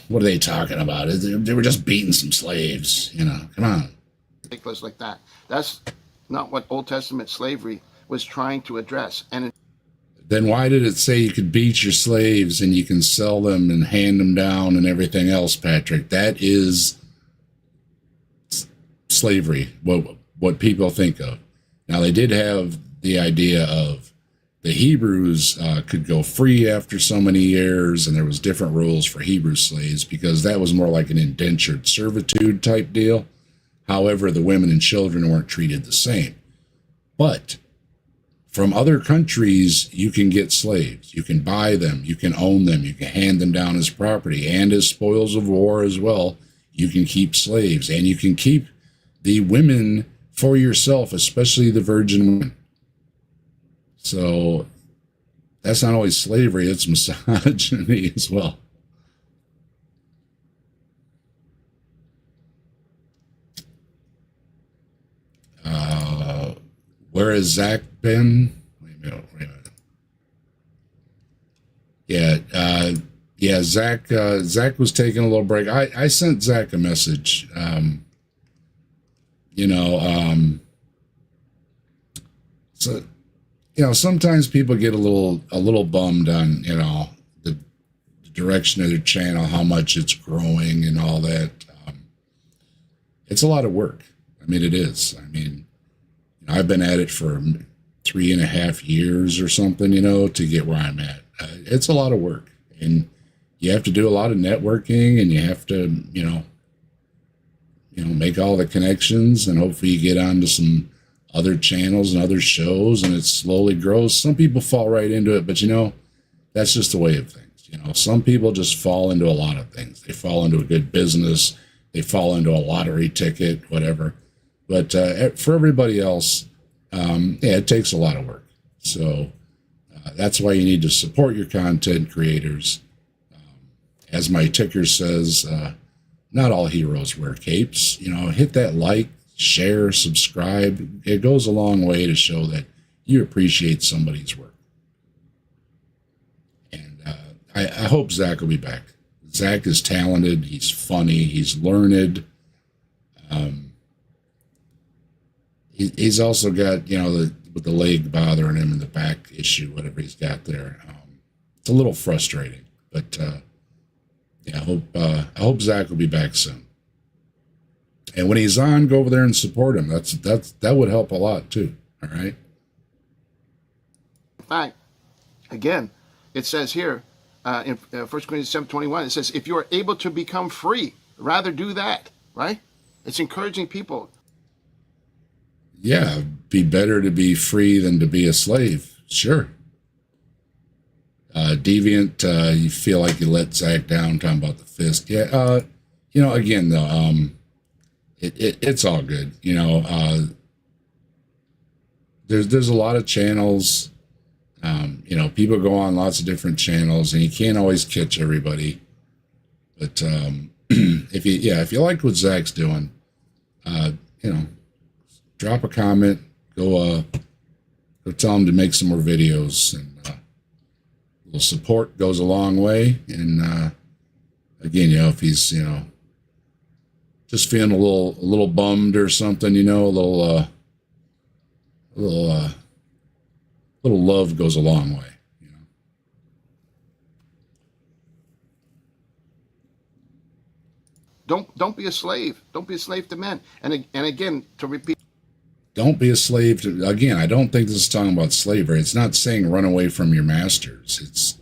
What are they talking about? They were just beating some slaves, come on. Ridiculous like that. That's not what Old Testament slavery was trying to address. And then why did it say you could beat your slaves and you can sell them and hand them down and everything else, Patrick? That is slavery, what people think of. Now, they did have the idea of the Hebrews could go free after so many years, and there was different rules for Hebrew slaves because that was more like an indentured servitude type deal. However, the women and children weren't treated the same. But from other countries, you can get slaves. You can buy them. You can own them. You can hand them down as property and as spoils of war as well. You can keep slaves, and you can keep the women for yourself, especially the virgin women. So that's not only slavery, it's misogyny as well. Where has Zach been? Wait a minute. Yeah, Zach was taking a little break. I sent Zach a message. So sometimes people get a little bummed on the direction of their channel, how much it's growing and all that. It's a lot of work. I mean, it is. I mean, I've been at it for 3.5 years or something, to get where I'm at. It's a lot of work, and you have to do a lot of networking, and you have to, make all the connections, and hopefully you get onto some other channels and other shows, and it slowly grows. Some people fall right into it, but that's just the way of things. Some people just fall into a lot of things. They fall into a good business, they fall into a lottery ticket, whatever. But for everybody else, it takes a lot of work. So that's why you need to support your content creators. As my ticker says, not all heroes wear capes. Hit that like, share, subscribe. It goes a long way to show that you appreciate somebody's work. And I hope Zach will be back. Zach is talented. He's funny. He's learned. He's also got, with the leg bothering him and the back issue, whatever he's got there. It's a little frustrating, but I hope Zach will be back soon. And when he's on, go over there and support him. That would help a lot too. All right. In fact, again, it says here in 1 Corinthians 7:21, it says, if you are able to become free, rather do that, right? It's encouraging people. Yeah, be better to be free than to be a slave. Sure. Deviant, you feel like you let Zach down, talking about the fist. Yeah, again, though, it's all good. There's a lot of channels. People go on lots of different channels, and you can't always catch everybody. But if you like what Zach's doing, drop a comment. Go tell him to make some more videos, and a little support goes a long way. And again, if he's just feeling a little bummed or something, a little love goes a long way. Don't be a slave. Don't be a slave to men. And again, to repeat. Don't be a slave to, again, I don't think this is talking about slavery. It's not saying run away from your masters.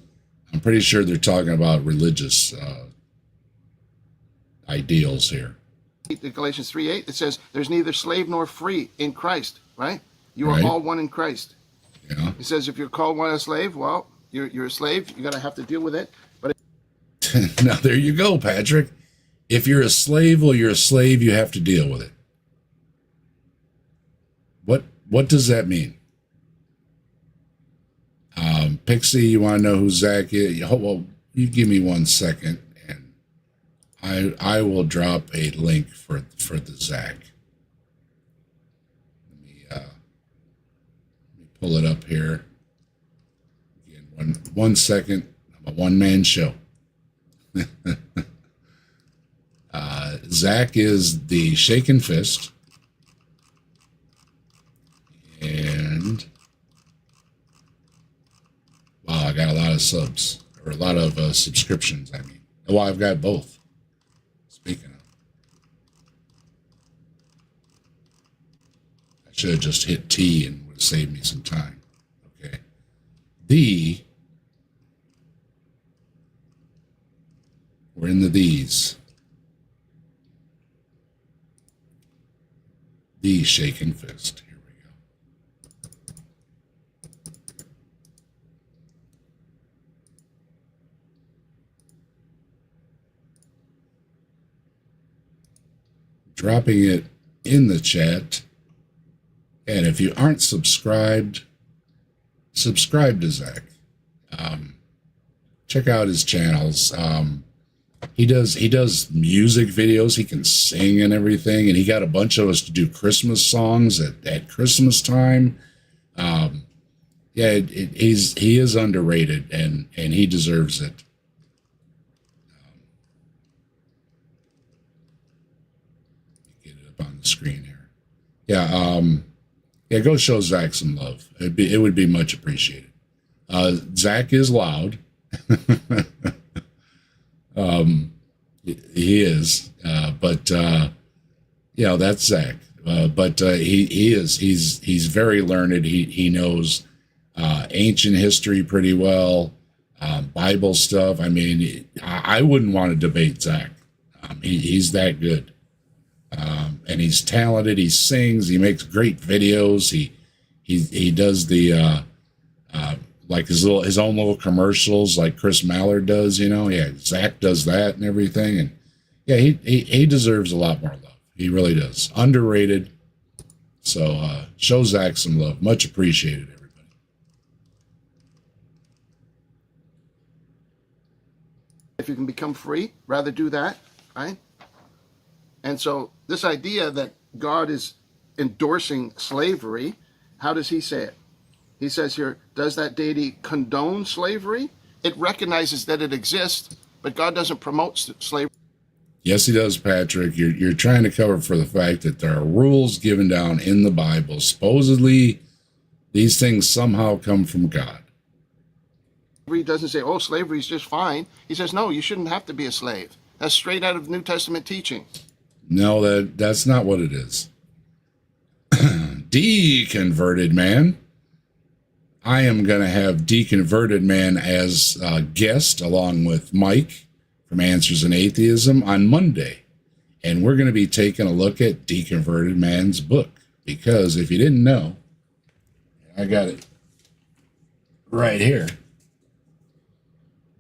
I'm pretty sure they're talking about religious ideals here. Galatians 3:8, it says, there's neither slave nor free in Christ, right? You are Right. all one in Christ. Yeah. It says if you're called one a slave, well, you're a slave. You're going to have to deal with it. But Now, there you go, Patrick. If you're a slave, well, you're a slave, you have to deal with it. What does that mean? Pixie, you want to know who Zach is? Well, you give me 1 second, and I will drop a link for the Zach. Let me pull it up here. Again, one second. I'm a one-man show. Zach is the Shaken Fist. And wow, I got a lot of subs, or a lot of subscriptions, I mean. Well, I've got both. Speaking of, I should have just hit T and would have saved me some time. Okay. We're in the D's. The Shaken Fist. Here we go. Dropping it in the chat. And if you aren't subscribed, subscribe to Zach. Check out his channels. He does music videos. He can sing and everything, and he got a bunch of us to do Christmas songs at Christmas time. He is underrated, and he deserves it. Get it up on the screen here. Yeah, go show Zach some love. It would be much appreciated. Zach is loud. He is, but that's Zach. He's very learned. He knows ancient history pretty well, Bible stuff. I mean, I wouldn't want to debate Zach. He's that good, and he's talented. He sings. He makes great videos. He does the like his own little commercials, like Chris Mallard does. Zach does that and everything, and he deserves a lot more love. He really does. Underrated. So show Zach some love. Much appreciated, everybody. If you can become free, rather do that, right? And so this idea that God is endorsing slavery, how does he say it? He says here, does that deity condone slavery? It recognizes that it exists, but God doesn't promote slavery. Yes, he does, Patrick. You're trying to cover for the fact that there are rules given down in the Bible. Supposedly, these things somehow come from God. He doesn't say, oh, slavery is just fine. He says, no, you shouldn't have to be a slave. That's straight out of New Testament teaching. No, that's not what it is. Deconverted Man. I am going to have Deconverted Man as a guest along with Mike from Answers in Atheism on Monday. And we're going to be taking a look at Deconverted Man's book. Because if you didn't know, I got it right here.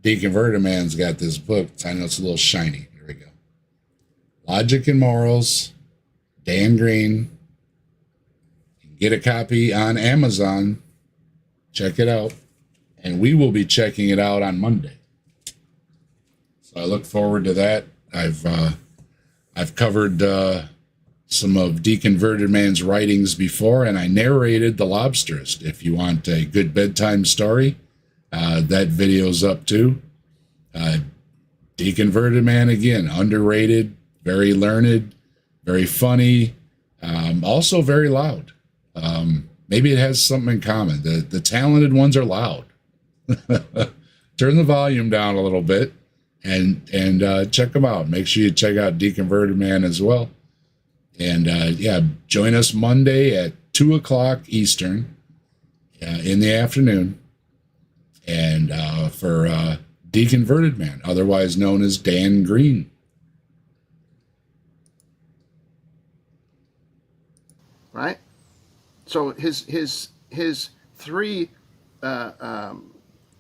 Deconverted Man's got this book. I know it's a little shiny. Here we go. Logic and Morals, Dan Green. You can get a copy on Amazon. Check it out. And we will be checking it out on Monday. So I look forward to that. I've covered some of Deconverted Man's writings before, and I narrated The Lobsterist. If you want a good bedtime story, that video's up too. Deconverted Man, again, underrated, very learned, very funny, also very loud. Maybe it has something in common. The talented ones are loud. Turn the volume down a little bit and check them out. Make sure you check out Deconverted Man as well. And join us Monday at 2:00 Eastern in the afternoon. And for Deconverted Man, otherwise known as Dan Green. Right? So his three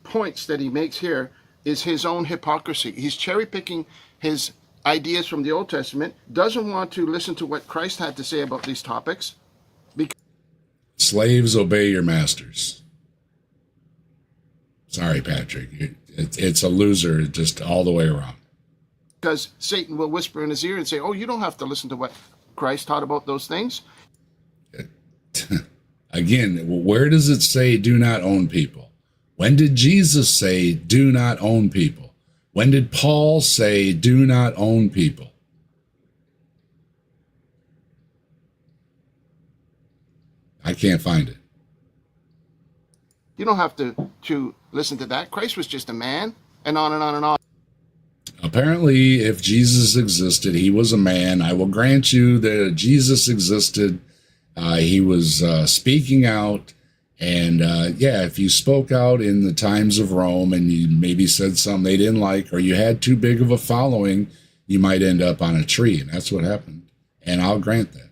points that he makes here is his own hypocrisy. He's cherry picking his ideas from the Old Testament, doesn't want to listen to what Christ had to say about these topics. Slaves, obey your masters. Sorry, Patrick. It's a loser just all the way around. because Satan will whisper in his ear and say, oh, you don't have to listen to what Christ taught about those things. Again, where does it say do not own people? When did Jesus say do not own people? When did Paul say do not own people? I can't find it. You don't have to listen to that. Christ was just a man, and on and on and on. Apparently, if Jesus existed, he was a man. I will grant you that Jesus existed. He was speaking out. And yeah, if you spoke out in the times of Rome and you maybe said something they didn't like, or you had too big of a following, you might end up on a tree. And that's what happened. And I'll grant that.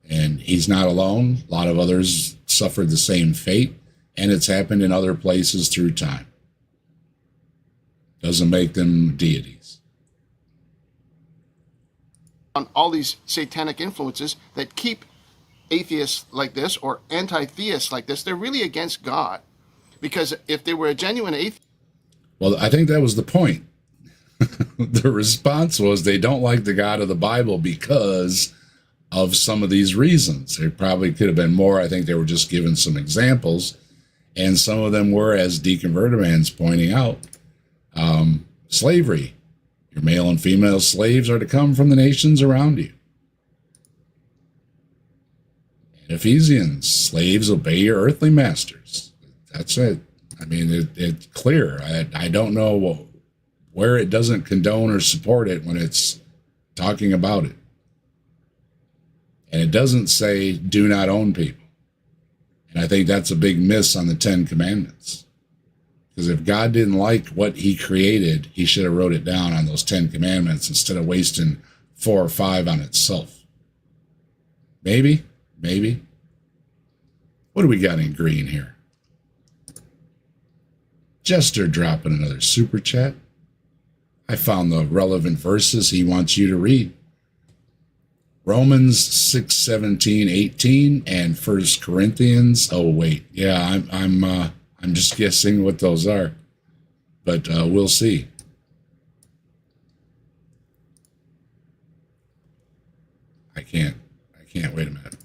And he's not alone. A lot of others suffered the same fate. And it's happened in other places through time. Doesn't make them deities. On all these satanic influences that keep atheists like this or anti-theists like this, they're really against God. Because if they were a genuine atheist... Well, I think that was the point. The response was they don't like the God of the Bible because of some of these reasons. There probably could have been more. I think they were just given some examples. And some of them were, as Deacon Verdeman's pointing out, slavery. Your male and female slaves are to come from the nations around you. In Ephesians, slaves, obey your earthly masters. That's it. I mean, it's clear. I don't know where it doesn't condone or support it when it's talking about it. And it doesn't say, do not own people. And I think that's a big miss on the 10 Commandments. Because if God didn't like what he created, he should have wrote it down on those 10 Commandments instead of wasting 4 or 5 on itself. Maybe. What do we got in green here? Jester dropping another super chat. I found the relevant verses he wants you to read. Romans 6, 17, 18, and 1 Corinthians. Oh, wait. Yeah, I'm just guessing what those are. But we'll see. I can't. Wait a minute.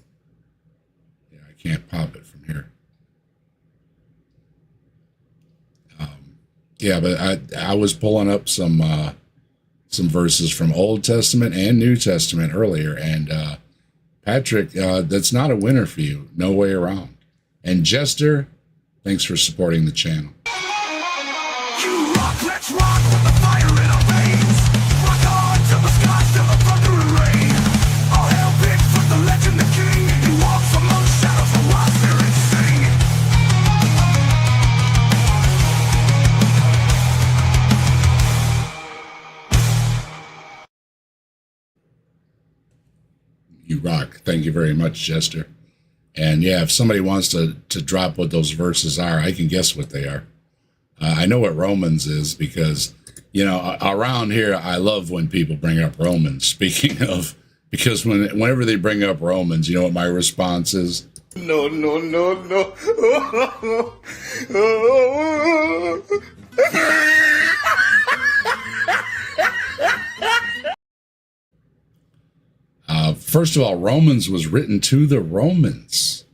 Yeah, I can't pop it from here. Yeah, but I was pulling up some verses from Old Testament and New Testament earlier, and Patrick, that's not a winner for you. No way around. And Jester, thanks for supporting the channel. You rock, let's rock with the fire in our veins. Rock on till the skies fill the thunder and rain. All hail Bigfoot, the legend, the king. He walks among shadows, the wild spirits sing. You rock. Thank you very much, Jester. And yeah, if somebody wants to drop what those verses are, I can guess what they are. I know what Romans is because, you know, around here, I love when people bring up Romans. Speaking of, because whenever they bring up Romans, you know what my response is? No. First of all, Romans was written to the Romans,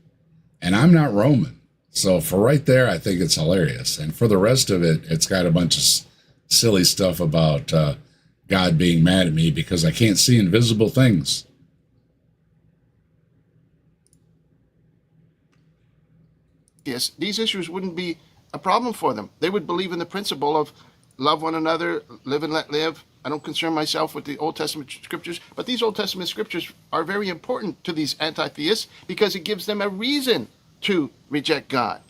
and I'm not Roman. So for right there, I think it's hilarious. And for the rest of it, it's got a bunch of silly stuff about God being mad at me because I can't see invisible things. Yes, these issues wouldn't be a problem for them. They would believe in the principle of love one another, live and let live. I don't concern myself with the Old Testament scriptures, but these Old Testament scriptures are very important to these anti-theists because it gives them a reason to reject God.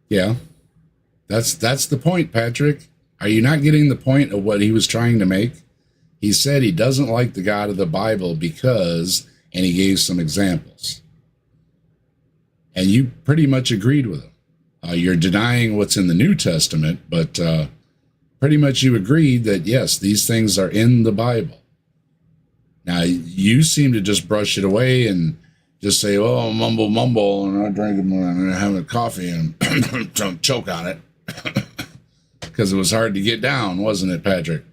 Yeah, that's the point, Patrick. Are you not getting the point of what he was trying to make? He said he doesn't like the God of the Bible because, and he gave some examples. And you pretty much agreed with him. You're denying what's in the New Testament, but pretty much you agreed that, yes, these things are in the Bible. Now, you seem to just brush it away and just say, oh, mumble, and I'm drinking, I'm having a coffee and don't choke on it. because it was hard to get down, wasn't it, Patrick?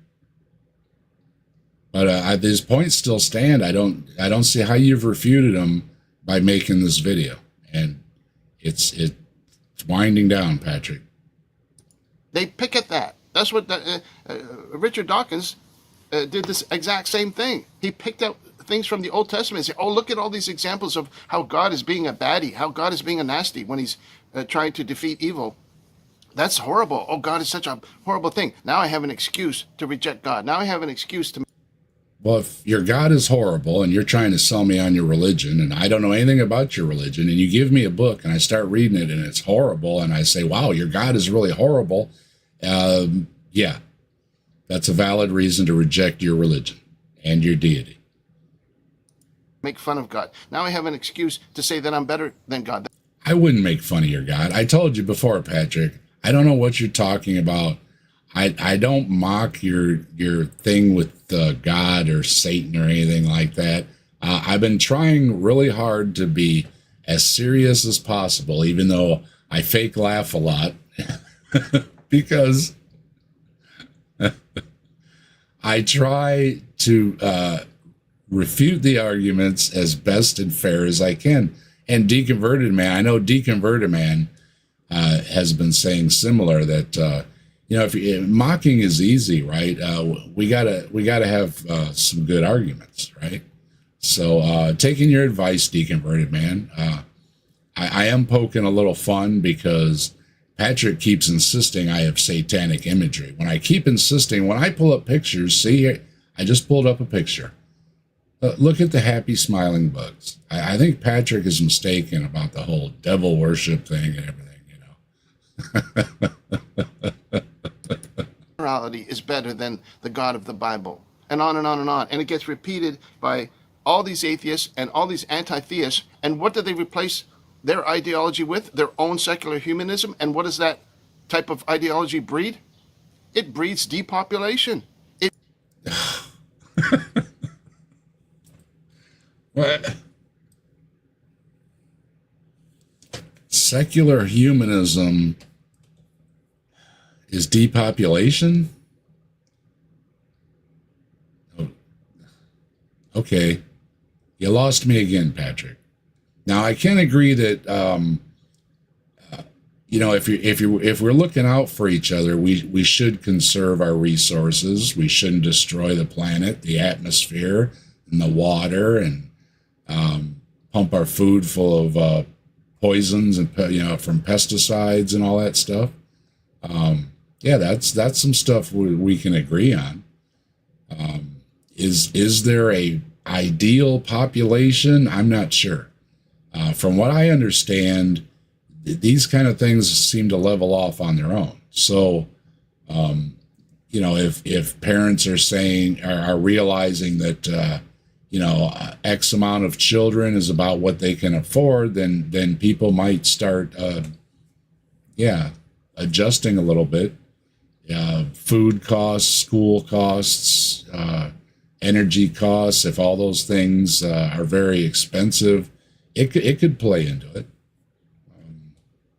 But these points still stand. I don't see how you've refuted them by making this video, and it's winding down, Patrick. They pick at that. That's what Richard Dawkins did this exact same thing. He picked out things from the Old Testament and said, oh, look at all these examples of how God is being a baddie, how God is being a nasty when he's trying to defeat evil. That's horrible. Oh, God is such a horrible thing. Now I have an excuse to reject God. Now I have an excuse to... Well, if your God is horrible and you're trying to sell me on your religion, and I don't know anything about your religion, and you give me a book and I start reading it and it's horrible, and I say, wow, your God is really horrible, yeah, that's a valid reason to reject your religion and your deity. Make fun of God. Now I have an excuse to say that I'm better than God. I wouldn't make fun of your God. I told you before, Patrick, I don't know what you're talking about. I don't mock your thing with God or Satan or anything like that. I've been trying really hard to be as serious as possible, even though I fake laugh a lot, because I try to refute the arguments as best and fair as I can. And Deconverted Man, I know Deconverted Man has been saying similar that if mocking is easy, right? We gotta have some good arguments, right? So taking your advice, Deconverted Man, I am poking a little fun because Patrick keeps insisting I have satanic imagery. When I keep insisting, when I pull up pictures, see here, I just pulled up a picture. Look at the happy smiling bugs. I think Patrick is mistaken about the whole devil worship thing and everything, Morality is better than the God of the Bible, and on and on and on. And it gets repeated by all these atheists and all these anti-theists. And what do they replace their ideology with? Their own secular humanism. And what does that type of ideology breed? It breeds depopulation. What? Secular humanism is depopulation? Oh, okay. You lost me again, Patrick. Now, I can agree that, if we're looking out for each other, we should conserve our resources. We shouldn't destroy the planet, the atmosphere, and the water, and pump our food full of poisons and from pesticides and all that stuff. Yeah, that's some stuff we can agree on. Is there a ideal population? I'm not sure. From what I understand, these kind of things seem to level off on their own. So, if parents are saying are realizing that X amount of children is about what they can afford, then people might start adjusting a little bit. Food costs, school costs, energy costs, if all those things are very expensive, it could play into it.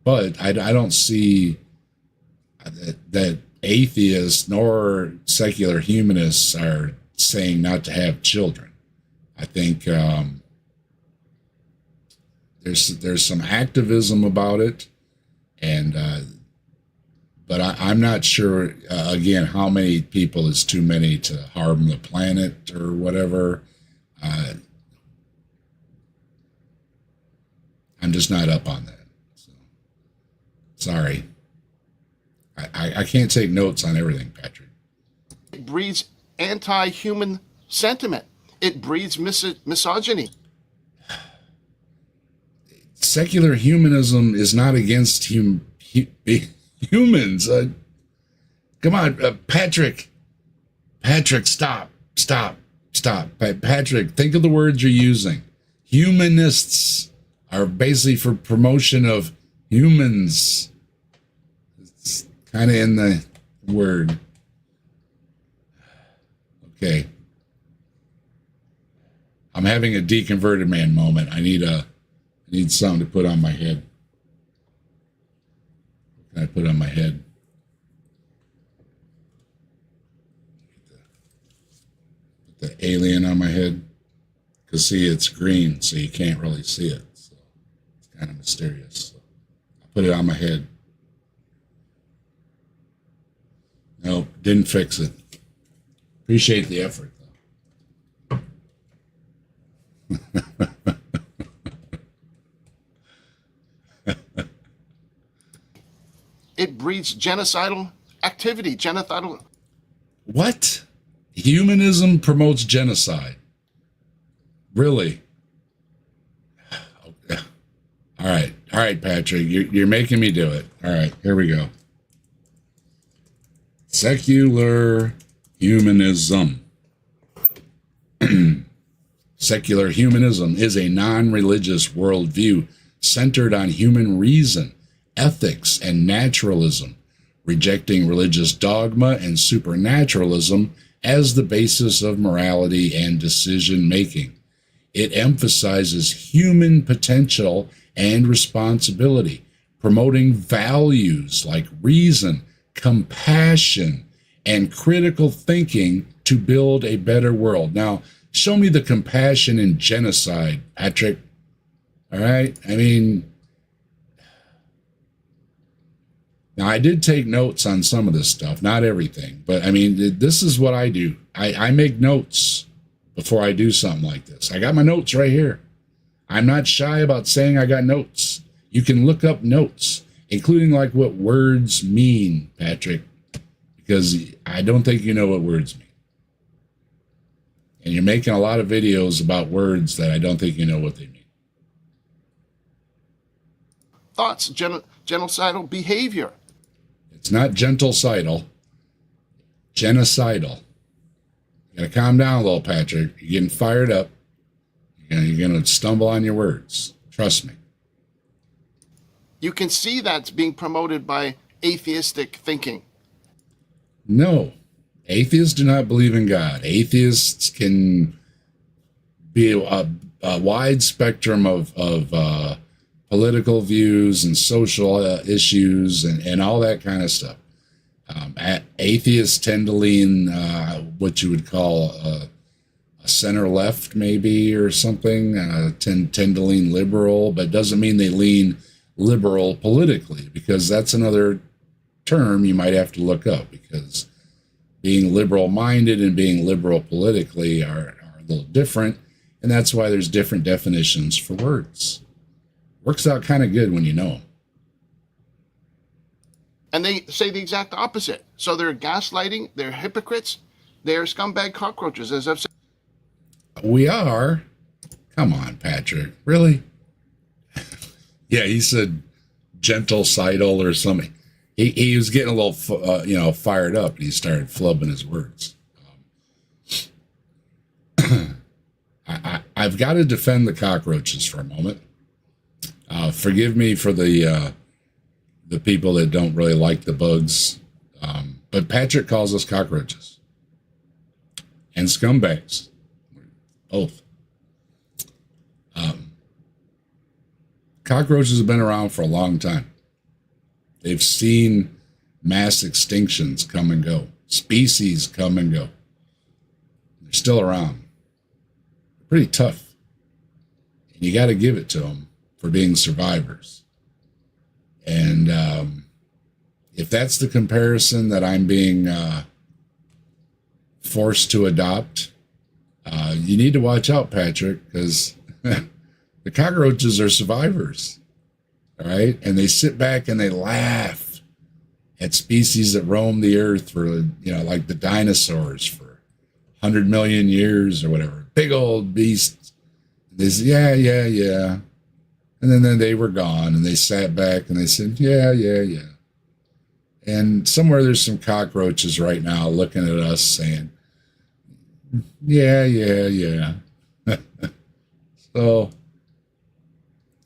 But I don't see that atheists nor secular humanists are saying not to have children. I think there's some activism about it, and but I'm not sure, again, how many people is too many to harm the planet or whatever. I'm just not up on that. So, sorry. I can't take notes on everything, Patrick. It breeds anti-human sentiment. It breeds misogyny. Secular humanism is not against humans. Come on, Patrick. Patrick, stop. Patrick, think of the words you're using. Humanists are basically for promotion of humans. It's kind of in the word. Okay. I'm having a Deconverted Man moment. I need something to put on my head. What can I put on my head? the alien on my head. Because see, it's green, so you can't really see it. So it's kind of mysterious. So I put it on my head. Nope, didn't fix it. Appreciate the effort, though. It breeds genocidal activity. Genocidal. What? Humanism promotes genocide. Really? Okay. All right, Patrick. You're making me do it. All right, here we go. Secular humanism. Secular humanism is a non-religious worldview centered on human reason, ethics, and naturalism, rejecting religious dogma and supernaturalism as the basis of morality and decision-making. It emphasizes human potential and responsibility, promoting values like reason, compassion, and critical thinking to build a better world. Now, show me the compassion in genocide, Patrick. All right? I mean, now I did take notes on some of this stuff, not everything, but I mean, this is what I do. I make notes before I do something like this. I got my notes right here. I'm not shy about saying I got notes. You can look up notes, including like what words mean, Patrick, because I don't think you know what words mean. And you're making a lot of videos about words that I don't think you know what they mean. Thoughts, genocidal behavior. It's not genticidal, genocidal. You gotta calm down a little, Patrick. You're getting fired up. You're gonna stumble on your words. Trust me. You can see that's being promoted by atheistic thinking. No, atheists do not believe in God. Atheists can be a wide spectrum of political views and social issues and all that kind of stuff. Atheists tend to lean what you would call a center left, maybe, or something. Tend to lean liberal, but doesn't mean they lean liberal politically, because that's another term you might have to look up, because being liberal-minded and being liberal politically are a little different, and that's why there's different definitions for words. Works out kind of good when you know them. And they say the exact opposite. So they're gaslighting, they're hypocrites, they're scumbag cockroaches, as I've said. We are? Come on, Patrick. Really? Yeah, he said genticidal or something. He was getting a little, fired up, and he started flubbing his words. I've got to defend the cockroaches for a moment. Forgive me for the people that don't really like the bugs, but Patrick calls us cockroaches and scumbags, both. Cockroaches have been around for a long time. They've seen mass extinctions come and go, species come and go. They're still around. They're pretty tough, and you got to give it to them for being survivors. And if that's the comparison that I'm being forced to adopt, you need to watch out, Patrick, because the cockroaches are survivors, all right? And they sit back and they laugh at species that roam the earth for, like the dinosaurs for 100 million years or whatever. Big old beasts. They say, yeah. And then they were gone, and they sat back and they said, yeah. And somewhere there's some cockroaches right now looking at us saying, yeah. So,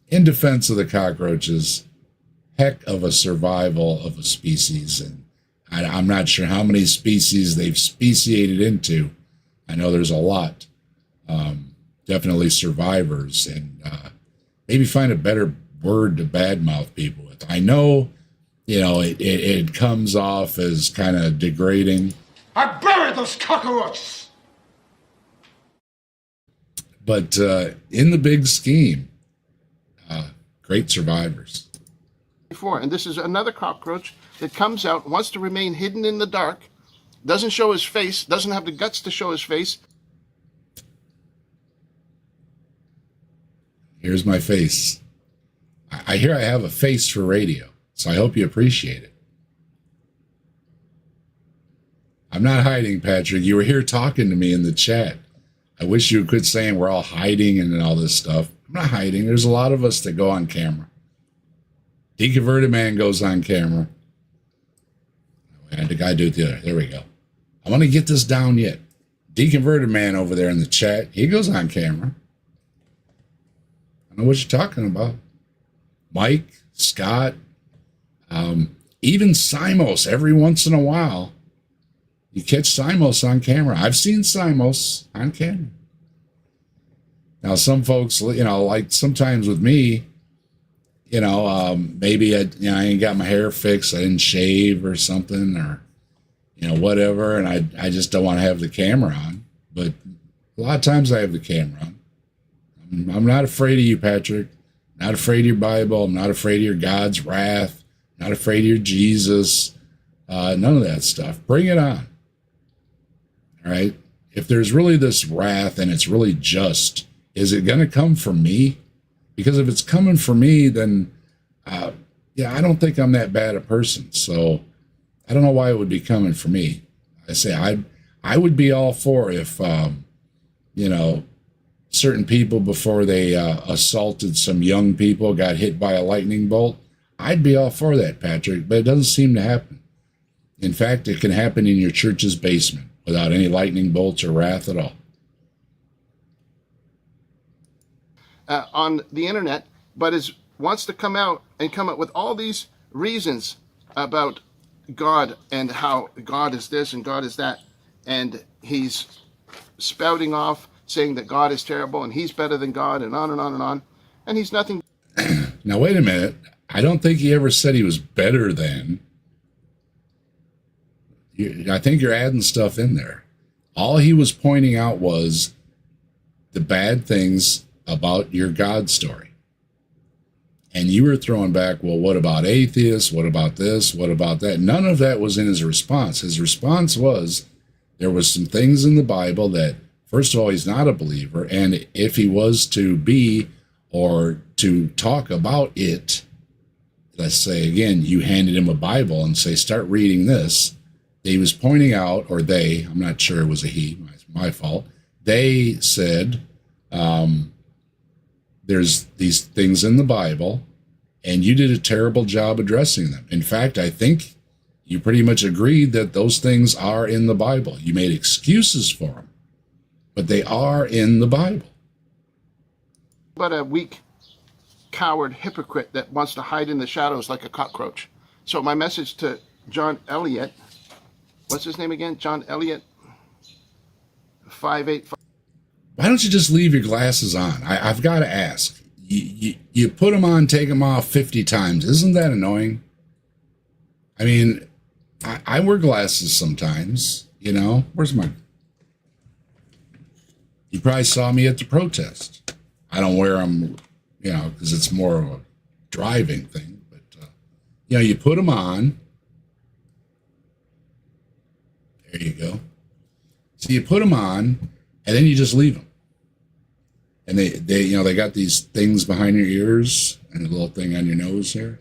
in defense of the cockroaches, heck of a survival of a species. And I'm not sure how many species they've speciated into. I know there's a lot. Definitely survivors. And maybe find a better word to badmouth people with. I know, it comes off as kind of degrading. I buried those cockroaches! But in the big scheme, great survivors. Before, and this is another cockroach that comes out, wants to remain hidden in the dark, doesn't show his face, doesn't have the guts to show his face. Here's my face. I hear I have a face for radio, so I hope you appreciate it. I'm not hiding, Patrick. You were here talking to me in the chat. I wish you would quit saying we're all hiding and all this stuff. I'm not hiding. There's a lot of us that go on camera. Deconverted Man goes on camera. And the guy do it the other. There we go. I want to get this down yet. Deconverted Man over there in the chat, he goes on camera. I know what you're talking about. Mike, Scott, even Simos every once in a while. You catch Simos on camera. I've seen Simos on camera. Now, some folks, like sometimes with me, maybe I ain't got my hair fixed. I didn't shave or something, or, whatever. And I just don't want to have the camera on. But a lot of times I have the camera on. I'm not afraid of you, Patrick. Not afraid of your Bible. I'm not afraid of your God's wrath. Not afraid of your Jesus. None of that stuff. Bring it on. All right. If there's really this wrath and it's really just, is it going to come from me? Because if it's coming from me, then, I don't think I'm that bad a person. So I don't know why it would be coming from me. I say I would be all for if, certain people before they assaulted some young people got hit by a lightning bolt. I'd be all for that, Patrick, but it doesn't seem to happen. In fact, it can happen in your church's basement without any lightning bolts or wrath at all. On the internet, but wants to come out and come up with all these reasons about God and how God is this and God is that. And he's spouting off saying that God is terrible and he's better than God and on and on and on. And he's nothing. Now, wait a minute. I don't think he ever said he was better than. I think you're adding stuff in there. All he was pointing out was the bad things about your God story. And you were throwing back, well, what about atheists? What about this? What about that? None of that was in his response. His response was there was some things in the Bible that, first of all, he's not a believer. And if he was to be or to talk about it, let's say, again, you handed him a Bible and say, start reading this. He was pointing out, or they, I'm not sure it was a he, it's my fault. They said, there's these things in the Bible, and you did a terrible job addressing them. In fact, I think you pretty much agreed that those things are in the Bible. You made excuses for them, but they are in the Bible. But a weak, coward hypocrite that wants to hide in the shadows like a cockroach. So my message to John Elliott, what's his name again? John Elliott, 585. Why don't you just leave your glasses on? I've got to ask. You put them on, take them off 50 times. Isn't that annoying? I mean, I wear glasses sometimes, Where's my... You probably saw me at the protest. I don't wear them, because it's more of a driving thing. But, you put them on. There you go. So you put them on, and then you just leave them. And they got these things behind your ears and a little thing on your nose here.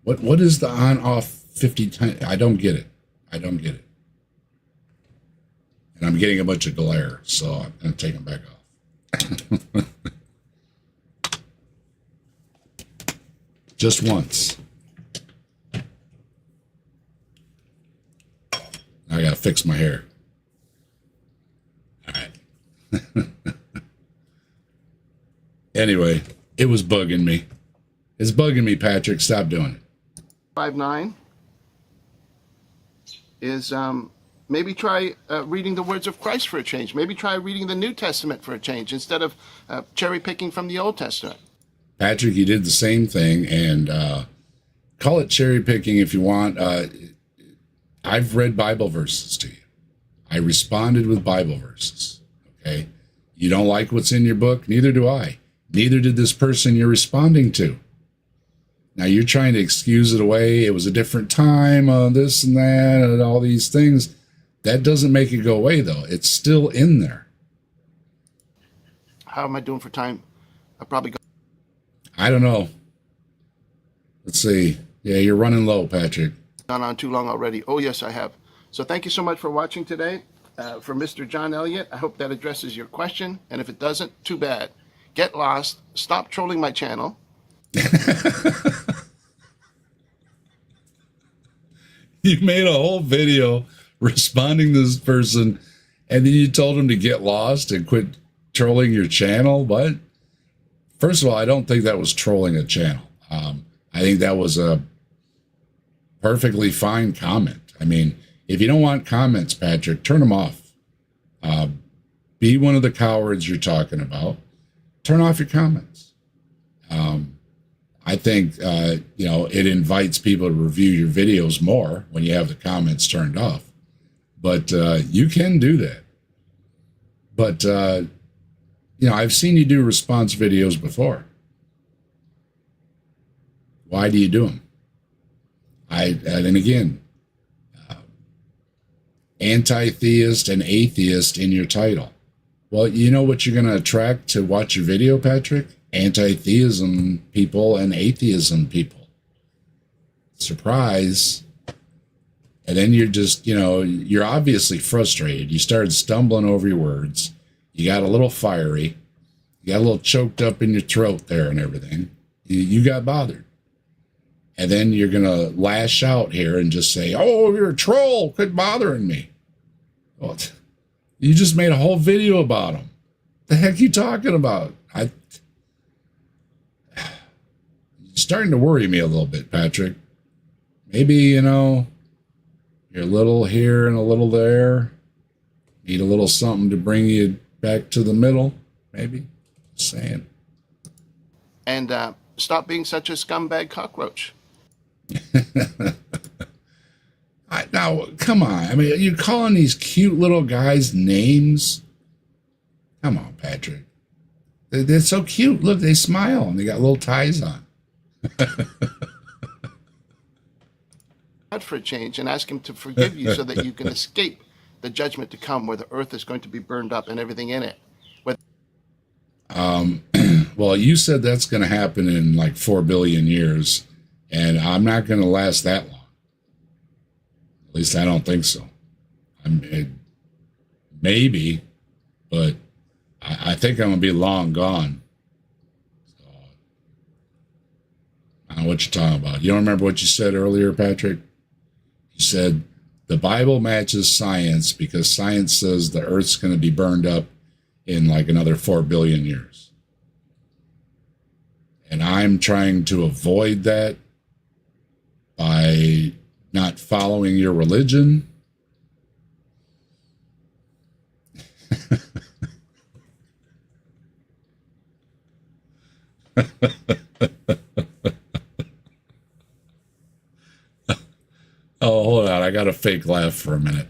What is the on-off 50 times? I don't get it. And I'm getting a bunch of glare, so I'm going to take them back off. Just once. I got to fix my hair. All right. Anyway, it was bugging me. It's bugging me, Patrick. Stop doing it. 5:9 is maybe try reading the words of Christ for a change. Maybe try reading the New Testament for a change instead of cherry picking from the Old Testament. Patrick, you did the same thing, and call it cherry picking if you want. I've read Bible verses to you. I responded with Bible verses. Okay. You don't like what's in your book? Neither do I. Neither did this person you're responding to. Now you're trying to excuse it away. It was a different time, this and that, and all these things. That doesn't make it go away, though. It's still in there. How am I doing for time? I don't know. Let's see. Yeah, you're running low, Patrick. Gone on too long already. Oh, yes, I have. So thank you so much for watching today. For Mr. John Elliott, I hope that addresses your question. And if it doesn't, too bad. Get lost. Stop trolling my channel. You made a whole video responding to this person, and then you told him to get lost and quit trolling your channel. What? First of all, I don't think that was trolling a channel. I think that was a perfectly fine comment. I mean, if you don't want comments, Patrick, turn them off. Be one of the cowards you're talking about. Turn off your comments. I think, it invites people to review your videos more when you have the comments turned off. But you can do that. But, I've seen you do response videos before. Why do you do them? And again, anti-theist and atheist in your title. Well, you know what you're going to attract to watch your video, Patrick? Anti-theism people and atheism people. Surprise. And then you're just, you're obviously frustrated. You started stumbling over your words. You got a little fiery. You got a little choked up in your throat there and everything. You got bothered. And then you're going to lash out here and just say, oh, you're a troll. Quit bothering me. Well, you just made a whole video about him. The heck you talking about? You're starting to worry me a little bit, Patrick. Maybe, you're a little here and a little there. Need a little something to bring you back to the middle, maybe. Just saying. And stop being such a scumbag cockroach. Now, come on. I mean, you're calling these cute little guys names? Come on, Patrick. They're so cute. Look, they smile and they got little ties on. God for a change and ask him to forgive you so that you can escape the judgment to come where the earth is going to be burned up and everything in it. Well, you said that's going to happen in like 4 billion years, and I'm not going to last that long. At least I don't think so. Maybe, but I think I'm going to be long gone. So, I don't know what you're talking about. You don't remember what you said earlier, Patrick? You said the Bible matches science because science says the earth's going to be burned up in like another 4 billion years. And I'm trying to avoid that by not following your religion. Oh, hold on. I got a fake laugh for a minute.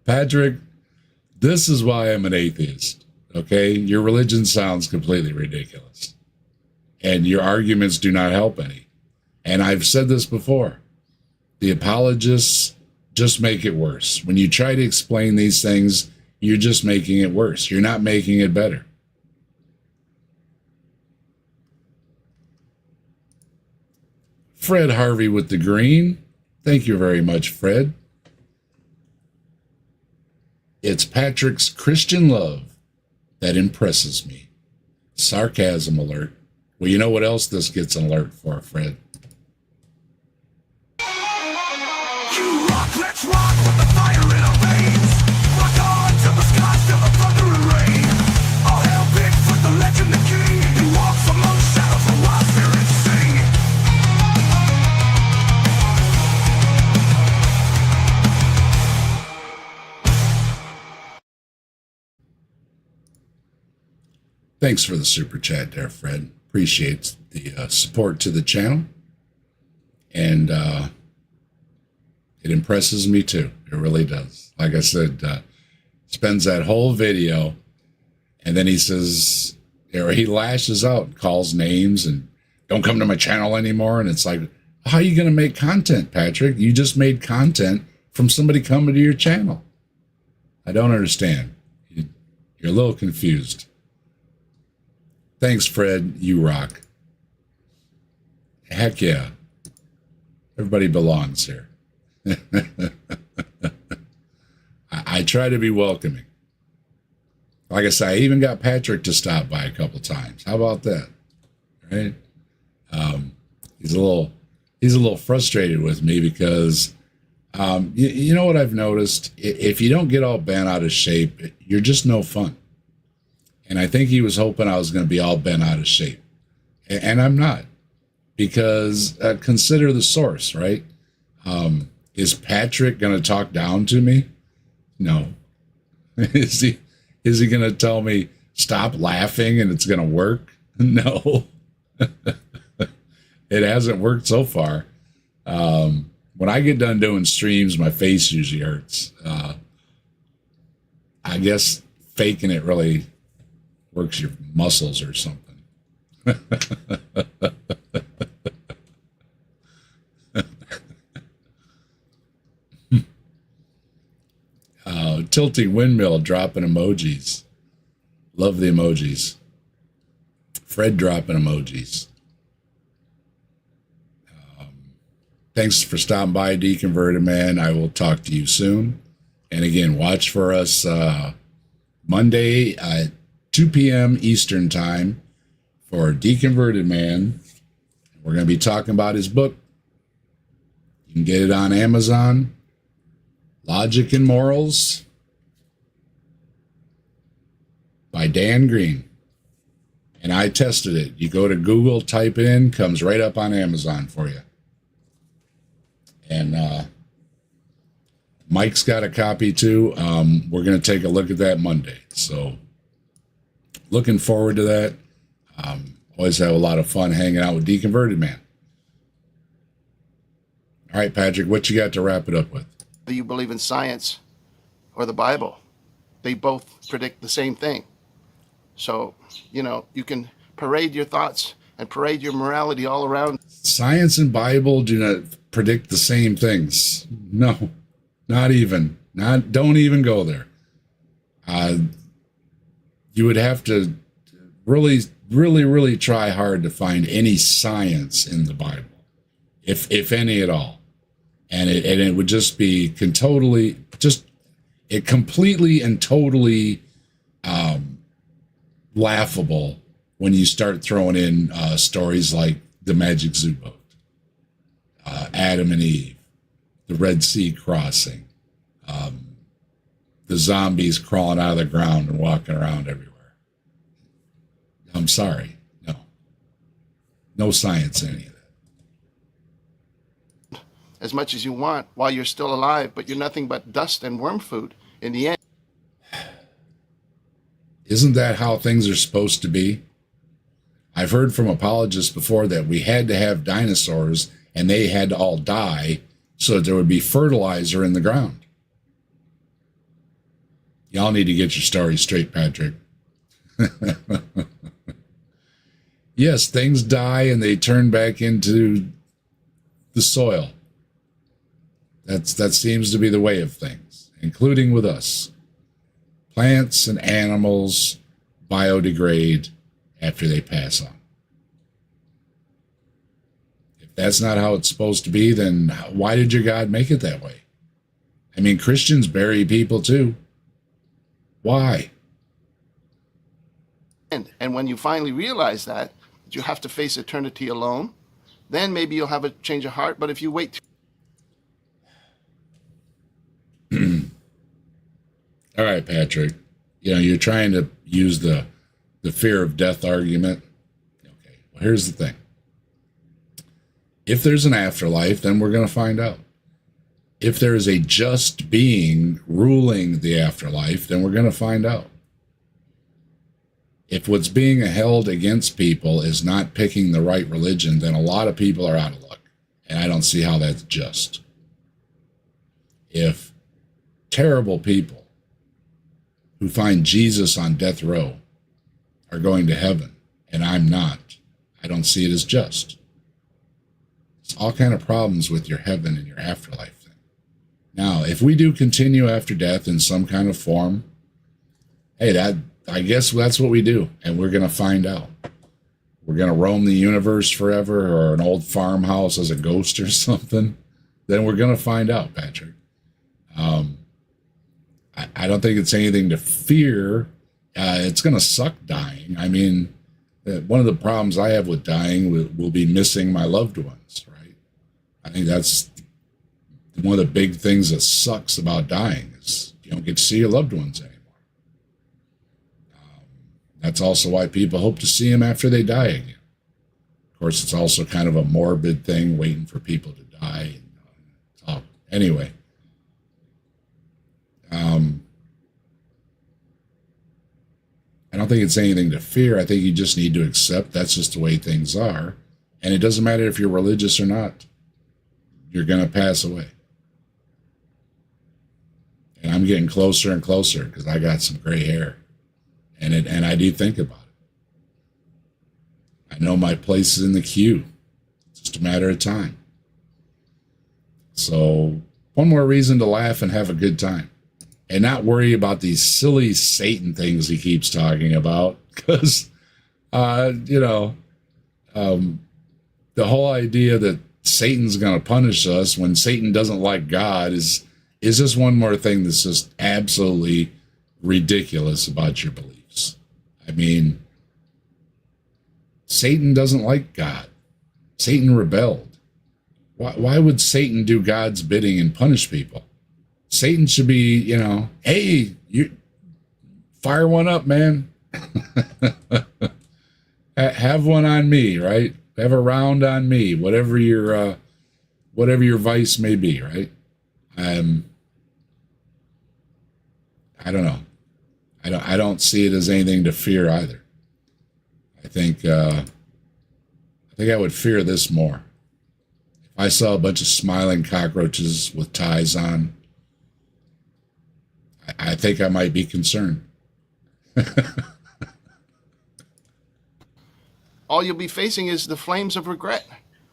Patrick, this is why I'm an atheist, okay? Your religion sounds completely ridiculous. And your arguments do not help any. And I've said this before. The apologists just make it worse. When you try to explain these things, you're just making it worse. You're not making it better. Fred Harvey with the green. Thank you very much, Fred. It's Patrick's Christian love that impresses me. Sarcasm alert. Well, you know what else this gets an alert for, Fred? You rock, let's rock with the fire in our veins. Rock on till the skies fill the thunder and rain. All hail Bigfoot, the legend, the king. He walks among shadows, the wild spirits sing. Thanks for the super chat there, Fred. Appreciate the support to the channel. And it impresses me too. It really does. Like I said, spends that whole video, and then he says, or he lashes out, calls names, and don't come to my channel anymore. And it's like, how are you going to make content, Patrick? You just made content from somebody coming to your channel. I don't understand. You're a little confused. Thanks, Fred. You rock. Heck yeah. Everybody belongs here. I try to be welcoming. Like I said, I even got Patrick to stop by a couple times. How about that? Right? He's a little frustrated with me because you know what I've noticed? If you don't get all bent out of shape, you're just no fun. And I think he was hoping I was going to be all bent out of shape. And I'm not. Because consider the source, right? Is Patrick going to talk down to me? No. Is he going to tell me stop laughing and it's going to work? No. It hasn't worked so far. When I get done doing streams, my face usually hurts. I guess faking it really works your muscles or something. Tilting Windmill dropping emojis. Love the emojis. Fred dropping emojis. Thanks for stopping by, Deconverted Man. I will talk to you soon. And again, watch for us Monday at 2 p.m. Eastern Time for Deconverted Man. We're going to be talking about his book. You can get it on Amazon. Logic and Morals by Dan Green. And I tested it. You go to Google, type it in, comes right up on Amazon for you. And Mike's got a copy too. We're going to take a look at that Monday. So looking forward to that. Always have a lot of fun hanging out with Deconverted Man. All right, Patrick, what you got to wrap it up with? Whether you believe in science or the Bible, they both predict the same thing. So, you can parade your thoughts and parade your morality all around. Science and Bible do not predict the same things. No, not even. Don't even go there. You would have to really try hard to find any science in the Bible, if any at all. And it would just be completely and totally laughable when you start throwing in stories like the Magic Zoo Boat, Adam and Eve, the Red Sea crossing, the zombies crawling out of the ground and walking around everywhere. I'm sorry, no science in any of that. As much as you want while you're still alive, but you're nothing but dust and worm food in the end. Isn't that how things are supposed to be? I've heard from apologists before that we had to have dinosaurs and they had to all die so that there would be fertilizer in the ground. Y'all need to get your story straight, Patrick. Yes, things die and they turn back into the soil. That seems to be the way of things, including with us. Plants and animals biodegrade after they pass on. If that's not how it's supposed to be, then why did your God make it that way? I mean, Christians bury people too. Why? And when you finally realize that you have to face eternity alone, then maybe you'll have a change of heart. But if you wait All right, Patrick, you're trying to use the fear of death argument. Okay, well, here's the thing. If there's an afterlife, then we're going to find out. If there is a just being ruling the afterlife, then we're going to find out. If what's being held against people is not picking the right religion, then a lot of people are out of luck. And I don't see how that's just. If terrible people who find Jesus on death row are going to heaven and I'm not, I don't see it as just. It's all kind of problems with your heaven and your afterlife thing. Now, if we do continue after death in some kind of form, hey, I guess that's what we do, and we're going to find out. We're going to roam the universe forever, or an old farmhouse as a ghost or something. Then we're going to find out, Patrick. I don't think it's anything to fear. It's going to suck dying. I mean, one of the problems I have with dying will be missing my loved ones, right? I think that's one of the big things that sucks about dying is you don't get to see your loved ones anymore. That's also why people hope to see them after they die again. Of course, it's also kind of a morbid thing, waiting for people to die. Anyway. I don't think it's anything to fear. I think you just need to accept that's just the way things are. And it doesn't matter if you're religious or not. You're going to pass away. And I'm getting closer and closer because I got some gray hair. And I do think about it. I know my place is in the queue. It's just a matter of time. So one more reason to laugh and have a good time. And not worry about these silly Satan things he keeps talking about. Because, the whole idea that Satan's going to punish us when Satan doesn't like God is just one more thing that's just absolutely ridiculous about your beliefs. I mean, Satan doesn't like God. Satan rebelled. Why would Satan do God's bidding and punish people? Satan should be, hey, you fire one up, man. Have one on me, right? Have a round on me, whatever your vice may be, right? I don't know. I don't see it as anything to fear either. I think I would fear this more. If I saw a bunch of smiling cockroaches with ties on, I think I might be concerned. All you'll be facing is the flames of regret.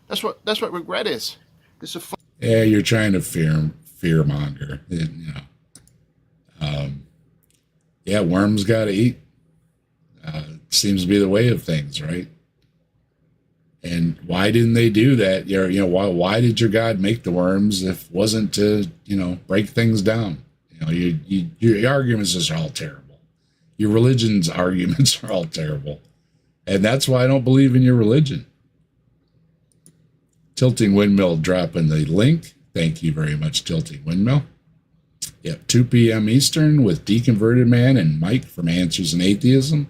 That's what regret is. It's a yeah, you're trying to fear monger. Yeah, worms got to eat. Seems to be the way of things, right? And why didn't they do that? Why did your God make the worms if it wasn't to break things down? Your arguments are all terrible. Your religion's arguments are all terrible. And that's why I don't believe in your religion. Tilting Windmill dropping the link. Thank you very much, Tilting Windmill. Yep, 2 p.m. Eastern with Deconverted Man and Mike from Answers in Atheism.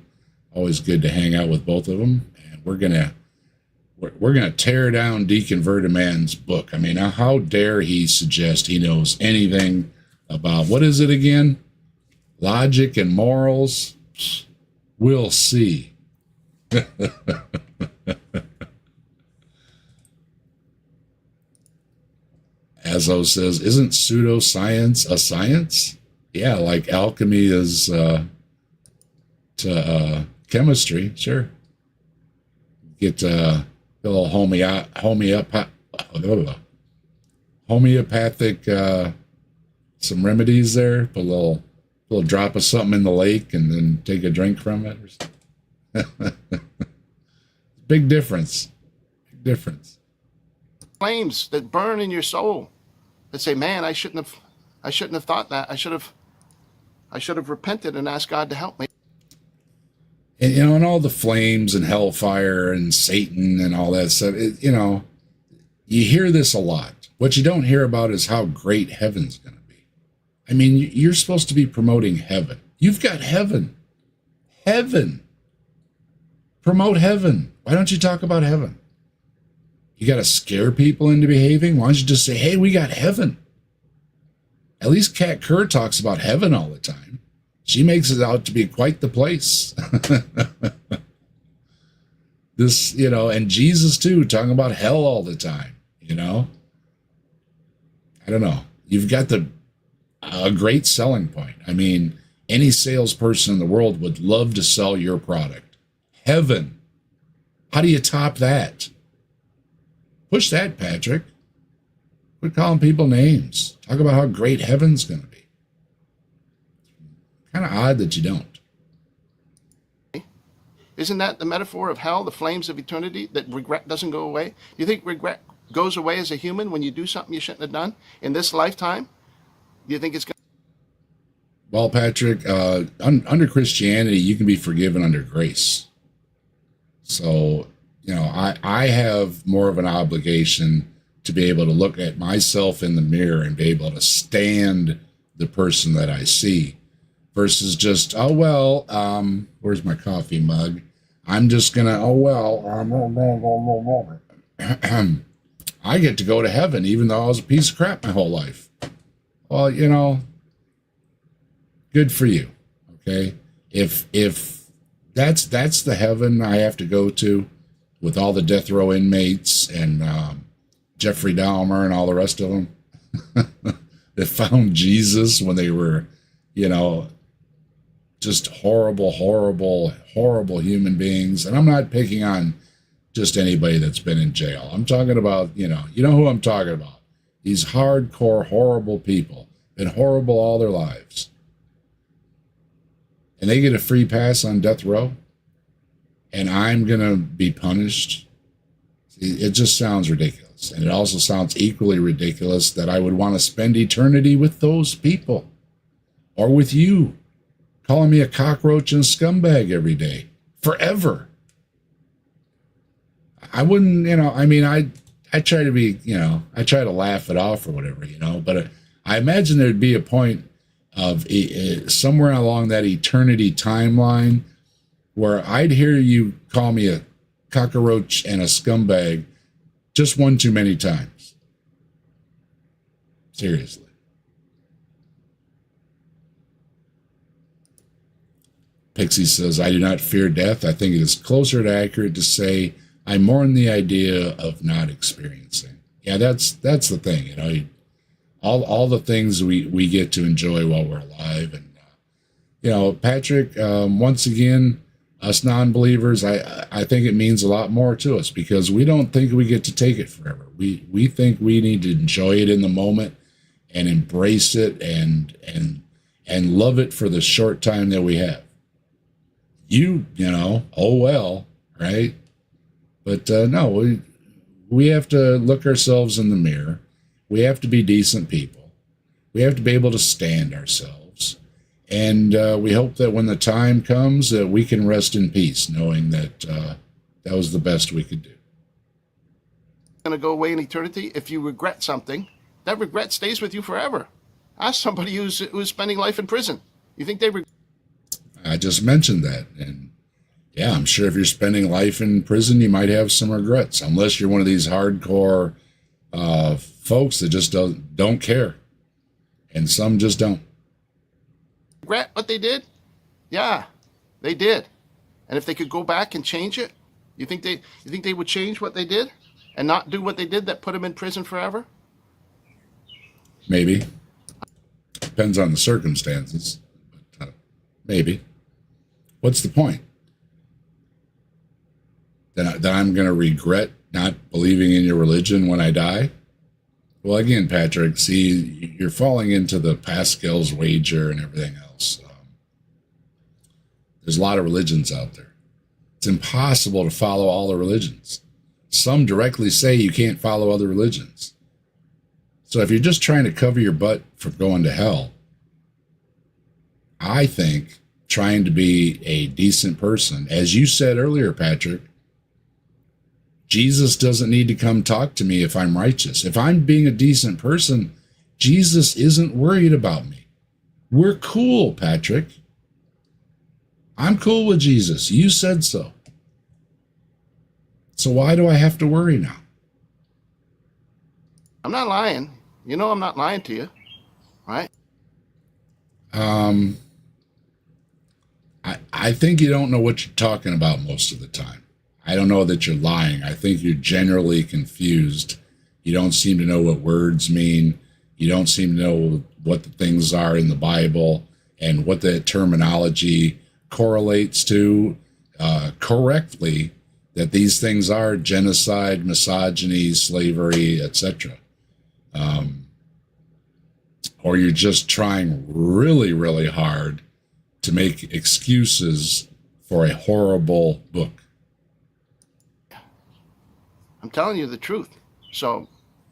Always good to hang out with both of them. And we're gonna tear down Deconverted Man's book. I mean, how dare he suggest he knows anything about, what is it again? Logic and morals? We'll see. Azo says, isn't pseudoscience a science? Yeah, like alchemy is to chemistry, sure. Get a little homeopathic some remedies there, put a little drop of something in the lake and then take a drink from it or something. Big difference. Big difference. flames that burn in your soul that say, man, I shouldn't have thought that. I should have repented and asked God to help me. And, and all the flames and hellfire and Satan and all that stuff, you hear this a lot. What you don't hear about is how great heaven's going to be. I mean, you're supposed to be promoting heaven. You've got heaven. Heaven. Promote heaven. Why don't you talk about heaven? You got to scare people into behaving? Why don't you just say, hey, we got heaven? At least Kat Kerr talks about heaven all the time. She makes it out to be quite the place. And Jesus too, talking about hell all the time. you know? I don't know. You've got a great selling point. I mean, any salesperson in the world would love to sell your product. Heaven. How do you top that? Push that, Patrick. Quit calling people names. Talk about how great heaven's going to be. Kind of odd that you don't. Isn't that the metaphor of hell, the flames of eternity, that regret doesn't go away? Do you think regret goes away as a human when you do something you shouldn't have done in this lifetime? Do you think it's going to... Well, Patrick, under Christianity, you can be forgiven under grace. So, you know, I have more of an obligation to be able to look at myself in the mirror and be able to stand the person that I see versus just, oh, well, where's my coffee mug? I'm just going to, I get to go to heaven even though I was a piece of crap my whole life. Well, you know, good for you. Okay. If that's the heaven I have to go to with all the death row inmates and Jeffrey Dahmer and all the rest of them that found Jesus when they were, you know, just horrible human beings. And I'm not picking on just anybody that's been in jail. I'm talking about, you know who I'm talking about. These hardcore, horrible people, been horrible all their lives. And they get a free pass on death row, and I'm going to be punished. It just sounds ridiculous. And it also sounds equally ridiculous that I would want to spend eternity with those people or with you, calling me a cockroach and scumbag every day, forever. I wouldn't, you know, I mean, I try to be, you know, I try to laugh it off or whatever, you know, but I imagine there'd be a point of somewhere along that eternity timeline where I'd hear you call me a cockroach and a scumbag just one too many times. Seriously. Pixie says, I do not fear death. I think it is closer to accurate to say I mourn the idea of not experiencing. Yeah, that's the thing, you know, all the things we get to enjoy while we're alive. And, you know, Patrick, once again, us non-believers, I think it means a lot more to us because we don't think we get to take it forever. We think we need to enjoy it in the moment and embrace it and love it for the short time that we have. You know, oh well, right? But no, we have to look ourselves in the mirror. We have to be decent people. We have to be able to stand ourselves. And we hope that when the time comes, we can rest in peace, knowing that that was the best we could do. Going to go away in eternity? If you regret something, that regret stays with you forever. Ask somebody who's spending life in prison. You think they regret? I just mentioned that. And yeah, I'm sure if you're spending life in prison, you might have some regrets, unless you're one of these hardcore folks that just don't care. And some just don't. Regret what they did? Yeah, they did. And if they could go back and change it, you think they would change what they did and not do what they did that put them in prison forever? Maybe. Depends on the circumstances. But, maybe. What's the point? That I'm going to regret not believing in your religion when I die? Well, again, Patrick, see, you're falling into the Pascal's wager and everything else. There's a lot of religions out there. It's impossible to follow all the religions. Some directly say you can't follow other religions. So if you're just trying to cover your butt for going to hell, I think trying to be a decent person, as you said earlier, Patrick, Jesus doesn't need to come talk to me if I'm righteous. If I'm being a decent person, Jesus isn't worried about me. We're cool, Patrick. I'm cool with Jesus. You said so. So why do I have to worry now? I'm not lying. You know I'm not lying to you, right? I think you don't know what you're talking about most of the time. I don't know that you're lying. I think you're generally confused You don't seem to know what words mean. You don't seem to know what the things are in the Bible and what the terminology correlates to correctly, that these things are genocide, misogyny, slavery, etc. Or you're just trying really, really hard to make excuses for a horrible book. I'm telling you the truth. So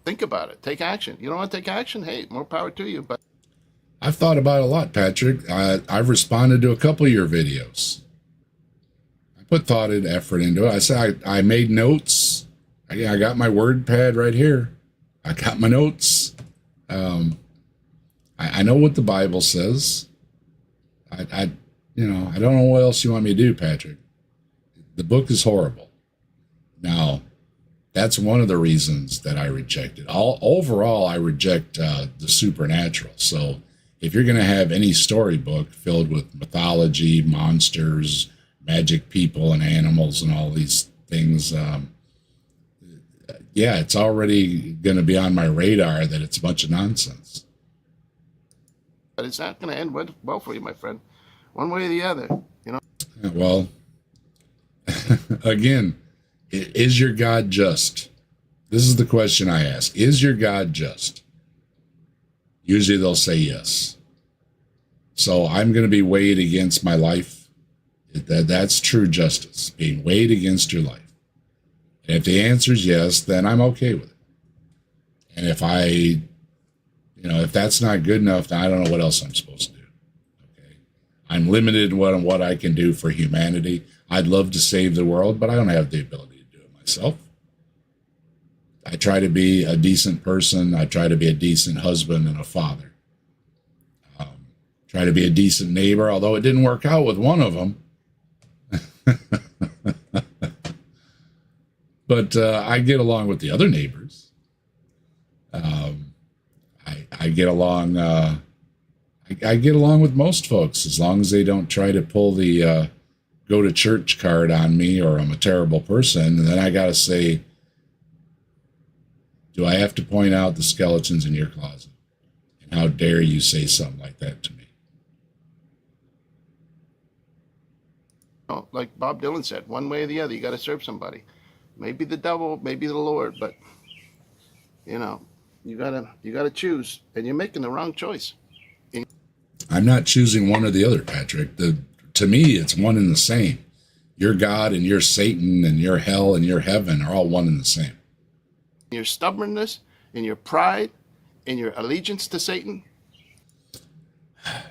think about it. Take action. You don't want to take action? Hey, more power to you. But I've thought about it a lot, Patrick. I've responded to a couple of your videos. I put thought and effort into it. I said I made notes. I got my word pad right here. I got my notes. I know what the Bible says. I don't know what else you want me to do, Patrick. The book is horrible. Now, that's one of the reasons that I reject it. Overall, I reject the supernatural. So if you're going to have any storybook filled with mythology, monsters, magic people and animals and all these things, yeah, it's already going to be on my radar that it's a bunch of nonsense. But it's not going to end well for you, my friend. One way or the other, you know. Well, again, is your God just? This is the question I ask. Is your God just? Usually they'll say yes. So I'm going to be weighed against my life. That's true justice, being weighed against your life. And if the answer is yes, then I'm okay with it. And if that's not good enough, then I don't know what else I'm supposed to do. Okay, I'm limited in what I can do for humanity. I'd love to save the world, but I don't have the ability to do it myself. I try to be a decent person. I try to be a decent husband and a father. Try to be a decent neighbor, although it didn't work out with one of them. But I get along with the other neighbors. I get along. I get along with most folks as long as they don't try to pull the go to church card on me, or I'm a terrible person. And then I got to say, do I have to point out the skeletons in your closet? And how dare you say something like that to me? Like Bob Dylan said, one way or the other, you got to serve somebody. Maybe the devil, maybe the Lord, but you gotta choose, and you're making the wrong choice. I'm not choosing one or the other, Patrick. To me, it's one and the same. Your God and your Satan and your hell and your heaven are all one and the same. Your stubbornness and your pride and your allegiance to Satan. I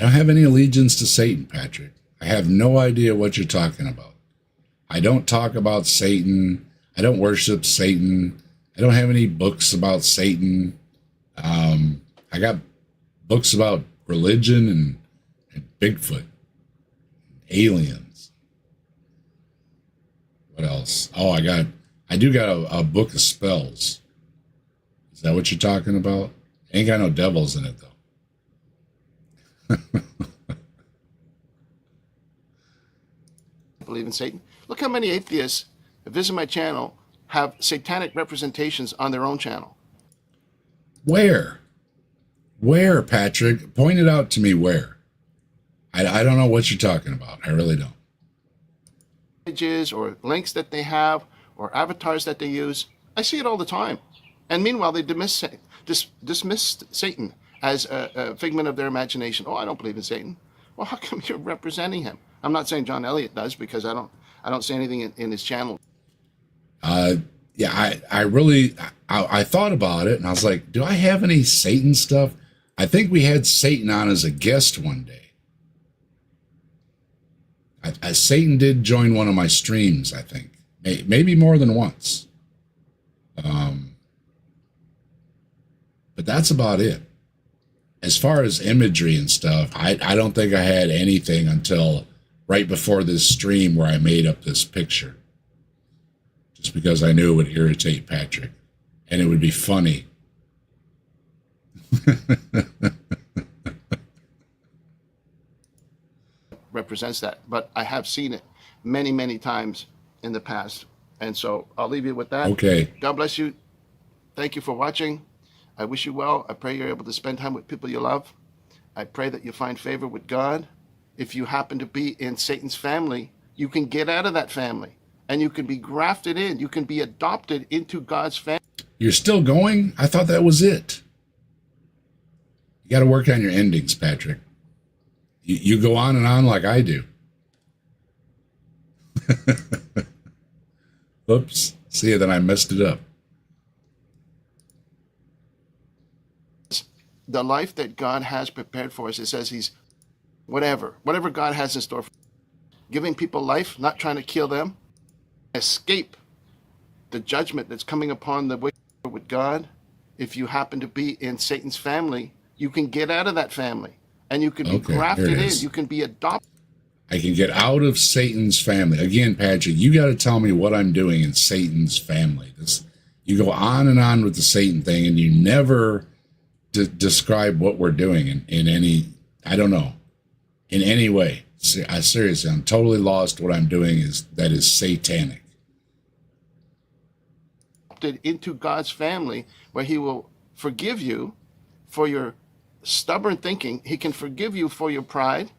don't have any allegiance to Satan, Patrick. I have no idea what you're talking about. I don't talk about Satan. I don't worship Satan. I don't have any books about Satan. I got books about religion and Bigfoot, aliens. What else? Oh, I do got a book of spells. Is that what you're talking about? Ain't got no devils in it, though. Believe in Satan. Look how many atheists that visit my channel have satanic representations on their own channel. Where? Where, Patrick? Point it out to me where. I don't know what you're talking about. I really don't. Images or links that they have or avatars that they use. I see it all the time. And meanwhile, they dismiss Satan as a figment of their imagination. Oh, I don't believe in Satan. Well, how come you're representing him? I'm not saying John Elliott does, because I don't see anything in his channel. Yeah, I thought about it, and I was like, do I have any Satan stuff? I think we had Satan on as a guest one day. Satan did join one of my streams, I think. Maybe more than once. But that's about it. As far as imagery and stuff, I don't think I had anything until right before this stream where I made up this picture. Just because I knew it would irritate Patrick. And it would be funny. Represents that. But I have seen it many, many times in the past. And so I'll leave you with that. Okay. God bless you. Thank you for watching. I wish you well. I pray you're able to spend time with people you love. I pray that you find favor with God. If you happen to be in Satan's family, you can get out of that family and you can be grafted in. You can be adopted into God's family. You're still going? I thought that was it. You got to work on your endings, Patrick. You go on and on like I do. Oops. See, then I messed it up. The life that God has prepared for us, it says he's whatever God has in store for giving people life, not trying to kill them, escape the judgment that's coming upon the wicked with God. If you happen to be in Satan's family, you can get out of that family and you can be grafted in. You can be adopted. I can get out of Satan's family. Again, Patrick, you got to tell me what I'm doing in Satan's family. You go on and on with the Satan thing and you never describe what we're doing in any, I don't know, in any way. Seriously, I'm totally lost. What I'm doing is satanic. Into God's family where he will forgive you for your stubborn thinking. He can forgive you for your pride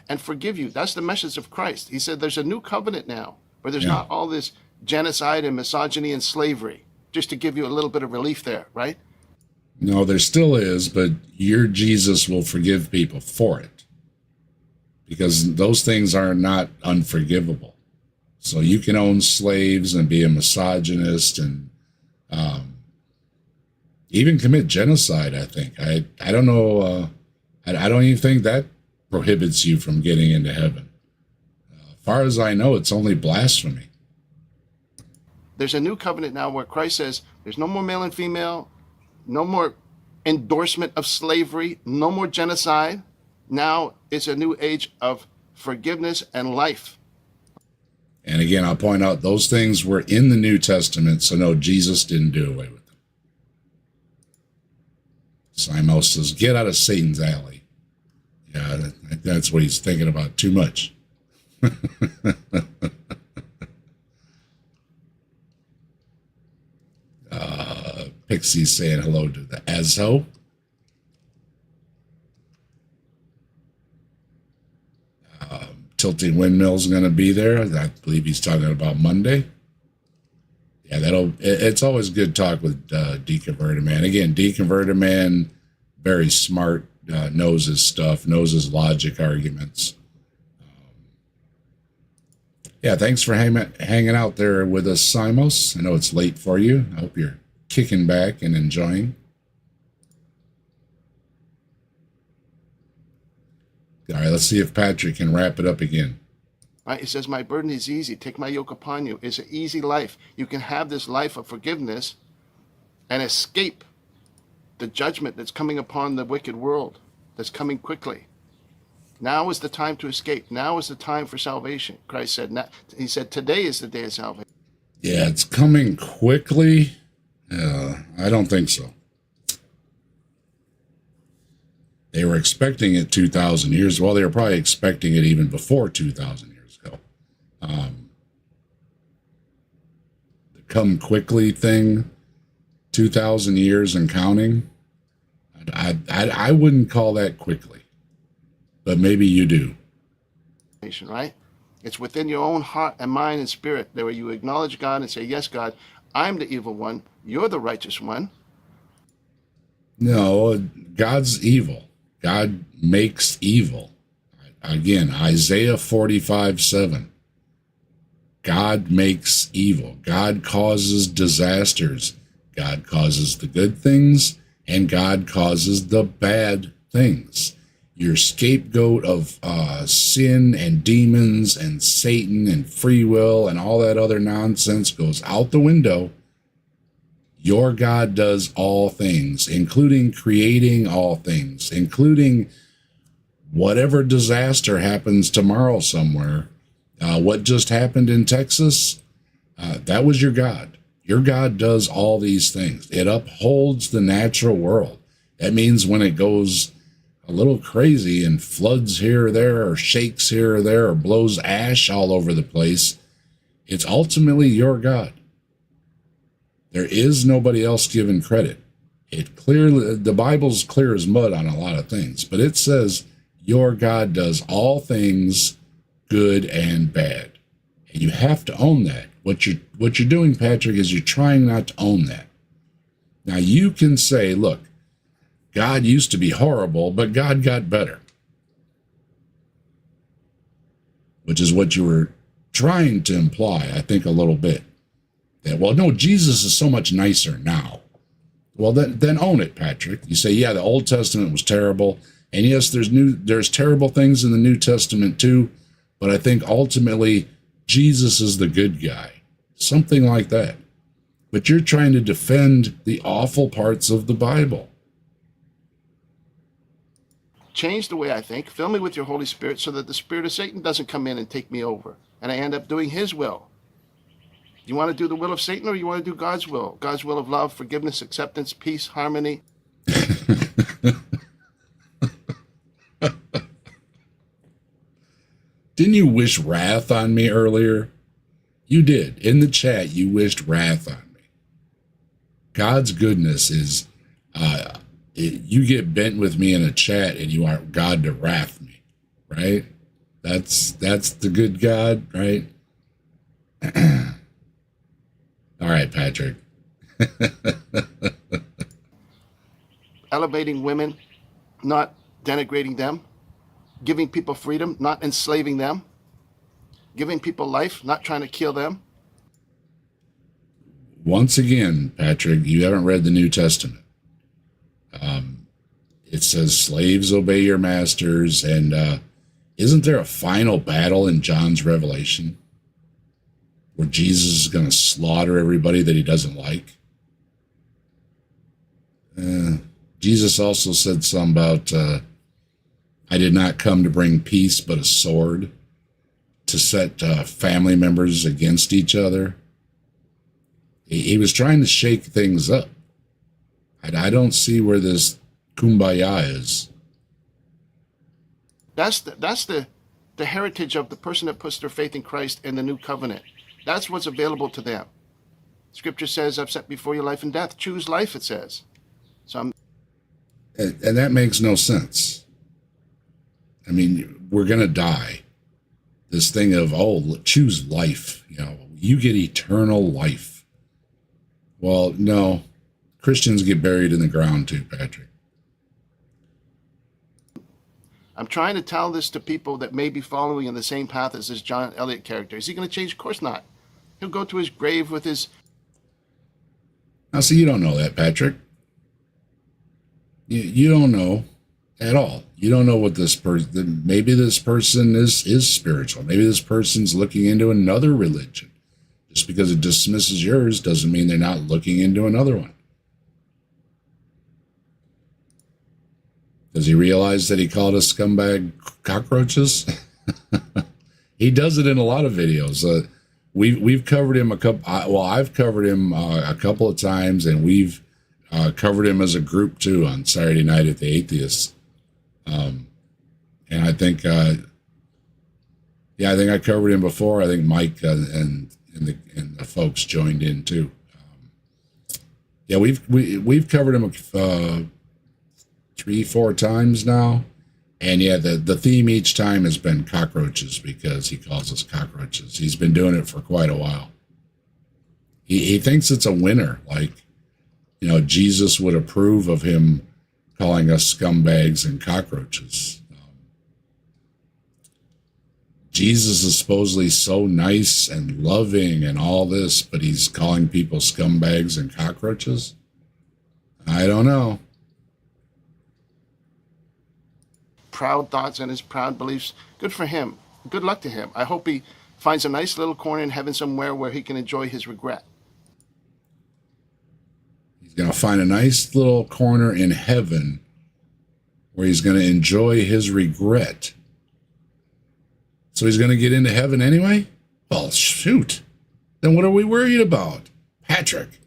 and forgive you. That's the message of Christ. He said there's a new covenant now where there's not all this genocide and misogyny and slavery, just to give you a little bit of relief there, right? No, there still is, but your Jesus will forgive people for it because those things are not unforgivable. So you can own slaves and be a misogynist and even commit genocide, I think. I don't know. I don't even think that prohibits you from getting into heaven. As far as I know, it's only blasphemy. There's a new covenant now where Christ says there's no more male and female, no more endorsement of slavery, no more genocide. Now it's a new age of forgiveness and life. And again, I'll point out those things were in the New Testament, so no, Jesus didn't do away with them. Simos says, get out of Satan's alley. Yeah, that's what he's thinking about too much. Pixie's saying hello to the Azo. Tilting Windmill's going to be there. I believe he's talking about Monday. Yeah, it's always good talk with Deconverted Man. Again, Deconverted Man, very smart, knows his stuff, knows his logic arguments. Yeah, thanks for hanging out there with us, Simos. I know it's late for you. I hope you're kicking back and enjoying. All right, let's see if Patrick can wrap it up again. Right? It says, my burden is easy. Take my yoke upon you. It's an easy life. You can have this life of forgiveness and escape the judgment that's coming upon the wicked world, that's coming quickly. Now is the time to escape. Now is the time for salvation. Christ said, he said, today is the day of salvation. Yeah, it's coming quickly. I don't think so. They were expecting it 2,000 years. Well, they were probably expecting it even before 2,000 years ago. The come quickly thing, 2,000 years and counting, I wouldn't call that quickly, but maybe you do. Right? It's within your own heart and mind and spirit where you acknowledge God and say, yes, God, I'm the evil one. You're the righteous one. No, God's evil. God makes evil. Again, Isaiah 45:7. God makes evil. God causes disasters. God causes the good things, and God causes the bad things. Your scapegoat of sin and demons and Satan and free will and all that other nonsense goes out the window. Your God does all things, including creating all things, including whatever disaster happens tomorrow somewhere. What just happened in Texas, that was your God. Your God does all these things. It upholds the natural world. That means when it goes a little crazy and floods here or there or shakes here or there or blows ash all over the place, it's ultimately your God. There is nobody else given credit. It clearly, the Bible's clear as mud on a lot of things, but it says your God does all things good and bad. And you have to own that. What you're doing, Patrick, is you're trying not to own that. Now you can say, look, God used to be horrible, but God got better. Which is what you were trying to imply, I think, a little bit. That, well, no, Jesus is so much nicer now. Well, then own it, Patrick. You say, yeah, the Old Testament was terrible. And yes, there's terrible things in the New Testament too. But I think ultimately Jesus is the good guy. Something like that. But you're trying to defend the awful parts of the Bible. Change the way I think. Fill me with your Holy Spirit so that the spirit of Satan doesn't come in and take me over. And I end up doing his will. You want to do the will of Satan or you want to do God's will? God's will of love, forgiveness, acceptance, peace, harmony. Didn't you wish wrath on me earlier? You did. In the chat, you wished wrath on me. God's goodness is, you get bent with me in a chat and you want God to wrath me, right? That's the good God, right? All right, Patrick. Elevating women, not denigrating them. Giving people freedom, not enslaving them. Giving people life, not trying to kill them. Once again, Patrick, you haven't read the New Testament. It says slaves obey your masters, and isn't there a final battle in John's Revelation where Jesus is going to slaughter everybody that he doesn't like? Jesus also said something about, I did not come to bring peace but a sword, to set family members against each other. He was trying to shake things up. I don't see where this kumbaya is. That's the heritage of the person that puts their faith in Christ in the new covenant. That's what's available to them. Scripture says, I've set before you life and death. Choose life, it says. And that makes no sense. I mean, we're going to die. This thing of, choose life. You get eternal life. Well, no. Christians get buried in the ground too, Patrick. I'm trying to tell this to people that may be following in the same path as this John Eliot character. Is he going to change? Of course not. He'll go to his grave with his... Now, see, you don't know that, Patrick. You don't know at all. You don't know what this person... Maybe this person is spiritual. Maybe this person's looking into another religion. Just because it dismisses yours doesn't mean they're not looking into another one. Does he realize that he called us scumbag cockroaches? He does it in a lot of videos. We've covered him I've covered him a couple of times, and we've covered him as a group too on Saturday night at the Atheist. And I think, I think I covered him before. I think Mike and the folks joined in too. We've covered him 3-4 times now, and the theme each time has been cockroaches, because he calls us cockroaches. He's been doing it for quite a while. He thinks it's a winner, like Jesus would approve of him calling us scumbags and cockroaches. Jesus is supposedly so nice and loving and all this, but he's calling people scumbags and cockroaches? I don't know. proud thoughts and his proud beliefs. Good for him. Good luck to him. I hope he finds a nice little corner in heaven somewhere where he can enjoy his regret. He's going to find a nice little corner in heaven where he's going to enjoy his regret. So he's going to get into heaven anyway? Well, shoot. Then what are we worried about? Patrick,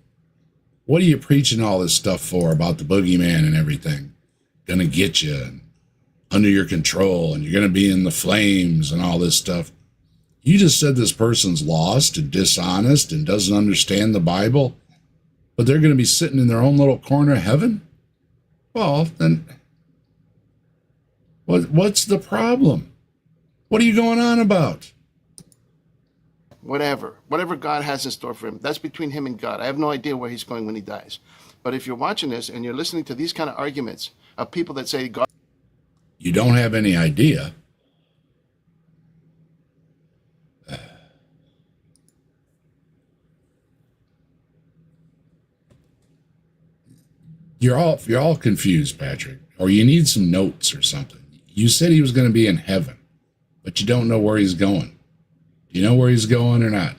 what are you preaching all this stuff for about the boogeyman and everything? Going to get you and under your control, and you're going to be in the flames and all this stuff. You just said this person's lost and dishonest and doesn't understand the Bible. but they're going to be sitting in their own little corner of heaven? Well, then what's the problem? What are you going on about? Whatever God has in store for him, that's between him and God. I have no idea where he's going when he dies. But if you're watching this and you're listening to these kind of arguments of people that say God, You don't have any idea. You're all confused, Patrick, or you need some notes or something. You said he was going to be in heaven, but you don't know where he's going. Do you know where he's going or not?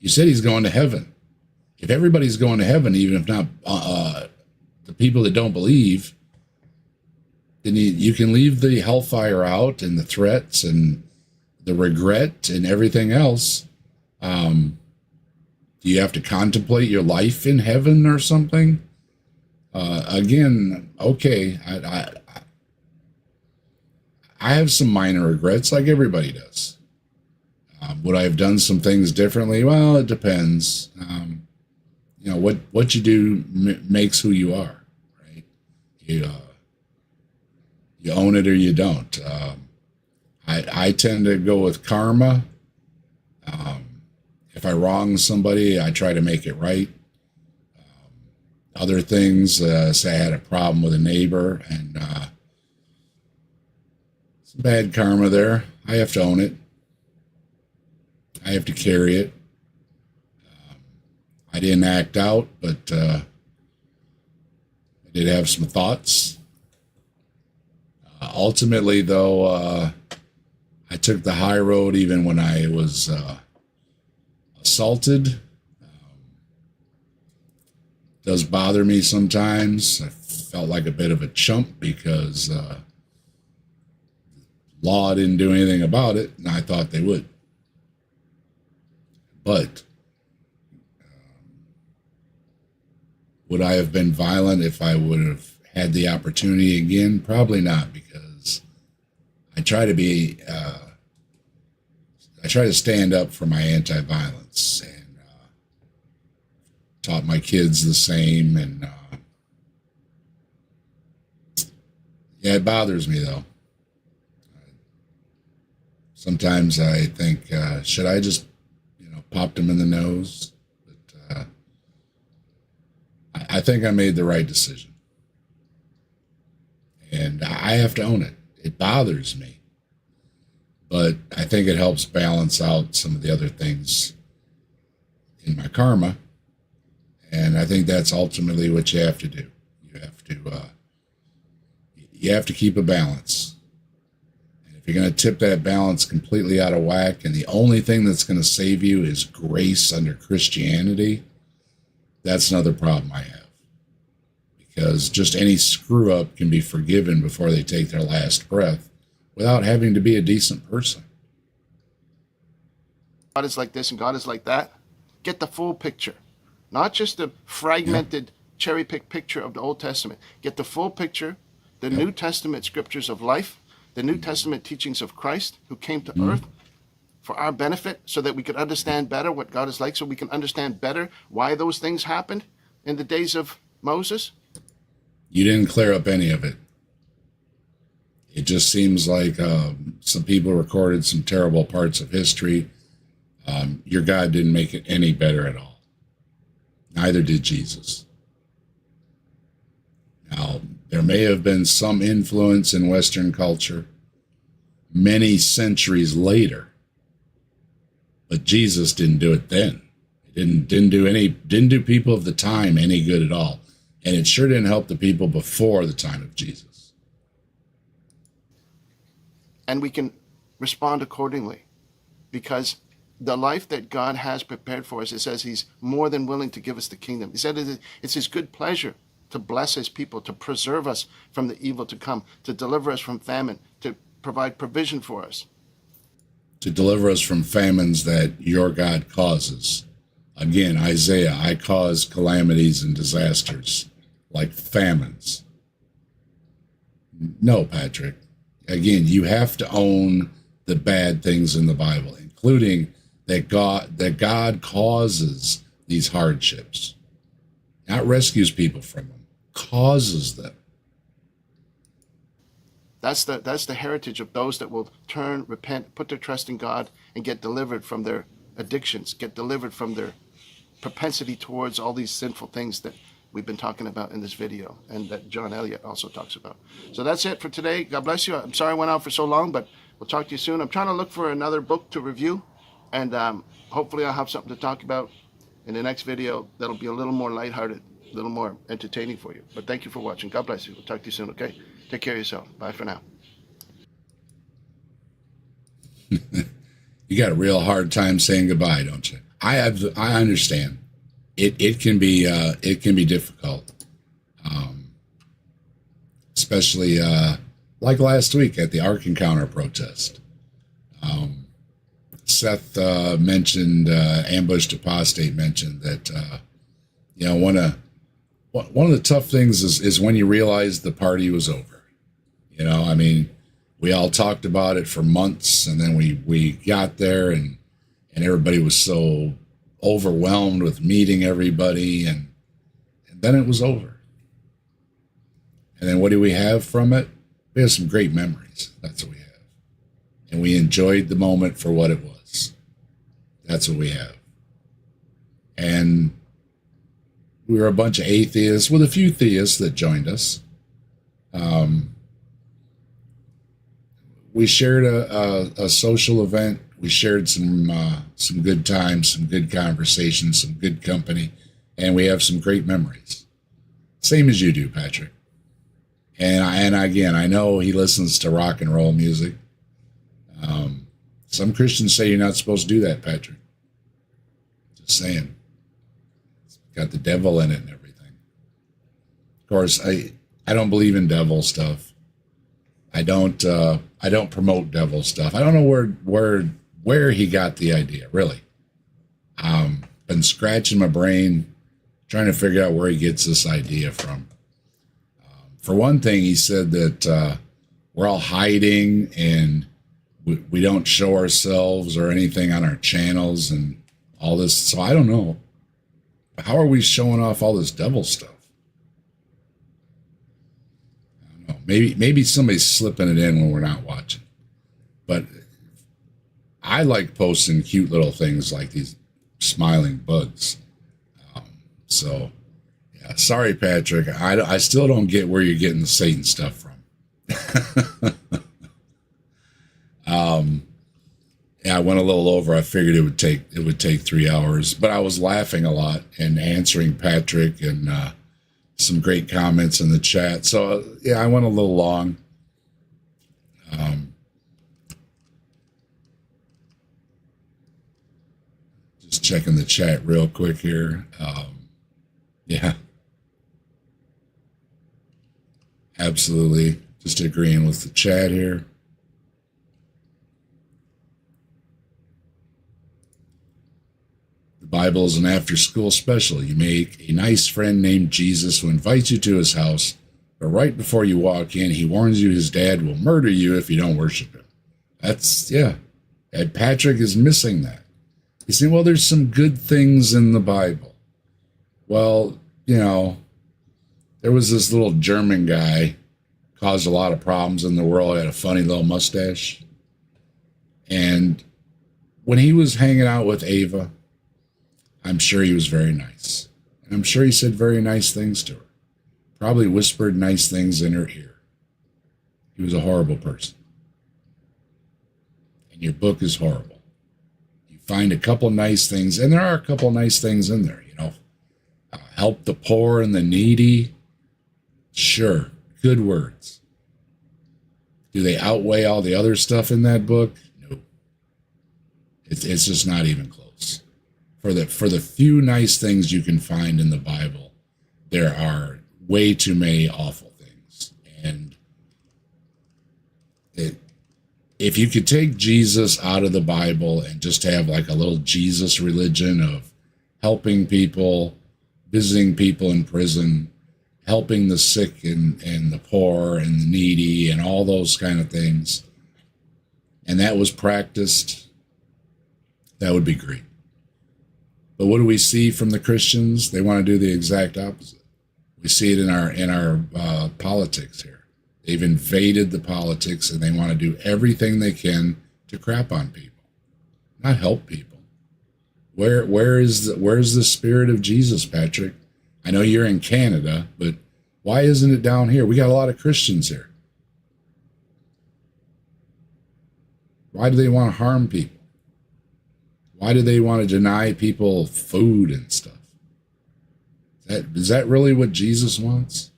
You said he's going to heaven. If everybody's going to heaven, even if not the people that don't believe, then you can leave the hellfire out and the threats and the regret and everything else. Do you have to contemplate your life in heaven or something? Again, okay, I have some minor regrets like everybody does. Would I have done some things differently? Well, it depends. What you do makes who you are, right? You own it or you don't. I tend to go with karma. If I wrong somebody, I try to make it right. Other things, say I had a problem with a neighbor and some bad karma there. I have to own it. I have to carry it. I didn't act out, but I did have some thoughts. Ultimately, though, I took the high road even when I was assaulted. Does bother me sometimes. I felt like a bit of a chump because law didn't do anything about it, and I thought they would. But would I have been violent if I would have had the opportunity again? Probably not, because I try to be, I try to stand up for my anti-violence, and taught my kids the same. And yeah, it bothers me though. Sometimes I think, should I just, popped him in the nose? But I think I made the right decision. And I have to own it. It bothers me. But I think it helps balance out some of the other things in my karma. And I think that's ultimately what you have to do. You have to keep a balance. And if you're going to tip that balance completely out of whack, and the only thing that's going to save you is grace under Christianity, that's another problem I have. Because just any screw up can be forgiven before they take their last breath without having to be a decent person. God is like this and God is like that. Get the full picture. Not just the fragmented, cherry-picked picture of the Old Testament. Get the full picture, the New Testament scriptures of life, the New Testament teachings of Christ who came to earth for our benefit so that we could understand better what God is like, so we can understand better why those things happened in the days of Moses. You didn't clear up any of it. It just seems like some people recorded some terrible parts of history. Your God didn't make it any better at all. Neither did Jesus. Now, there may have been some influence in Western culture many centuries later, but Jesus didn't do it then. It didn't do people of the time any good at all, and it sure didn't help the people before the time of Jesus. And we can respond accordingly, because the life that God has prepared for us, it says he's more than willing to give us the kingdom. He said it's his good pleasure to bless his people, to preserve us from the evil to come, to deliver us from famine, to provide provision for us. To deliver us from famines that your God causes. Again, Isaiah, I cause calamities and disasters like famines. No, Patrick. Again, you have to own the bad things in the Bible, including that God causes these hardships. not rescues people from them, causes them. That's the heritage of those that will turn, repent, put their trust in God, and get delivered from their addictions, get delivered from their propensity towards all these sinful things that we've been talking about in this video, and that John Elliott also talks about. So that's it for today. God bless you. I'm sorry I went out for so long, but we'll talk to you soon. I'm trying to look for another book to review, and hopefully I'll have something to talk about in the next video that'll be a little more lighthearted, a little more entertaining for you. But thank you for watching. God bless you. We'll talk to you soon, okay? Take care of yourself. Bye for now. You got a real hard time saying goodbye, don't you? I understand. It can be difficult, especially like last week at the Ark Encounter protest. Seth mentioned, Ambushed Apostate mentioned that one of the tough things is when you realize the party was over. I mean, we all talked about it for months, and then we got there, and everybody was so overwhelmed with meeting everybody, and then it was over. And then what do we have from it? We have some great memories. That's what we have. And we enjoyed the moment for what it was. That's what we have. And we were a bunch of atheists with a few theists that joined us. We shared a social event. We shared some good times, some good conversations, some good company, and we have some great memories. Same as you do, Patrick. And again, I know he listens to rock and roll music. Some Christians say you're not supposed to do that, Patrick. Just saying. It's got the devil in it and everything. Of course, I don't believe in devil stuff. I don't promote devil stuff. I don't know where he got the idea, really. Been scratching my brain, trying to figure out where he gets this idea from. For one thing, he said that we're all hiding and we don't show ourselves or anything on our channels and all this. So I don't know. How are we showing off all this devil stuff? I don't know. Maybe somebody's slipping it in when we're not watching. But I like posting cute little things like these smiling bugs. So, yeah, sorry, Patrick. I still don't get where you're getting the Satan stuff from. Yeah, I went a little over. I figured it would take 3 hours, but I was laughing a lot and answering Patrick and some great comments in the chat. So yeah, I went a little long. Just checking the chat real quick here. Yeah, absolutely. Just agreeing with the chat here. Bible is an after-school special. You make a nice friend named Jesus who invites you to his house, but right before you walk in, he warns you his dad will murder you if you don't worship him. And Patrick is missing that. He's saying, well, there's some good things in the Bible. Well, there was this little German guy, caused a lot of problems in the world, had a funny little mustache. And when he was hanging out with Ava, I'm sure he was very nice. And I'm sure he said very nice things to her. Probably whispered nice things in her ear. He was a horrible person. And your book is horrible. You find a couple nice things, and there are a couple nice things in there, help the poor and the needy. Sure, good words. Do they outweigh all the other stuff in that book? No. It's just not even close. For the few nice things you can find in the Bible, there are way too many awful things. And if you could take Jesus out of the Bible and just have like a little Jesus religion of helping people, visiting people in prison, helping the sick and the poor and the needy and all those kind of things, and that was practiced, that would be great. But what do we see from the Christians? They want to do the exact opposite. We see it in our politics here. They've invaded the politics, and they want to do everything they can to crap on people, not help people. Where is the spirit of Jesus, Patrick? I know you're in Canada, but why isn't it down here? We got a lot of Christians here. Why do they want to harm people? Why do they want to deny people food and stuff? Is that really what Jesus wants?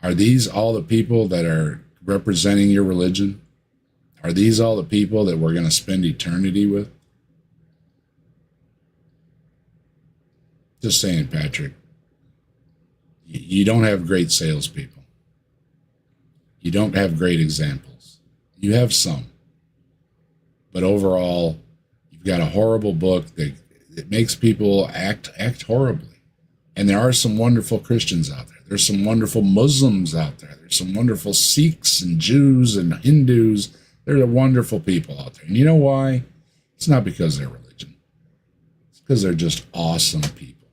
Are these all the people that are representing your religion? Are these all the people that we're going to spend eternity with? Just saying, Patrick. You don't have great salespeople. You don't have great examples. You have some. But overall, you've got a horrible book that makes people act horribly. And there are some wonderful Christians out there. There's some wonderful Muslims out there. There's some wonderful Sikhs and Jews and Hindus. There are wonderful people out there. And you know why? It's not because they're religion. It's because they're just awesome people.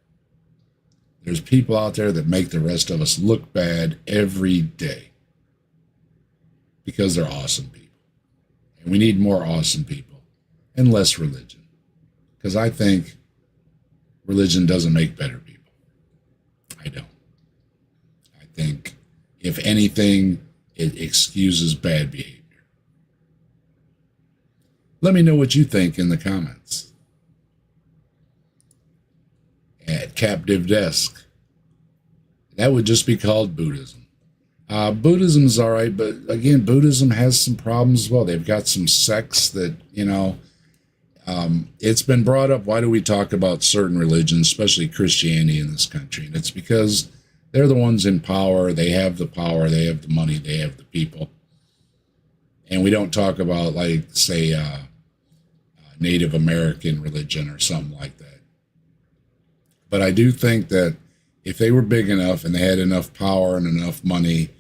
There's people out there that make the rest of us look bad every day because they're awesome people. And we need more awesome people and less religion. Because I think religion doesn't make better people. I don't. I think, if anything, it excuses bad behavior. Let me know what you think in the comments. At Captive Desk. That would just be called Buddhism. Buddhism is all right, but again, Buddhism has some problems as well. They've got some sects that, it's been brought up. Why do we talk about certain religions, especially Christianity in this country? And it's because they're the ones in power. They have the power. They have the money. They have the people. And we don't talk about, like, say, Native American religion or something like that. But I do think that if they were big enough and they had enough power and enough money,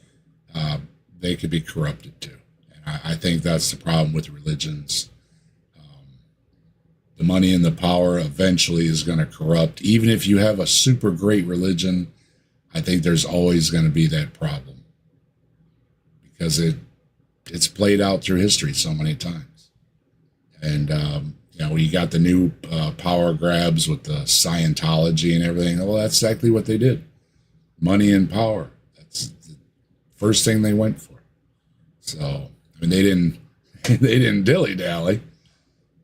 they could be corrupted too. And I think that's the problem with religions. The money and the power eventually is going to corrupt. Even if you have a super great religion, I think there's always going to be that problem. Because it's played out through history so many times. And, you got the new power grabs with the Scientology and everything. Well, that's exactly what they did. Money and power. That's the first thing they went for. So, I mean, they didn't dilly-dally.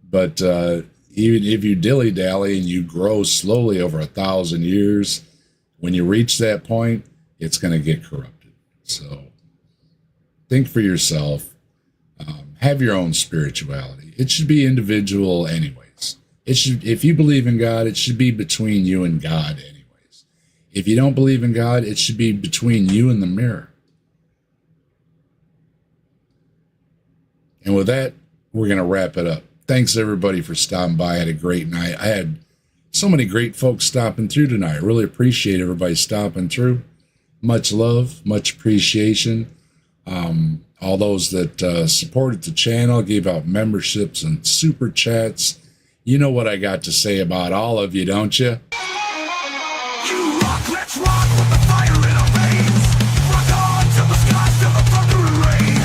But even if you dilly-dally and you grow slowly over 1,000 years, when you reach that point, it's going to get corrupted. So think for yourself. Have your own spirituality. It should be individual anyways. If you believe in God, it should be between you and God anyways. If you don't believe in God, it should be between you and the mirror. And with that, we're going to wrap it up. Thanks everybody for stopping by. I had a great night. I had so many great folks stopping through tonight. I really appreciate everybody stopping through. Much love, much appreciation. All those that supported the channel, gave out memberships and super chats. You know what I got to say about all of you, don't you? You rock, let's rock with the fire in our veins. Rock on to the skies, till the thunder and rain.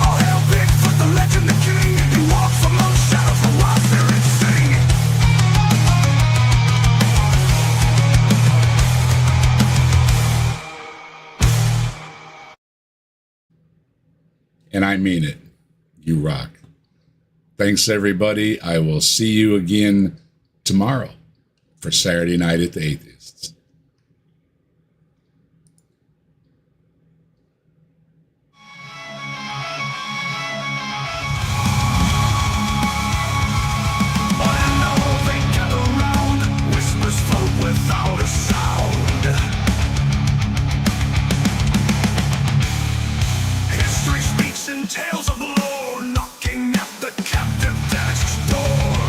All hail Bigfoot, the legend, the king. He walks among shadows, the wild spirits sing. And I mean it. You rock. Thanks, everybody. I will see you again tomorrow for Saturday Night at the Atheists. But I know they gather round, whispers float without a sound. History speaks in tales of lore, knocking at the captive desk's door.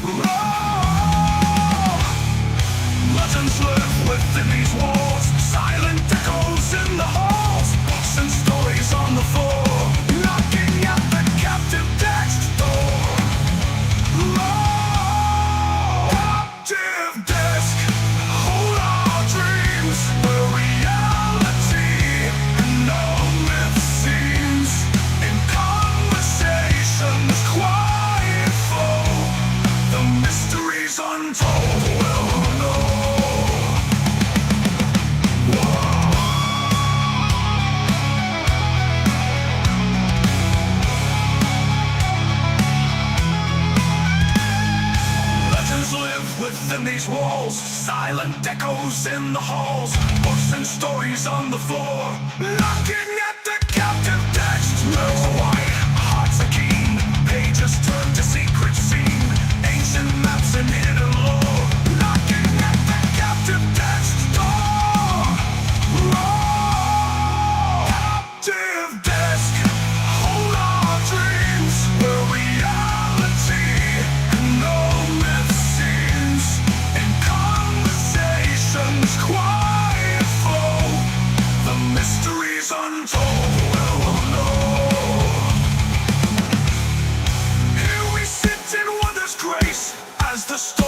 Oh, legends these walls. Silent echoes in the halls, books and stories on the floor. Knocking at the captive text. Nerves are wide, hearts are keen. Pages turn to secret scene. Ancient maps and hidden lore. Knocking at the captive text door. Captive desk. Hold our dreams. Where reality and no myth seems. In conversations quiet flow. The mysteries untold will know. Here we sit in wondrous grace as the story